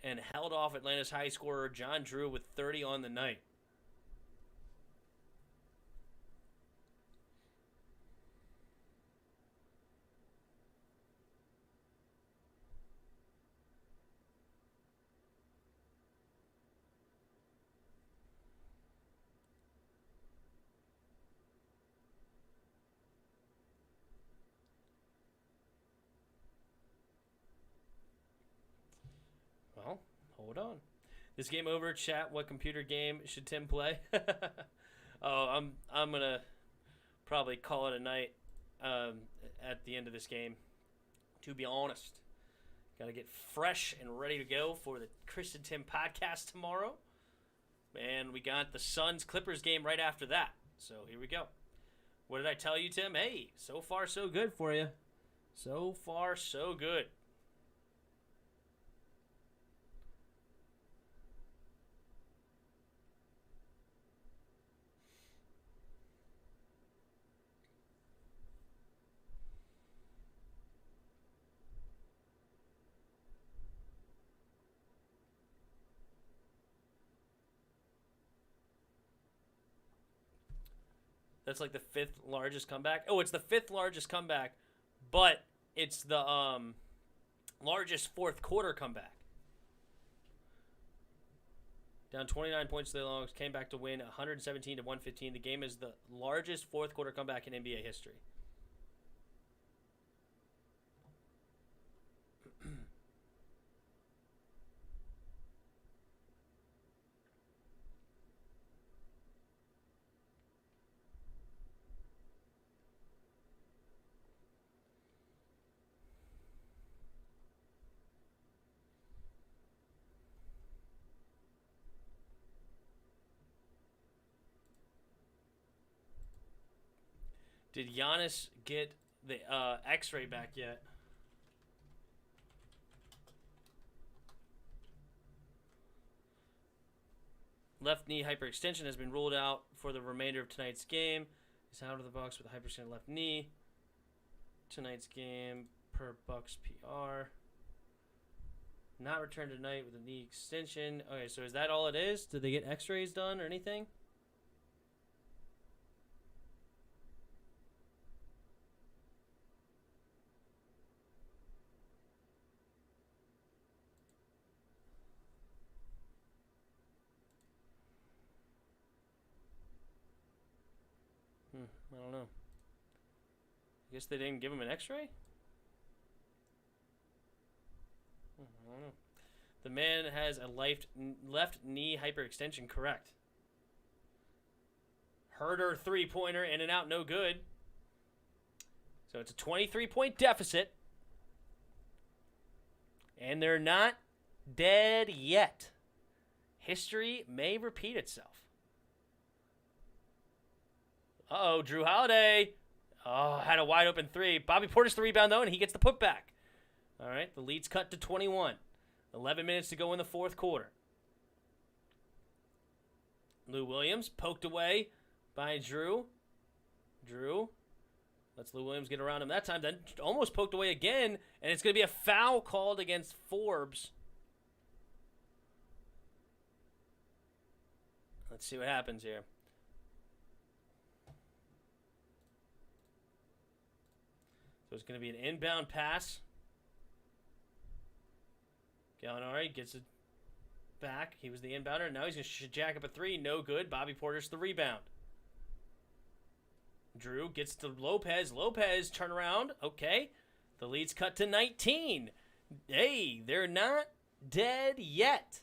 and held off Atlanta's high scorer John Drew with 30 on the night. Well, hold on. This game over, chat. What computer game should Tim play? Oh, I'm gonna probably call it a night at the end of this game. To be honest, gotta get fresh and ready to go for the Chris and Tim podcast tomorrow. And we got the Suns Clippers game right after that. So here we go. What did I tell you, Tim? Hey, so far so good for you. So far so good. That's like the fifth largest comeback. Oh, it's the fifth largest comeback, but it's the largest fourth quarter comeback. Down 29 points to the Longs, came back to win 117-115. The game is the largest fourth quarter comeback in NBA history. Did Giannis get the X-ray back yet? Left knee hyperextension has been ruled out for the remainder of tonight's game. He's out of the box with a hyperextended left knee. Tonight's game per Bucks PR. Not returned tonight with a knee extension. Okay, so is that all it is? Did they get X-rays done or anything? I don't know. I guess they didn't give him an X-ray? I don't know. The man has a left knee hyperextension, correct. Herder three-pointer, in and out, no good. So it's a 23-point deficit. And they're not dead yet. History may repeat itself. Uh-oh, Drew Holiday. Oh, had a wide open three. Bobby Porter's the rebound, though, and he gets the putback. All right, the lead's cut to 21. 11 minutes to go in the fourth quarter. Lou Williams poked away by Drew. Drew lets Lou Williams get around him that time. Then almost poked away again, and it's going to be a foul called against Forbes. Let's see what happens here. So it's going to be an inbound pass. Gallinari gets it back. He was the inbounder. Now he's going to jack up a three. No good. Bobby Porter's the rebound. Drew gets to Lopez. Lopez, turn around. Okay. The lead's cut to 19. Hey, they're not dead yet.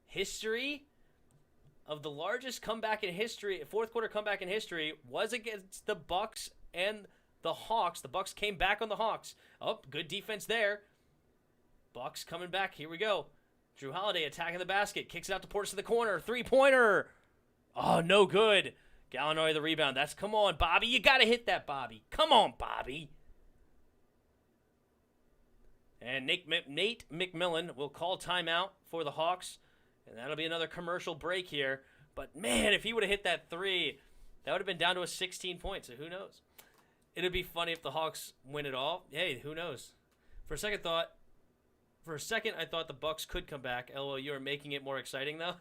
History of the largest comeback in history, fourth quarter comeback in history, was against the Bucks and the Hawks. The Bucks came back on the Hawks. Oh, good defense there. Bucks coming back. Here we go. Drew Holiday attacking the basket. Kicks it out to Portis to the corner. Three-pointer. Oh, no good. Gallinari the rebound. Come on, Bobby. You got to hit that, Bobby. Come on, Bobby. And Nate McMillan will call timeout for the Hawks. And that'll be another commercial break here. But, man, if he would have hit that three, that would have been down to a 16 points. So who knows? It would be funny if the Hawks win it all. Hey, who knows? For a second, I thought the Bucks could come back. LOL, you are making it more exciting, though.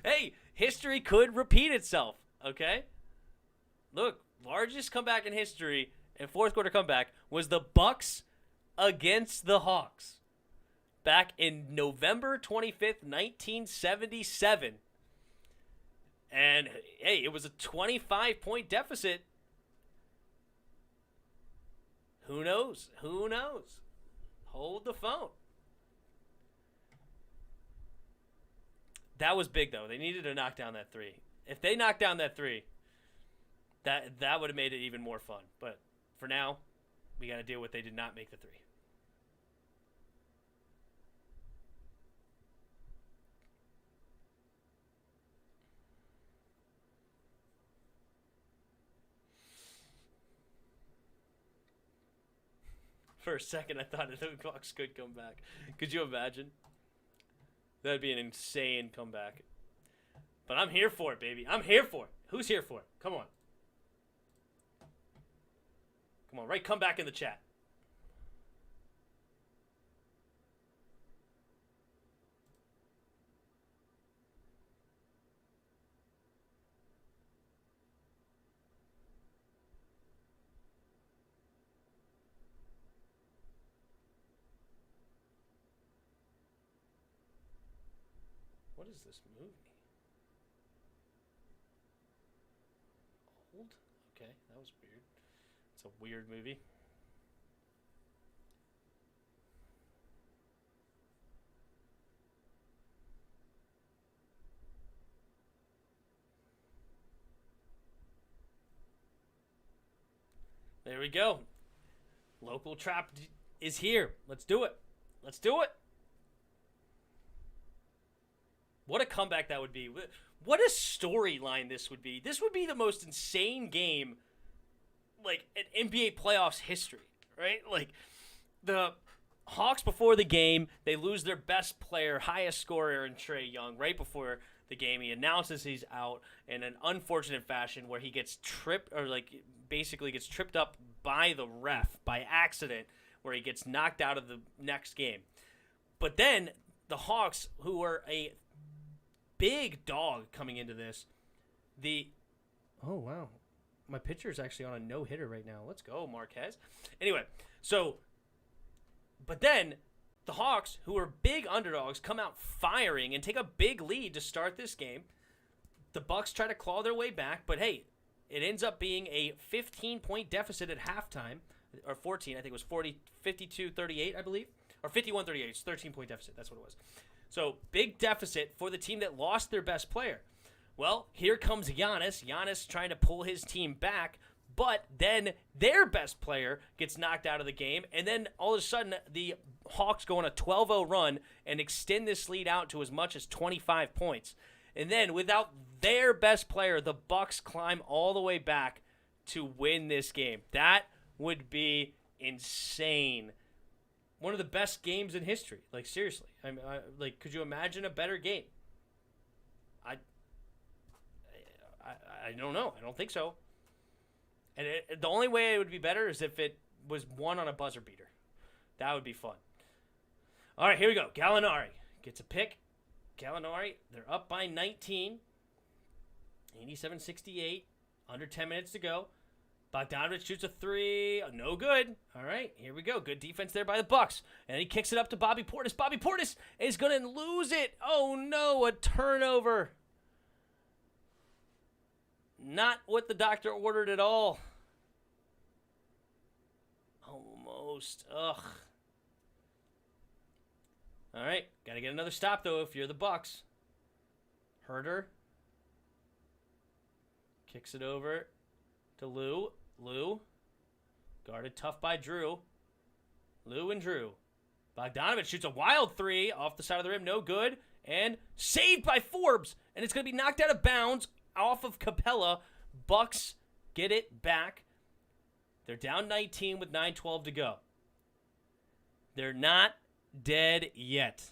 Hey, history could repeat itself, okay? Look, largest comeback in history and fourth quarter comeback was the Bucks against the Hawks back in November 25th, 1977. And, hey, it was a 25-point deficit. Who knows? Who knows? Hold the phone. That was big, though. They needed to knock down that three. If they knocked down that three, that would have made it even more fun. But for now, we got to deal with they did not make the three. For a second, I thought the Bucks could come back. Could you imagine? That'd be an insane comeback. But I'm here for it, baby. I'm here for it. Who's here for it? Come on. Come on, right? Come back in the chat. What is this movie? Old? Okay, that was weird. It's a weird movie. There we go. Local Trap is here. Let's do it. Let's do it. What a comeback that would be. What a storyline this would be. This would be the most insane game, like, in NBA playoffs history, right? Like, the Hawks before the game, they lose their best player, highest scorer in Trae Young right before the game. He announces he's out in an unfortunate fashion where he gets tripped, or like basically gets tripped up by the ref by accident, where he gets knocked out of the next game. But then the Hawks, who are a big dog coming into this, oh wow, my pitcher is actually on a no-hitter right now. Let's go, Marquez. Anyway, but then the Hawks, who are big underdogs, come out firing and take a big lead to start this game. The Bucks try to claw their way back, but hey, it ends up being a 15-point deficit at halftime, or 14, I think it was 52-38, I believe, or 51-38. It's 13-point deficit. That's what it was. So big deficit for the team that lost their best player. Well, here comes Giannis. Giannis trying to pull his team back, but then their best player gets knocked out of the game, and then all of a sudden the Hawks go on a 12-0 run and extend this lead out to as much as 25 points. And then without their best player, the Bucks climb all the way back to win this game. That would be insane. One of the best games in history. Like, seriously. Like, could you imagine a better game? I don't know. I don't think so. And the only way it would be better is if it was won on a buzzer beater. That would be fun. All right, here we go. Gallinari gets a pick. Gallinari, they're up by 19. 87-68. Under 10 minutes to go. Bogdanović shoots a three. No good. All right, here we go. Good defense there by the Bucks. And he kicks it up to Bobby Portis. Bobby Portis is going to lose it. Oh, no, a turnover. Not what the doctor ordered at all. Almost. Ugh. All right, got to get another stop, though, if you're the Bucks. Herder kicks it over to Lou. Lou, guarded tough by Drew. Lou and Drew. Bogdanović shoots a wild three off the side of the rim. No good. And saved by Forbes. And it's going to be knocked out of bounds off of Capella. Bucks get it back. They're down 19 with 9:12 to go. They're not dead yet.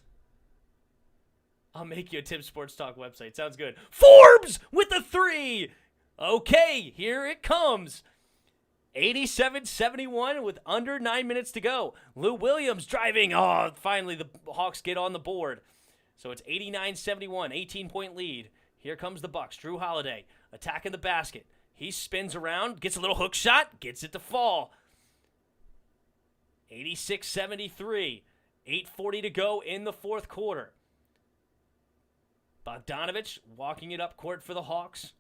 I'll make you a Tim Sports Talk website. Sounds good. Forbes with the three. Okay, here it comes. 87-71 with under 9 minutes to go. Lou Williams driving. Oh, finally the Hawks get on the board. So it's 89-71, 18-point lead. Here comes the Bucks. Drew Holiday attacking the basket. He spins around, gets a little hook shot, gets it to fall. 86-73, 8:40 to go in the fourth quarter. Bogdanović walking it up court for the Hawks.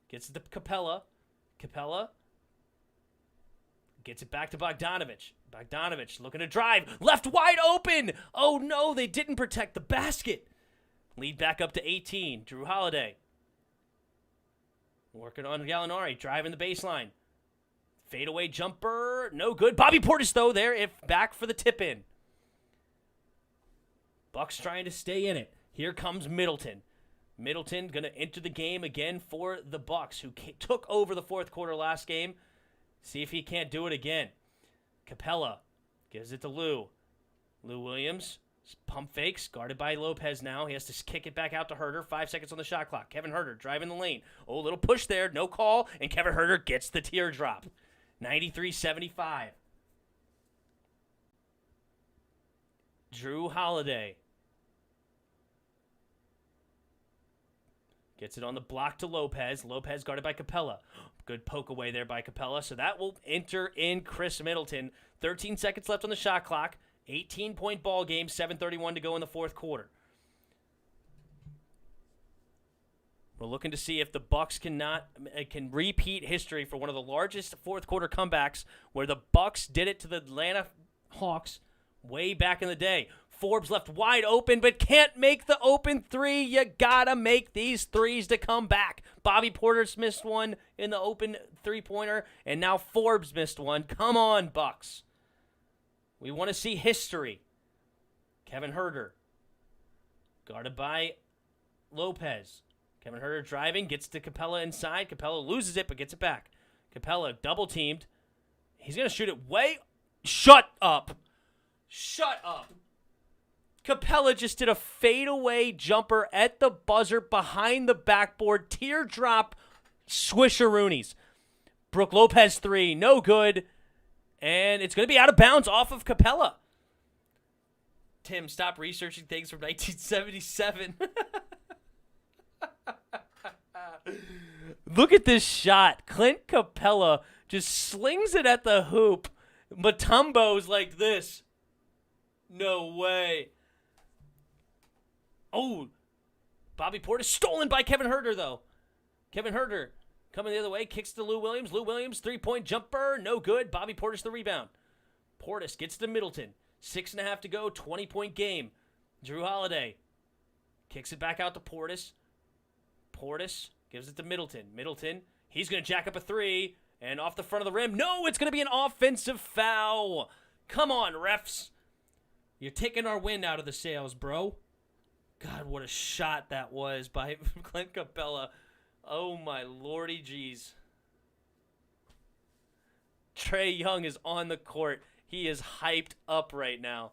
Gets it to Capella. Capella gets it back to Bogdanović. Bogdanović looking to drive. Left wide open. Oh, no, they didn't protect the basket. Lead back up to 18. Drew Holiday. Working on Gallinari. Driving the baseline. Fadeaway jumper. No good. Bobby Portis, though, there. Back for the tip-in. Bucks trying to stay in it. Here comes Middleton. Middleton going to enter the game again for the Bucks, who took over the fourth quarter last game. See if he can't do it again. Capella gives it to Lou. Lou Williams, pump fakes, guarded by Lopez now. He has to kick it back out to Herder. 5 seconds on the shot clock. Kevin Herder driving the lane. Oh, little push there, no call, and Kevin Herder gets the teardrop. 93-75. Drew Holiday gets it on the block to Lopez. Lopez guarded by Capella. Good poke away there by Capella. So that will enter in Chris Middleton. 13 seconds left on the shot clock. 18-point ball game. 7:31 to go in the fourth quarter. We're looking to see if the Bucks can repeat history for one of the largest fourth quarter comebacks, where the Bucks did it to the Atlanta Hawks way back in the day. Forbes left wide open, but can't make the open three. You gotta make these threes to come back. Bobby Portis missed one in the open three-pointer, and now Forbes missed one. Come on, Bucks. We want to see history. Kevin Herder, guarded by Lopez. Kevin Huerter driving, gets to Capella inside. Capella loses it, but gets it back. Capella double-teamed. He's going to shoot it way... Shut up. Shut up. Capella just did a fadeaway jumper at the buzzer behind the backboard. Teardrop swisheroonies. Brook Lopez 3, no good. And it's going to be out of bounds off of Capella. Tim, stop researching things from 1977. Look at this shot. Clint Capella just slings it at the hoop. Mutombo's like this. No way. Oh, Bobby Portis stolen by Kevin Huerter, though. Kevin Huerter coming the other way, kicks to Lou Williams. Lou Williams, three-point jumper, no good. Bobby Portis the rebound. Portis gets to Middleton. 6.5 to go, 20-point game. Drew Holiday kicks it back out to Portis. Portis gives it to Middleton. Middleton, he's going to jack up a three, and off the front of the rim. No, it's going to be an offensive foul. Come on, refs. You're taking our wind out of the sails, bro. God, what a shot that was by Clint Capella. Oh, my lordy jeez. Trae Young is on the court. He is hyped up right now.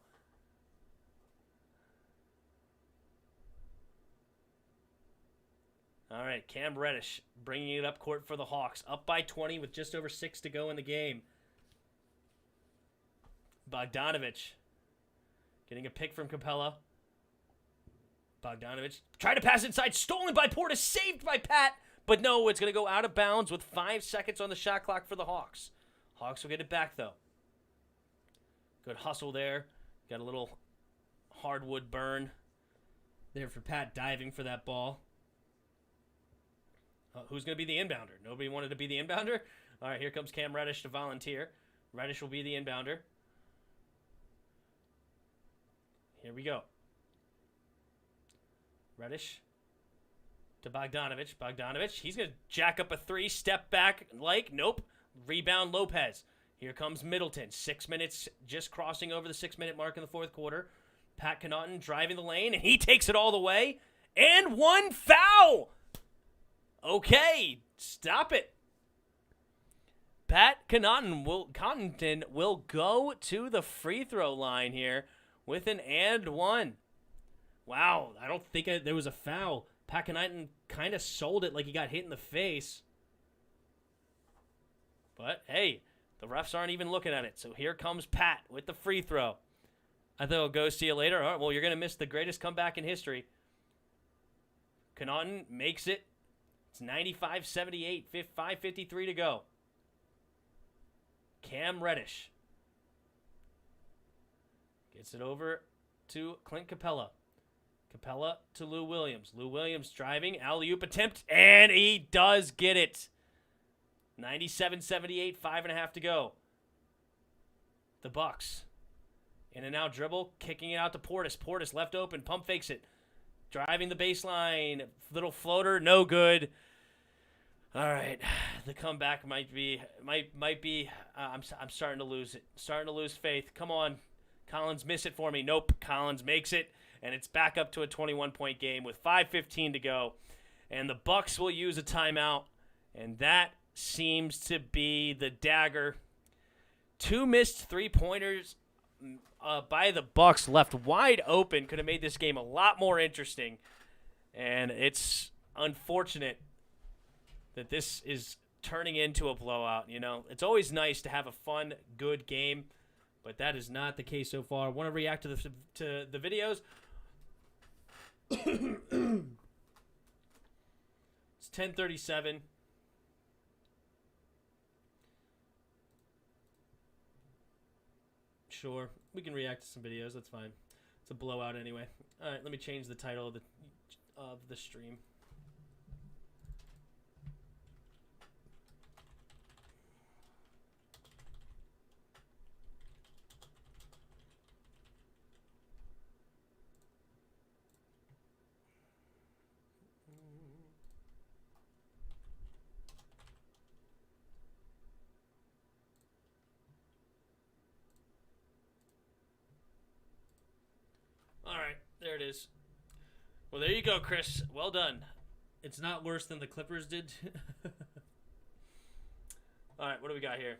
All right, Cam Reddish bringing it up court for the Hawks. Up by 20 with just over 6 to go in the game. Bogdanovich getting a pick from Capella. Bogdanovich trying to pass inside, stolen by Portis, saved by Pat, but no, it's going to go out of bounds with 5 seconds on the shot clock for the Hawks. Hawks will get it back, though. Good hustle there. Got a little hardwood burn there for Pat diving for that ball. Who's going to be the inbounder? Nobody wanted to be the inbounder? All right, here comes Cam Reddish to volunteer. Reddish will be the inbounder. Here we go. Reddish to Bogdanovich. Bogdanovich, he's going to jack up a 3, step back, nope. Rebound Lopez. Here comes Middleton. 6 minutes, just crossing over the 6-minute mark in the fourth quarter. Pat Connaughton driving the lane, and he takes it all the way. And 1 foul! Okay, stop it. Pat Connaughton will go to the free throw line here with an and 1. Wow, I don't think there was a foul. Pat Connaughton kind of sold it like he got hit in the face. But, hey, the refs aren't even looking at it. So here comes Pat with the free throw. I thought I'll go see you later. All right, well, you're going to miss the greatest comeback in history. Connaughton makes it. It's 95-78, 5:53 to go. Cam Reddish gets it over to Clint Capella. Capella to Lou Williams. Lou Williams driving, alley-oop attempt, and he does get it. 97-78, 5.5 to go. The Bucks. In and out dribble, kicking it out to Portis. Portis left open, pump fakes it. Driving the baseline, little floater, no good. All right, the comeback might be. I'm starting to lose it. Starting to lose faith. Come on, Collins, miss it for me. Nope, Collins makes it, and it's back up to a 21-point game with 5:15 to go, and the Bucks will use a timeout, and that seems to be the dagger. 2 missed 3-pointers by the Bucks left wide open could have made this game a lot more interesting, and it's unfortunate that this is turning into a blowout. You know, it's always nice to have a fun, good game, but that is not the case so far. Want to react to the videos? It's 10:37. Sure, we can react to some videos. That's fine. It's a blowout anyway. All right, let me change the title of the stream. All right, there it is. Well, there you go, Chris. Well done. It's not worse than the Clippers did. All right, what do we got here?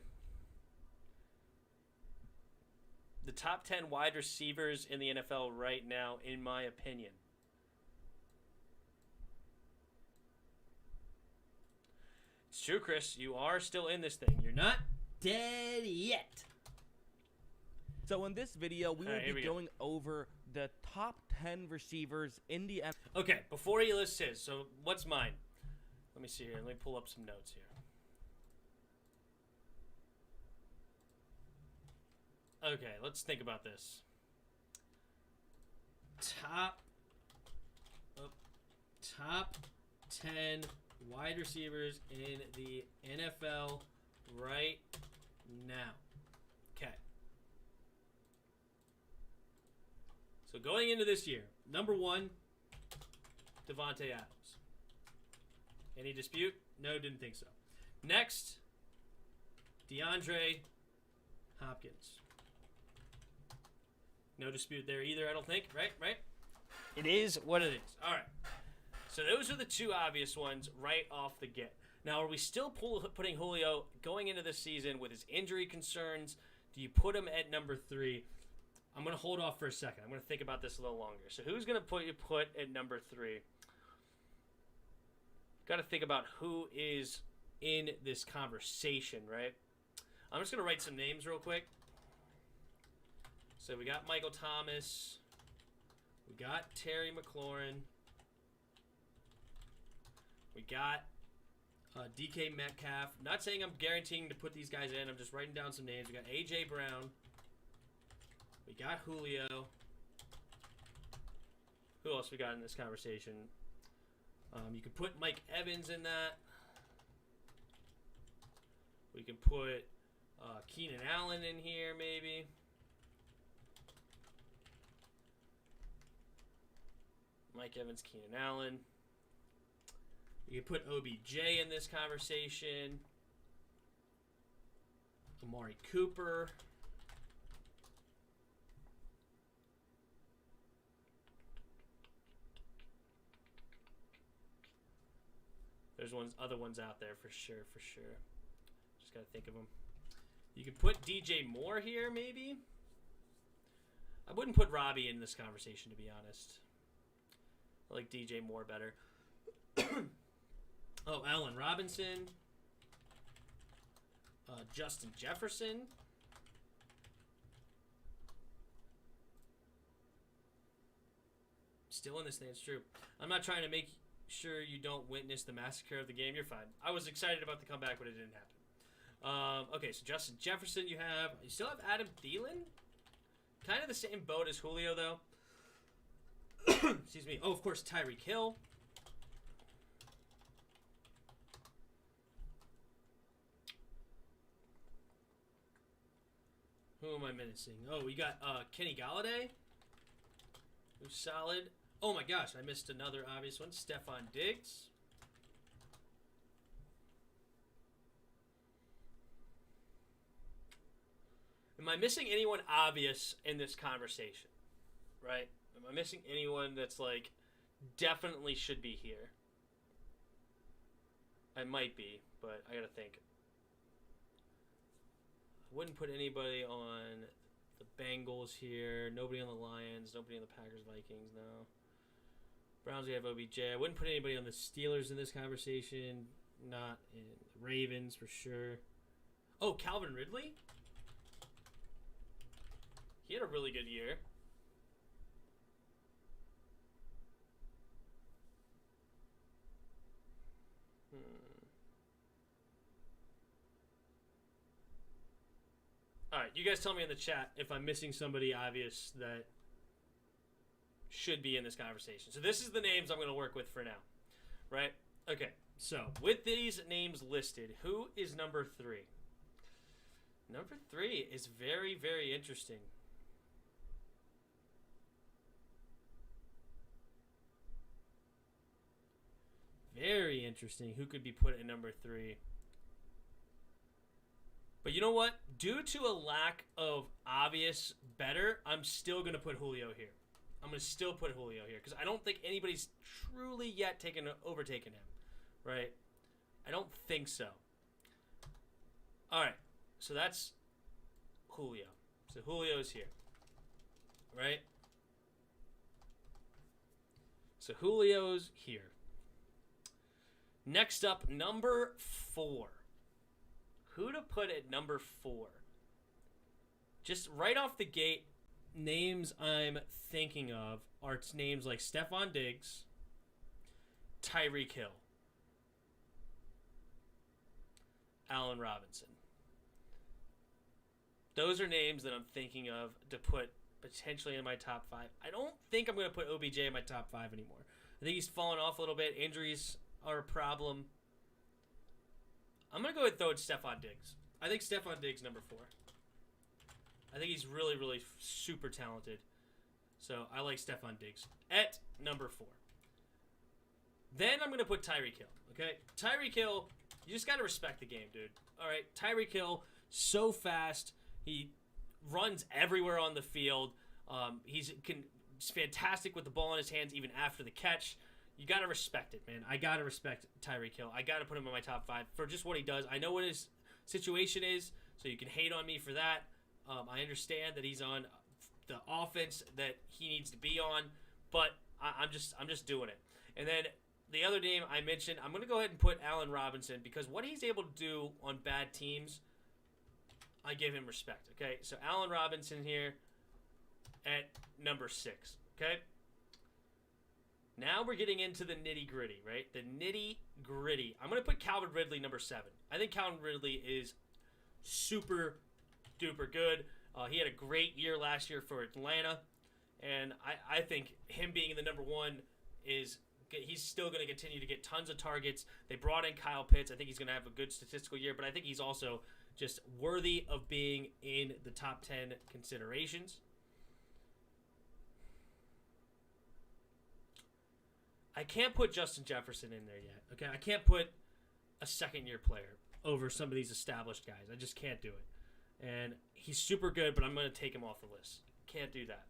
The top 10 wide receivers in the NFL right now, in my opinion. It's true, Chris. You are still in this thing. You're not dead yet. So in this video, we will here be we go. going over the top 10 receivers in the NFL. Okay, before he lists his, so what's mine? Let me see here. Let me pull up some notes here. Okay, let's think about this. Top 10 wide receivers in the NFL right now. Okay. So going into this year, number 1, Devontae Adams. Any dispute? No, didn't think so. Next, DeAndre Hopkins. No dispute there either, I don't think. Right? It is what it is. All right. So those are the two obvious ones right off the get. Now, are we still putting Julio going into this season with his injury concerns? Do you put him at number 3? I'm going to hold off for a second. I'm going to think about this a little longer. So who's going to put at number 3? Got to think about who is in this conversation, right? I'm just going to write some names real quick. So we got Michael Thomas. We got Terry McLaurin. We got DK Metcalf. Not saying I'm guaranteeing to put these guys in. I'm just writing down some names. We got A.J. Brown. We got Julio. Who else we got in this conversation? You could put Mike Evans in that. We can put Keenan Allen in here, maybe. Mike Evans, Keenan Allen. You can put OBJ in this conversation. Amari Cooper. There's other ones out there for sure. Just got to think of them. You could put DJ Moore here, maybe. I wouldn't put Robbie in this conversation, to be honest. I like DJ Moore better. Oh, Allen Robinson. Justin Jefferson. Still in this thing, it's true. I'm not trying to make sure you don't witness the massacre of the game. You're fine. I was excited about the comeback, but it didn't happen. Okay, so Justin Jefferson you have. You still have Adam Thielen. Kind of the same boat as Julio, though. Excuse me. Oh, of course, Tyreek Hill. Who am I missing? Oh, we got Kenny Galladay, who's solid. Oh my gosh, I missed another obvious one. Stephon Diggs. Am I missing anyone obvious in this conversation? Right? Am I missing anyone that's like definitely should be here? I might be, but I gotta think. I wouldn't put anybody on the Bengals here. Nobody on the Lions. Nobody on the Packers, Vikings. No. Browns, we have OBJ. I wouldn't put anybody on the Steelers in this conversation. Not in the Ravens for sure. Oh, Calvin Ridley? He had a really good year. Alright, you guys tell me in the chat if I'm missing somebody obvious that should be in this conversation. So this is the names I'm going to work with for now. Right? Okay, so with these names listed, who is number 3? Number 3 is very, very interesting. Very interesting. Who could be put at number 3? But you know what? Due to a lack of obvious better, I'm still going to put Julio here. I'm going to still put Julio here because I don't think anybody's truly yet overtaken him, right? I don't think so. All right, so that's Julio. So Julio's here, right? So Julio's here. Next up, number 4. Who to put at number 4? Just right off the gate, names I'm thinking of are names like Stephon Diggs, Tyreek Hill, Allen Robinson. Those are names that I'm thinking of to put potentially in my top 5. I don't think I'm going to put OBJ in my top 5 anymore. I think he's fallen off a little bit. Injuries are a problem. I'm going to go ahead and throw in Stephon Diggs. I think Stephon Diggs number 4. I think he's really, really super talented. So I like Stephon Diggs at number 4. Then I'm going to put Tyreek Hill. Okay? Tyreek Hill, you just got to respect the game, dude. All right? Tyreek Hill, so fast. He runs everywhere on the field. He's fantastic with the ball in his hands even after the catch. You got to respect it, man. I got to respect Tyreek Hill. I got to put him in my top 5 for just what he does. I know what his situation is, so you can hate on me for that. I understand that he's on the offense that he needs to be on, but I'm just doing it. And then the other name I mentioned, I'm going to go ahead and put Allen Robinson because what he's able to do on bad teams, I give him respect. Okay, so Allen Robinson here at number 6. Okay. Now we're getting into the nitty-gritty, right? The nitty-gritty. I'm going to put Calvin Ridley number 7. I think Calvin Ridley is super duper good. He had a great year last year for Atlanta, and I think him being the number 1 is he's still going to continue to get tons of targets. They brought in Kyle Pitts. I think he's going to have a good statistical year, but I think he's also just worthy of being in the top 10 considerations. I can't put Justin Jefferson in there yet. Okay, I can't put a second-year player over some of these established guys. I just can't do it. And he's super good, but I'm going to take him off the list. Can't do that.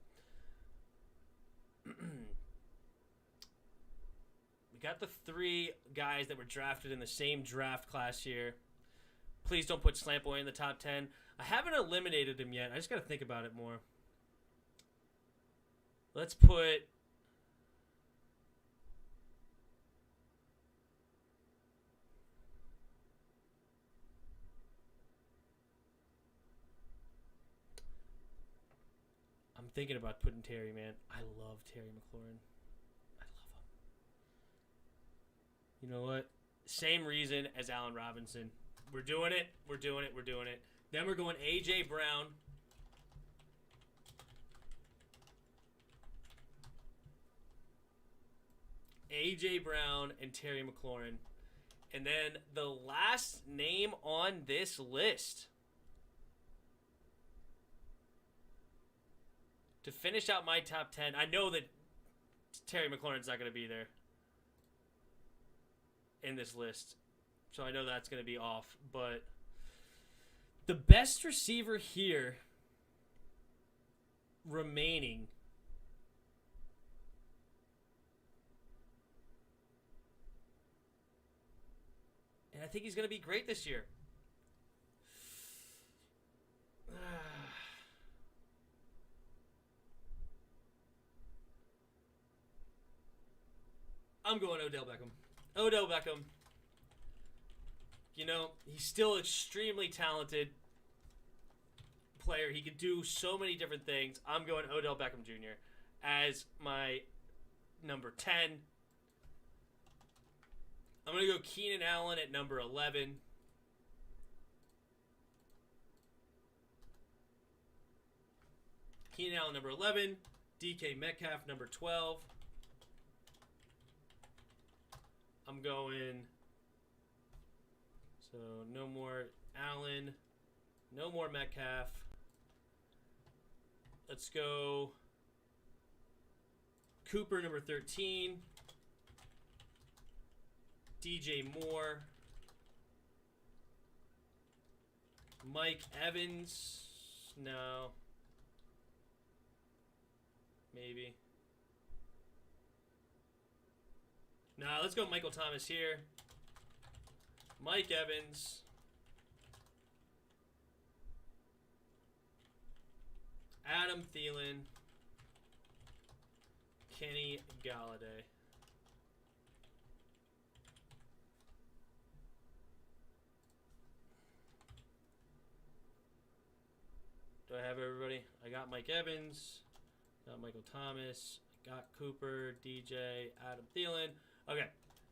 We got the 3 guys that were drafted in the same draft class here. Please don't put Slant Boy in the top 10. I haven't eliminated him yet. I just got to think about it more. Let's put... I'm thinking about putting Terry, man. I love Terry McLaurin. I love him. You know what? Same reason as Allen Robinson. We're doing it. We're doing it. We're doing it. Then we're going A.J. Brown. A.J. Brown and Terry McLaurin. And then the last name on this list to finish out my top 10. I know that Terry McLaurin's not going to be there in this list. So I know that's going to be off. But the best receiver here remaining and I think he's going to be great this year. I'm going Odell Beckham. Odell Beckham. You know, he's still extremely talented player. He could do so many different things. I'm going Odell Beckham Jr. as my number 10. I'm going to go Keenan Allen at number 11. Keenan Allen number 11. DK Metcalf number 12. I'm going... So no more Allen. No more Metcalf. Let's go Cooper number 13. DJ Moore. Mike Evans. No. Maybe. Now, let's go Michael Thomas here. Mike Evans. Adam Thielen. Kenny Galladay. Do I have everybody? I got Mike Evans. Got Michael Thomas. Got Cooper, DJ, Adam Thielen. Okay,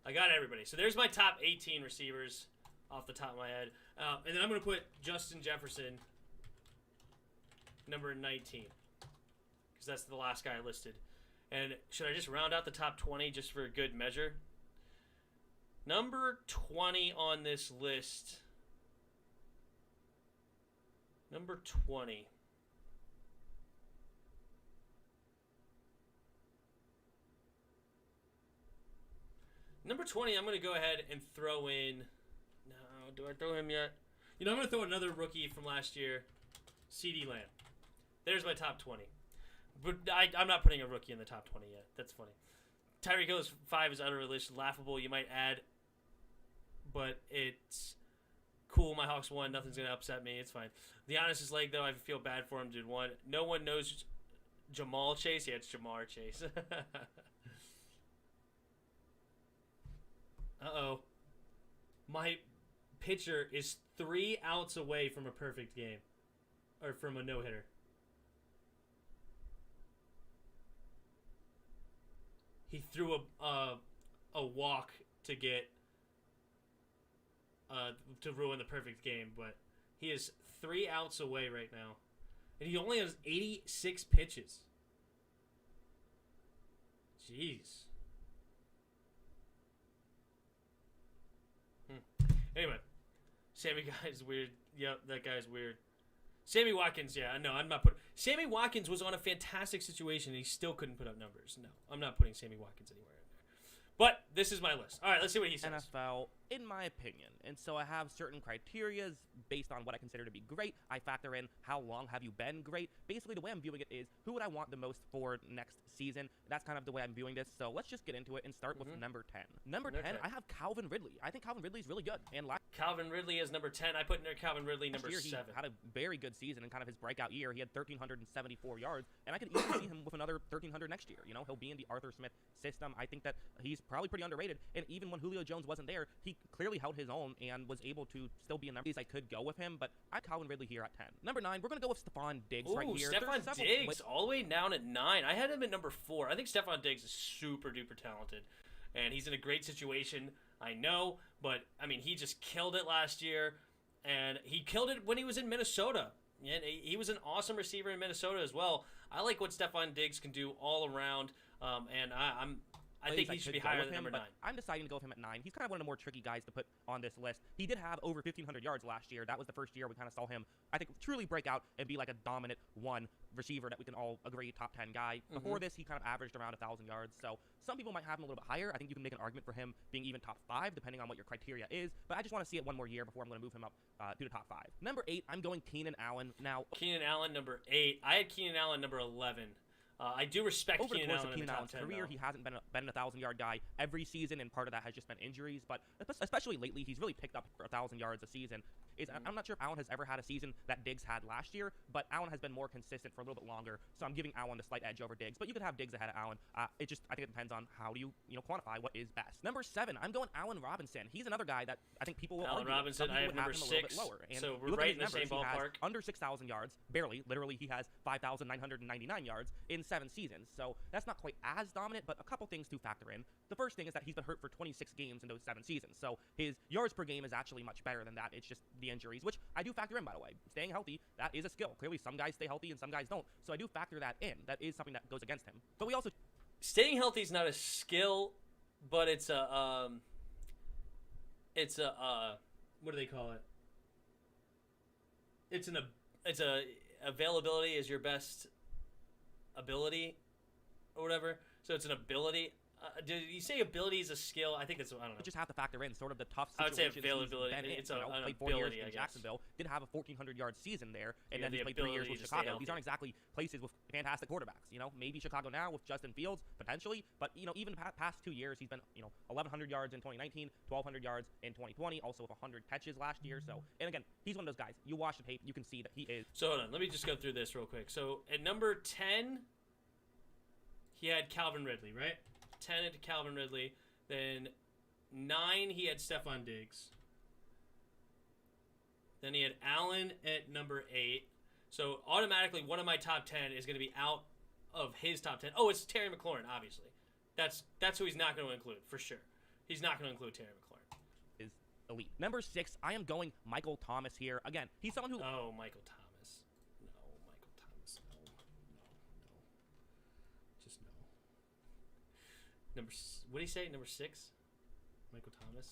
I got everybody. So there's my top 18 receivers off the top of my head. And then I'm going to put Justin Jefferson, number 19, because that's the last guy I listed. And should I just round out the top 20 just for a good measure? Number 20 on this list. Number 20. Number 20, I'm going to go ahead and throw in... No, do I throw him yet? You know, I'm going to throw another rookie from last year, CeeDee Lamb. There's my top 20. But I'm not putting a rookie in the top 20 yet. That's funny. Tyreek Hill's 5 is utterly laughable, you might add. But it's cool. My Hawks won. Nothing's going to upset me. It's fine. The Giannis' leg, though, I feel bad for him. Dude, won. No one knows Jamal Chase. Yeah, it's Jamar Chase. Uh-oh. My pitcher is 3 outs away from a perfect game. Or from a no-hitter. He threw a walk to get... to ruin the perfect game, but he is 3 outs away right now. And he only has 86 pitches. Jeez. Anyway, Sammy guy's weird. Yep, that guy's weird. Sammy Watkins, yeah, no, I'm not putting... Sammy Watkins was on a fantastic situation and he still couldn't put up numbers. No, I'm not putting Sammy Watkins anywhere in there. But this is my list. All right, let's see what he says. NFL, in my opinion. And so I have certain criterias based on what I consider to be great. I factor in how long have you been great. Basically, the way I'm viewing it is who would I want the most for next season. That's kind of the way I'm viewing this. So let's just get into it and start with number 10. Number 10, I have Calvin Ridley. I think Calvin Ridley is really good. And Calvin Ridley is number 10. I put Calvin Ridley number 7. He had a very good season and kind of his breakout year. He had 1,374 yards. And I could easily see him with another 1,300 next year. You know, he'll be in the Arthur Smith system. I think that he's probably pretty underrated. And even when Julio Jones wasn't there, he clearly held his own and was able to still be in numbers. I could go with him, but I have Calvin Ridley here at 10. Number 9, we're going to go with Stephon Diggs right here. Stephon Diggs all the way down at 9. I had him at number 4. I think Stephon Diggs is super duper talented. And he's in a great situation, I know. But, I mean, he just killed it last year. And he killed it when he was in Minnesota. And he was an awesome receiver in Minnesota as well. I like what Stephon Diggs can do all around. And I think he should be higher than number 9. I'm deciding to go with him at 9. He's kind of one of the more tricky guys to put on this list. He did have over 1,500 yards last year. That was the first year we kind of saw him, I think, truly break out and be like a dominant one receiver that we can all agree top 10 guy. Before this, he kind of averaged around 1,000 yards. So some people might have him a little bit higher. I think you can make an argument for him being even top 5, depending on what your criteria is. But I just want to see it one more year before I'm going to move him up to the top 5. Number 8, I'm going Keenan Allen. Now, Keenan Allen, number 8. I had Keenan Allen, number 11. I do respect Keenan Allen in the top 10, career, he hasn't been a 1,000-yard guy every season, and part of that has just been injuries. But especially lately, he's really picked up for 1,000 yards a season. I'm not sure if Allen has ever had a season that Diggs had last year, but Allen has been more consistent for a little bit longer. So I'm giving Allen the slight edge over Diggs. But you could have Diggs ahead of Allen. I think it depends on how do you quantify what is best. Number 7, I'm going Allen Robinson. He's another guy that I think people will Allen argue. Robinson, I have number 6. So we're right in the same ballpark. Under 6,000 yards, barely. Literally, he has 5,999 yards in 7 seasons. So that's not quite as dominant, but a couple things to factor in. The first thing is that he's been hurt for 26 games in those 7 seasons. So his yards per game is actually much better than that. It's just the injuries, which I do factor in, by the way. Staying healthy, that is a skill. Clearly, some guys stay healthy and some guys don't. So I do factor that in. That is something that goes against him. But we also... Staying healthy is not a skill, but it's a, what do they call it? It's a availability is your best ability or whatever. So it's an ability. Did you say ability is a skill? I think it's, I don't know. You just have to factor in sort of the tough I would say situations availability. he's been in. It's Played 4 years in Jacksonville, did have a 1,400-yard season there, and then he played 3 years with Chicago. These aren't exactly places with fantastic quarterbacks. Maybe Chicago now with Justin Fields, potentially, but, even past 2 years, he's been, 1,100 yards in 2019, 1,200 yards in 2020, also with 100 catches last year. So, and again, he's one of those guys. You watch the tape, you can see that he is. So, hold on. Let me just go through this real quick. So, at number 10, he had Calvin Ridley, right? 10 at Calvin Ridley. Then 9, he had Stephon Diggs. Then he had Allen at number 8. So automatically, one of my top 10 is going to be out of his top 10. Oh, it's Terry McLaurin, obviously. That's who he's not going to include, for sure. He's not going to include Terry McLaurin. Is elite. Number 6, I am going Michael Thomas here. Again, he's someone who... Oh, Michael Thomas. No, Michael Thomas. No. Just no. What did he say? Number 6? Michael Thomas?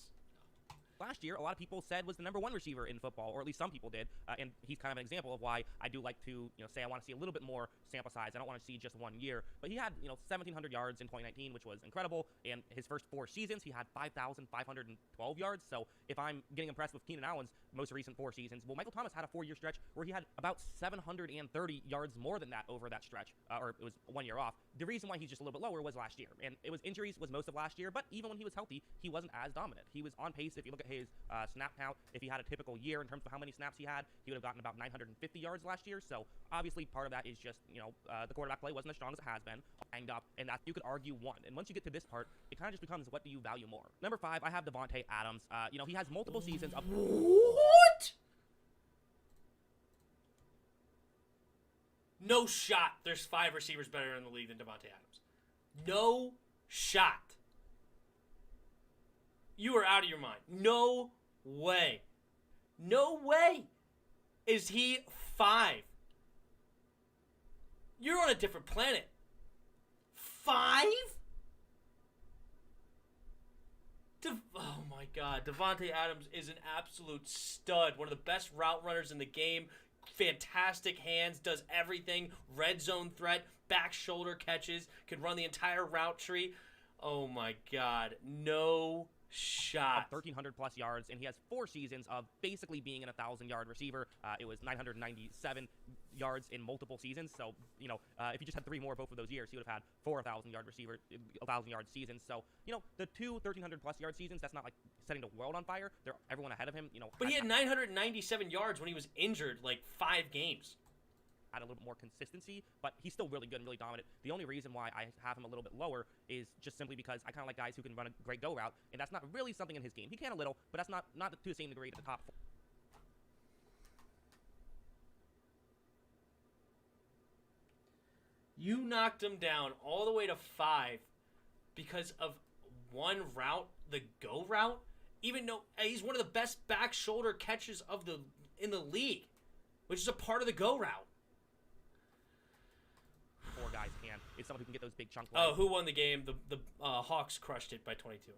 Last year, a lot of people said was the number 1 receiver in football, or at least some people did, and he's kind of an example of why I do like to, say I want to see a little bit more sample size. I don't want to see just 1 year, but he had, 1,700 yards in 2019, which was incredible, and his first 4 seasons, he had 5,512 yards, so if I'm getting impressed with Keenan Allen's most recent 4 seasons, well, Michael Thomas had a 4-year stretch where he had about 730 yards more than that over that stretch, or it was 1 year off. The reason why he's just a little bit lower was last year, and it was injuries was most of last year, but even when he was healthy, he wasn't as dominant. He was on pace, if you look at his snap count, if he had a typical year in terms of how many snaps he had, he would have gotten about 950 yards last year. So obviously part of that is just, the quarterback play wasn't as strong as it has been, banged up, and that you could argue won. And once you get to this part, it kind of just becomes what do you value more. Number 5, I have Devontae Adams. He has multiple seasons of... What? No shot. There's 5 receivers better in the league than Devontae Adams. No shot. You are out of your mind. No way. No way is he 5. You're on a different planet. 5? Oh my God. Devontae Adams is an absolute stud. One of the best route runners in the game. Fantastic hands. Does everything. Red zone threat. Back shoulder catches. Could run the entire route tree. Oh my God. No shot. 1,300 plus yards, and he has 4 seasons of basically being an 1,000-yard receiver. It was 997 yards in multiple seasons. So, if you just had 3 more both of those years, he would have had 4 1,000-yard seasons. So, the 2 1,300 plus yard seasons, that's not like setting the world on fire. They're everyone ahead of him. But he had 997 yards when he was injured, like 5 games. Add a little bit more consistency, but he's still really good and really dominant. The only reason why I have him a little bit lower is just simply because I kind of like guys who can run a great go route, and that's not really something in his game. He can a little, but that's not to the same degree at the top 4. You knocked him down all the way to 5 because of one route, the go route, even though he's one of the best back shoulder catches in the league, which is a part of the go route. 4 guys can. It's someone who can get those big chunk plays. Oh, who won the game? The Hawks crushed it by 22.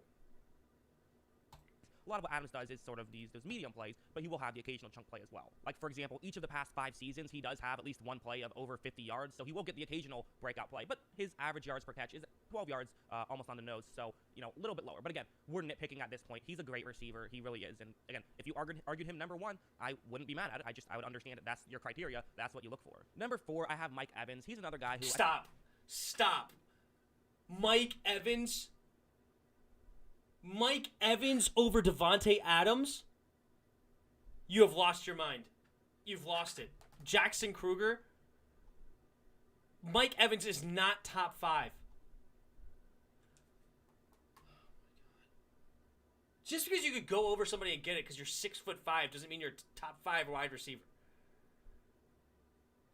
A lot of what Adams does is sort of those medium plays, but he will have the occasional chunk play as well. Like, for example, each of the past 5 seasons, he does have at least one play of over 50 yards, so he will get the occasional breakout play. But his average yards per catch is 12 yards, almost on the nose, so, a little bit lower. But again, we're nitpicking at this point. He's a great receiver. He really is. And again, if you argued him number 1, I wouldn't be mad at it. I would understand it. That's your criteria. That's what you look for. Number 4, I have Mike Evans. He's another guy who... Stop. Mike Evans... Mike Evans over Devontae Adams? You have lost your mind. You've lost it. Jackson Kruger? Mike Evans is not top 5. Just because you could go over somebody and get it because you're 6'5" doesn't mean you're a top 5 wide receiver.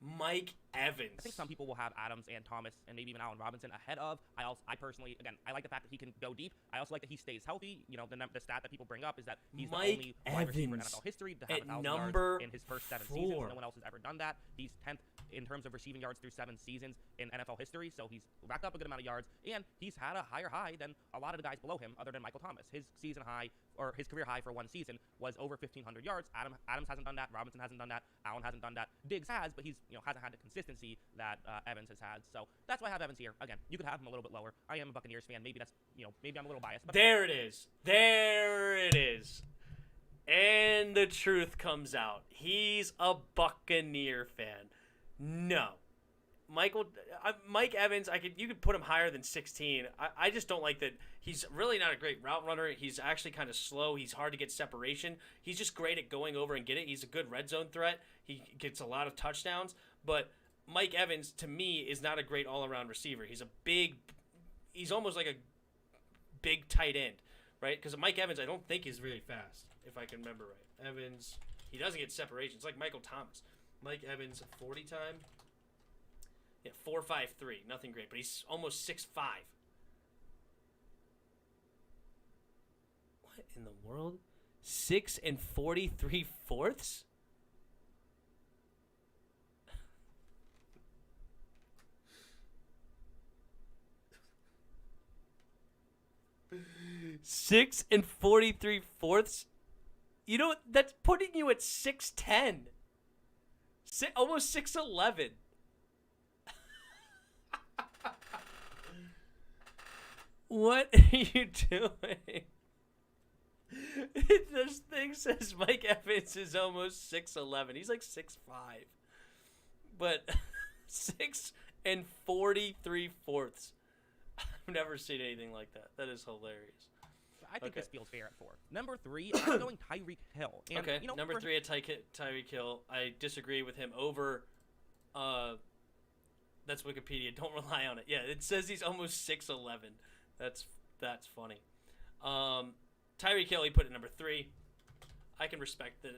Mike Evans. I think some people will have Adams and Thomas and maybe even Allen Robinson ahead of. I personally, again, I like the fact that he can go deep. I also like that he stays healthy. The stat that people bring up is that he's the only wide receiver in NFL history to have 1,000 yards in his first 7 seasons. No one else has ever done that. He's 10th in terms of receiving yards through 7 seasons in NFL history, so he's racked up a good amount of yards, and he's had a higher high than a lot of the guys below him other than Michael Thomas. His season high, or his career high for 1 season, was over 1,500 yards. Adams hasn't done that. Robinson hasn't done that. Allen hasn't done that. Diggs has, but he's hasn't had the consistency that Evans has had. So that's why I have Evans here. Again, you could have him a little bit lower. I am a Buccaneers fan. Maybe that's maybe I'm a little biased. But there it is. There it is. And the truth comes out. He's a Buccaneer fan. No. Mike Evans, you could put him higher than 16. I just don't like that. He's really not a great route runner. He's actually kind of slow. He's hard to get separation. He's just great at going over and get it. He's a good red zone threat. He gets a lot of touchdowns. But Mike Evans, to me, is not a great all-around receiver. He's almost like a big tight end, right? Because Mike Evans, I don't think is really fast, if I can remember right. Evans, he doesn't get separation. It's like Michael Thomas. Mike Evans, 40 time. Yeah, 4.53, nothing great, but he's almost 6'5". What in the world? 6 and 43 fourths? Six and 43 fourths. You know that's putting you at 6'10", almost 6'11". What are you doing? This thing says Mike Evans is almost 6'11". He's like 6'5". But 6 and 43 fourths. I've never seen anything like that. That is hilarious. I think this feels fair at 4. Number 3, I'm going Tyreek Hill. And, okay, number 3 at Tyreek Hill. I disagree with him over... that's Wikipedia. Don't rely on it. Yeah, it says he's almost 6'11". That's funny. Tyreek Hill, he put it number 3. I can respect that.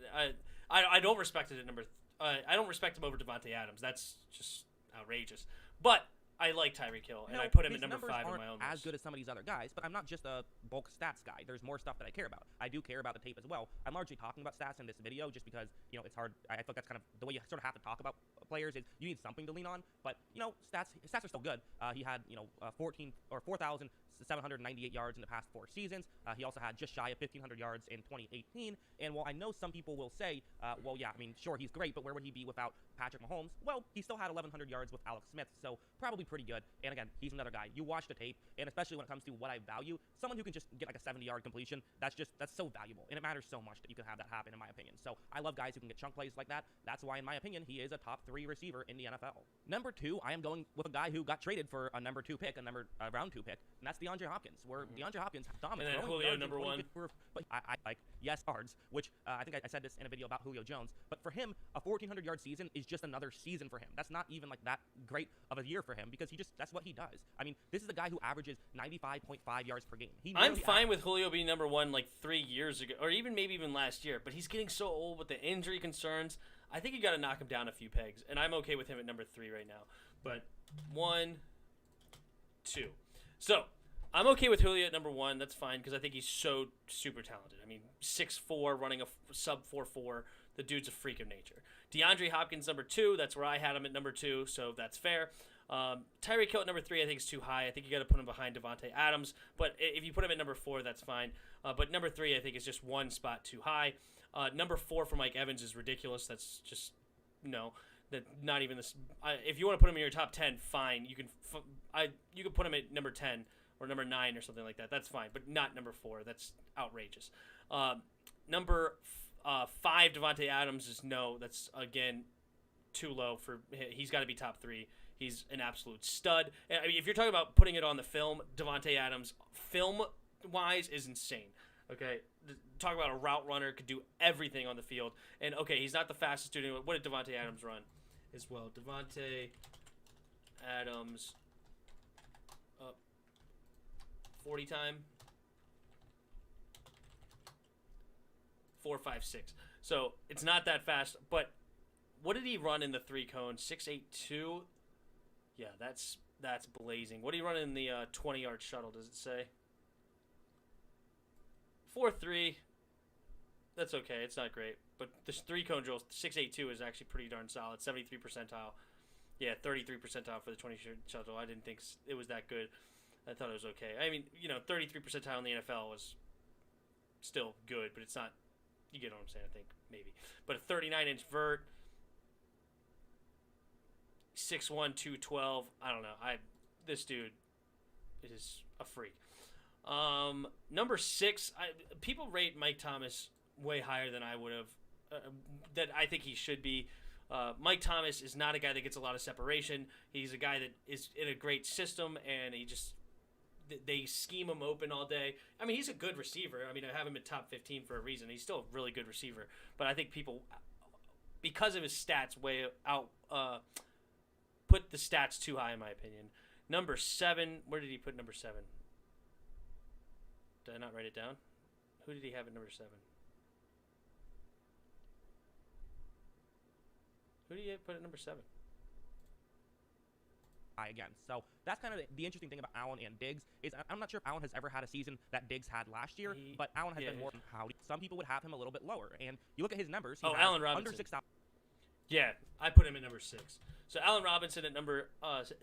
I don't respect it at number. I don't respect him over Devontae Adams. That's just outrageous. But I like Tyreek Hill, and I put him at number 5 in my own list. As good as some of these other guys, but I'm not just a bulk stats guy. There's more stuff that I care about. I do care about the tape as well. I'm largely talking about stats in this video just because it's hard. I feel that's kind of the way you sort of have to talk about players is you need something to lean on. But stats are still good. He had 4,798 yards in the past 4 seasons. He also had just shy of 1,500 yards in 2018. And while I know some people will say, well, yeah, I mean, sure, he's great, but where would he be without Patrick Mahomes? Well, he still had 1,100 yards with Alex Smith, so probably pretty good. And again, he's another guy. You watch the tape, and especially when it comes to what I value, someone who can just get like a 70-yard completion, that's so valuable, and it matters so much that you can have that happen, in my opinion. So I love guys who can get chunk plays like that. That's why, in my opinion, he is a top 3 receiver in the NFL. Number 2, I am going with a guy who got traded for a number 2 pick, a round 2 pick, and that's DeAndre Hopkins. Where DeAndre Hopkins dominated. And then Julio number 1. But I like yards, which I think I said this in a video about Julio Jones. But for him, a 1,400-yard season is just another season for him. That's not even like that great of a year for him because that's what he does. I mean, this is a guy who averages 95.5 yards per game. I'm fine with Julio being number 1 like 3 years ago, or maybe even last year. But he's getting so old with the injury concerns. I think you got to knock him down a few pegs, and I'm okay with him at number 3 right now. But 1, 2. So I'm okay with Julio at number 1. That's fine because I think he's so super talented. I mean, 6'4", running a sub 4.4. The dude's a freak of nature. DeAndre Hopkins number 2. That's where I had him at number 2, so that's fair. Tyreek Hill at number 3, I think is too high. I think you got to put him behind Devontae Adams. But if you put him at number 4, that's fine. But number 3, I think is just one spot too high. Number 4 for Mike Evans is ridiculous. That's just no. That not even this. If you want to put him in your top 10, fine. You can put him at number 10 or number 9 or something like that. That's fine, but not number 4. That's outrageous. Number 5, Devontae Adams is no. That's again too low for. He's got to be top 3. He's an absolute stud. I mean, if you're talking about putting it on the film, Devontae Adams, film-wise, is insane. Okay, talk about a route runner, could do everything on the field. And okay, he's not the fastest dude. What did Devontae Adams run as well? Devontae Adams, 40 time, 4.56. So it's not that fast. But what did he run in the 3 cone? 6.82. Yeah, that's blazing. What did he run in the 20-yard shuttle? Does it say? 4.3. That's okay. It's not great. But this 3 cone drill, 6.82 is actually pretty darn solid. 73 percentile. Yeah, 33 percentile for the 20-yard shuttle. I didn't think it was that good. I thought it was okay. I mean, 33 percentile in the NFL was still good, but it's not You get what I'm saying, I think, maybe. But a 39-inch vert, 6'1", 212. I don't know. This dude is a freak. Number 6, people rate Mike Thomas way higher than I would have. That I think he should be. Mike Thomas is not a guy that gets a lot of separation. He's a guy that is in a great system, and they scheme him open all day. I mean, he's a good receiver. I mean, I have him in top 15 for a reason. He's still a really good receiver. But I think people, because of his stats, way out, put the stats too high, in my opinion. Number 7, where did he put number 7? Did I not write it down? Who did he have at number 7? Who did he put at number 7? Again. So that's kind of the interesting thing about Allen and Diggs is I'm not sure if Allen has ever had a season that Diggs had last year, but Allen has been more howdy. Some people would have him a little bit lower, and you look at his numbers. He has Allen Robinson. Under 6,000. Yeah, I put him at number 6. So Allen Robinson at number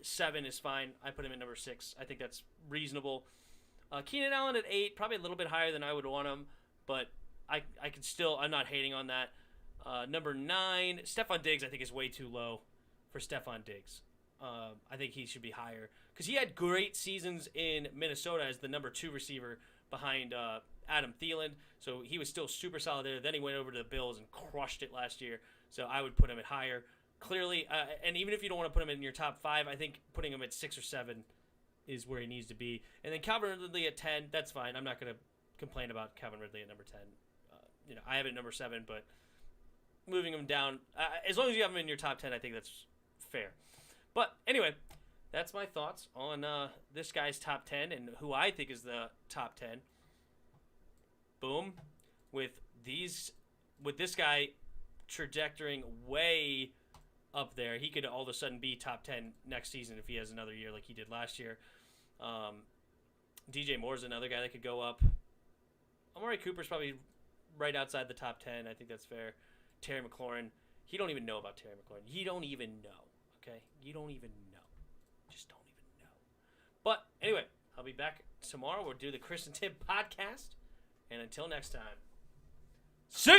7 is fine. I put him at number 6. I think that's reasonable. Keenan Allen at 8, probably a little bit higher than I would want him, but I can still, I'm not hating on that. Number 9, Stephon Diggs I think is way too low for Stephon Diggs. I think he should be higher because he had great seasons in Minnesota as the number 2 receiver behind Adam Thielen. So he was still super solid there. Then he went over to the Bills and crushed it last year. So I would put him at higher. Clearly, and even if you don't want to put him in your top 5, I think putting him at 6 or 7 is where he needs to be. And then Calvin Ridley at 10, that's fine. I'm not going to complain about Calvin Ridley at number 10. I have it at number 7, but moving him down, as long as you have him in your top 10, I think that's fair. But anyway, that's my thoughts on this guy's top 10 and who I think is the top 10. Boom. With this guy trajectorying way up there, he could all of a sudden be top 10 next season if he has another year like he did last year. DJ Moore's another guy that could go up. Amari Cooper's probably right outside the top 10. I think that's fair. Terry McLaurin. You don't even know about Terry McLaurin. You don't even know. Okay? You don't even know. Just don't even know. But anyway, I'll be back tomorrow. We'll do the Chris and Tim podcast. And until next time, see ya!